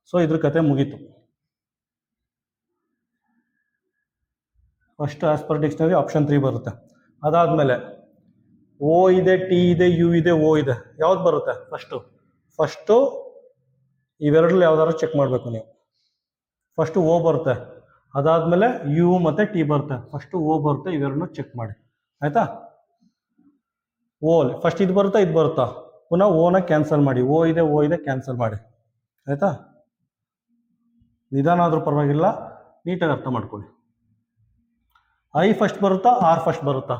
ಸೊ ಇದ್ರ ಕತೆ ಮುಗೀತು. First as per dictionary option 3 ಬರುತ್ತೆ. ಅದಾದಮೇಲೆ O ಇದೆ, T ಇದೆ, U ಇದೆ, O ಇದೆ, ಯಾವ್ದು ಬರುತ್ತೆ ಫಸ್ಟು ಇವೆರಡರಲ್ಲಿ ಯಾವ್ದಾದ್ರು ಚೆಕ್ ಮಾಡಬೇಕು ನೀವು. ಫಸ್ಟು O ಬರುತ್ತೆ, ಅದಾದಮೇಲೆ U ಮತ್ತು T ಬರುತ್ತೆ. ಫಸ್ಟು O ಬರುತ್ತೆ, ಇವೆರಡನ್ನೂ ಚೆಕ್ ಮಾಡಿ ಆಯಿತಾ. O ಫಸ್ಟ್ ಇದು ಬರುತ್ತಾ, ಇದು ಬರುತ್ತಾ, ಪುನಃ ಓನ ಕ್ಯಾನ್ಸಲ್ ಮಾಡಿ. O ಇದೆ ಕ್ಯಾನ್ಸಲ್ ಮಾಡಿ ಆಯಿತಾ. ನಿಧಾನ ಆದರೂ ಪರವಾಗಿಲ್ಲ, ನೀಟಾಗಿ ಅರ್ಥ ಮಾಡ್ಕೊಳ್ಳಿ. I ಫಸ್ಟ್ ಬರುತ್ತಾ, R ಫಸ್ಟ್ ಬರುತ್ತಾ,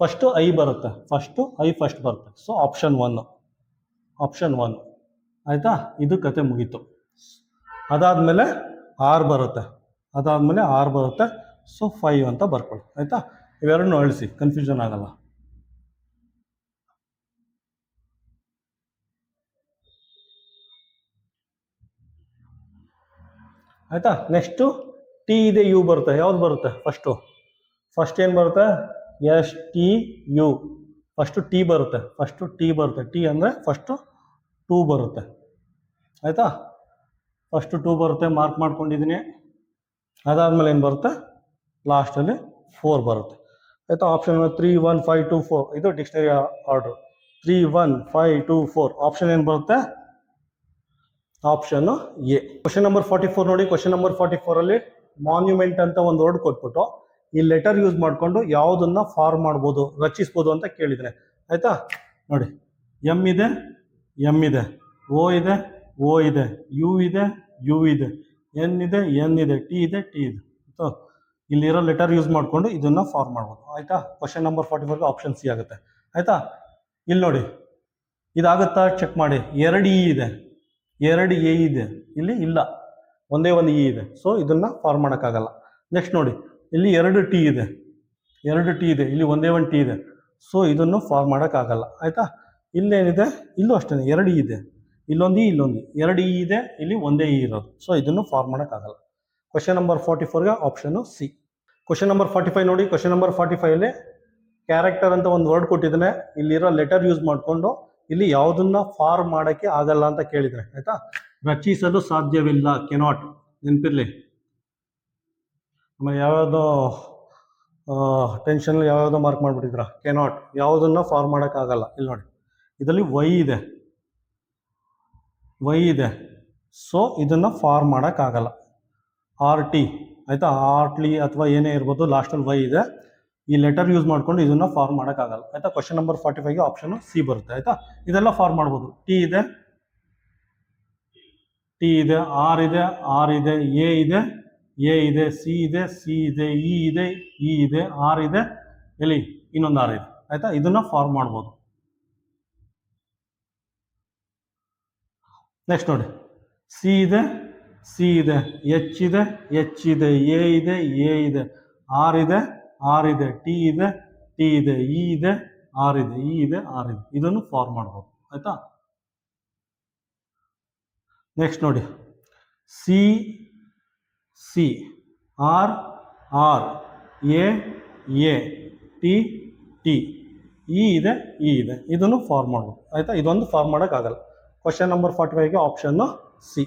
ಫಸ್ಟು I ಬರುತ್ತೆ, ಫಸ್ಟು I ಫಸ್ಟ್ ಬರುತ್ತೆ. ಸೊ ಆಪ್ಷನ್ 1 ಆಯಿತಾ. ಇದು ಕತೆ ಮುಗೀತು. ಅದಾದಮೇಲೆ R ಬರುತ್ತೆ, ಸೊ 5 ಅಂತ ಬರ್ಕೊಳ್ಳಿ ಆಯಿತಾ. ಇವೆರಡನ್ನೂ ಅಳಿಸಿ, ಕನ್ಫ್ಯೂಷನ್ ಆಗಲ್ಲ. ಆಯಿತಾ. ನೆಕ್ಸ್ಟು T ಇದೆ, U ಬರುತ್ತೆ, ಯಾವ್ದು ಬರುತ್ತೆ ಫಸ್ಟ್ ಏನು ಬರುತ್ತೆ, STU. ಫಸ್ಟು T ಬರುತ್ತೆ, T ಅಂದರೆ ಫಸ್ಟು 2 ಬರುತ್ತೆ ಆಯಿತಾ. ಫಸ್ಟು 2 ಬರುತ್ತೆ, ಮಾರ್ಕ್ ಮಾಡ್ಕೊಂಡಿದ್ದೀನಿ. ಅದಾದಮೇಲೆ ಏನು ಬರುತ್ತೆ, ಲಾಸ್ಟಲ್ಲಿ 4 ಬರುತ್ತೆ ಆಯಿತಾ. ಆಪ್ಷನ್ 3 1 5 2 4 ಇದು ಡಿಕ್ಷನರಿ ಆರ್ಡ್ರು. 3 1 5 2 4 ಆಪ್ಷನ್ ಏನು ಬರುತ್ತೆ, ಆಪ್ಷನ್ನು ಎ. ಕ್ವಶನ್ ನಂಬರ್ 44 ನೋಡಿ. ಕ್ವಶನ್ ನಂಬರ್ 44ಅಲ್ಲಿ ಮಾನ್ಯುಮೆಂಟ್ ಅಂತ ಒಂದು ವರ್ಡ್ ಕೊಟ್ಬಿಟ್ಟು ಈ ಲೆಟರ್ ಯೂಸ್ ಮಾಡಿಕೊಂಡು ಯಾವುದನ್ನ ಫಾರ್ಮ್ ಮಾಡ್ಬೋದು, ರಚಿಸ್ಬೋದು ಅಂತ ಕೇಳಿದರೆ ಆಯಿತಾ. ನೋಡಿ, M ಇದೆ, O ಇದೆ, U ಇದೆ, N ಇದೆ, T ಇದೆ. ಸೊ ಇಲ್ಲಿರೋ ಲೆಟರ್ ಯೂಸ್ ಮಾಡಿಕೊಂಡು ಇದನ್ನು ಫಾರ್ಮ್ ಮಾಡ್ಬೋದು ಆಯಿತಾ. ಕ್ವಶನ್ ನಂಬರ್ 44ಗೆ ಆಪ್ಷನ್ ಸಿ ಆಗುತ್ತೆ ಆಯಿತಾ. ಇಲ್ಲಿ ನೋಡಿ, ಇದಾಗುತ್ತಾ ಚೆಕ್ ಮಾಡಿ. 2 E ಇದೆ, 2 A ಇದೆ, ಇಲ್ಲಿ ಇಲ್ಲ, ಒಂದೇ ಒಂದು E ಇದೆ. ಸೊ ಇದನ್ನು ಫಾರ್ಮ್ ಮಾಡೋಕ್ಕಾಗಲ್ಲ. ನೆಕ್ಸ್ಟ್ ನೋಡಿ, ಇಲ್ಲಿ 2 T ಇದೆ, ಇಲ್ಲಿ ಒಂದೇ ಒಂದು T ಇದೆ. ಸೊ ಇದನ್ನು ಫಾರ್ಮ್ ಮಾಡೋಕ್ಕಾಗಲ್ಲ ಆಯಿತಾ. ಇಲ್ಲೇನಿದೆ, ಇಲ್ಲೂ ಅಷ್ಟೇ 2 E ಇದೆ, ಇಲ್ಲೊಂದು E, 2 E ಇದೆ, ಇಲ್ಲಿ ಒಂದೇ E ಇರೋದು. ಸೊ ಇದನ್ನು ಫಾರ್ಮ್ ಮಾಡೋಕ್ಕಾಗಲ್ಲ. ಕ್ವಶನ್ ನಂಬರ್ 44ಗೆ ಆಪ್ಷನ್ನು ಸಿ. ಕ್ವಶನ್ ನಂಬರ್ 45 ನೋಡಿ. ಕ್ವಶನ್ ನಂಬರ್ 45ಅಲ್ಲಿ ಕ್ಯಾರೆಕ್ಟರ್ ಅಂತ ಒಂದು ವರ್ಡ್ ಕೊಟ್ಟಿದ್ದಾನೆ. ಇಲ್ಲಿರೋ ಲೆಟರ್ ಯೂಸ್ ಮಾಡಿಕೊಂಡು ಇಲ್ಲಿ ಯಾವುದನ್ನ ಫಾರ್ಮ್ ಮಾಡೋಕ್ಕೆ ಆಗಲ್ಲ ಅಂತ ಕೇಳಿದರೆ ಆಯಿತಾ. ರಚಿಸಲು ಸಾಧ್ಯವಿಲ್ಲ, ಕೆನಾಟ್, ನೆನಪಿರಲಿ. ಆಮೇಲೆ ಯಾವ್ಯಾವುದೋ ಟೆನ್ಷನ್ ಯಾವ್ಯಾವುದೋ ಮಾರ್ಕ್ ಮಾಡಿಬಿಟ್ಟಿದ್ರ, ಕೆನಾಟ್, ಯಾವುದನ್ನ ಫಾರ್ಮ್ ಮಾಡೋಕ್ಕಾಗಲ್ಲ. ಇಲ್ಲಿ ನೋಡಿ, ಇದರಲ್ಲಿ ವೈ ಇದೆ, ಸೊ ಇದನ್ನು ಫಾರ್ಮ್ ಮಾಡೋಕ್ಕಾಗಲ್ಲ. RT ಆಯಿತಾ, ಆರ್ಟ್ಲಿ ಅಥವಾ ಏನೇ ಇರ್ಬೋದು, ಲಾಸ್ಟಲ್ಲಿ ವೈ ಇದೆ. ಈ ಲೆಟರ್ ಯೂಸ್ ಮಾಡ್ಕೊಂಡು ಇದನ್ನು ಫಾರ್ಮ್ ಮಾಡೋಕ್ಕಾಗಲ್ಲ ಆಯಿತಾ. ಕ್ವಶನ್ ನಂಬರ್ 45ಗೆ ಆಪ್ಷನ್ನು ಸಿ ಬರುತ್ತೆ ಆಯಿತಾ. ಇದೆಲ್ಲ ಫಾರ್ಮ್ ಮಾಡ್ಬೋದು. T ಇದೆ, R ಇದೆ, A ಇದೆ, C ಇದೆ, E ಇದೆ, R ಇದೆ, ಎಲ್ಲಿ ಇನ್ನೊಂದು R ಇದೆ ಆಯಿತಾ. ಇದನ್ನು ಫಾರ್ಮ್ ಮಾಡ್ಬೋದು. ನೆಕ್ಸ್ಟ್ ನೋಡಿ, C ಇದೆ, H ಇದೆ, A ಇದೆ, R ಇದೆ, T ಇದೆ, E ಇದೆ, R ಇದೆ, ಇದನ್ನು ಫಾರ್ಮ್ ಮಾಡ್ಬೋದು ಆಯಿತಾ. ನೆಕ್ಸ್ಟ್ ನೋಡಿ, C, R, A, T, E ಇದೆ, ಇದನ್ನು ಫಾರ್ಮ್ ಮಾಡ್ಬೋದು ಆಯಿತಾ. ಇದೊಂದು ಫಾರ್ಮ್ ಮಾಡೋಕ್ಕಾಗಲ್ಲ. ಕ್ವಶನ್ ನಂಬರ್ 45ಗೆ ಆಪ್ಷನ್ನು ಸಿ.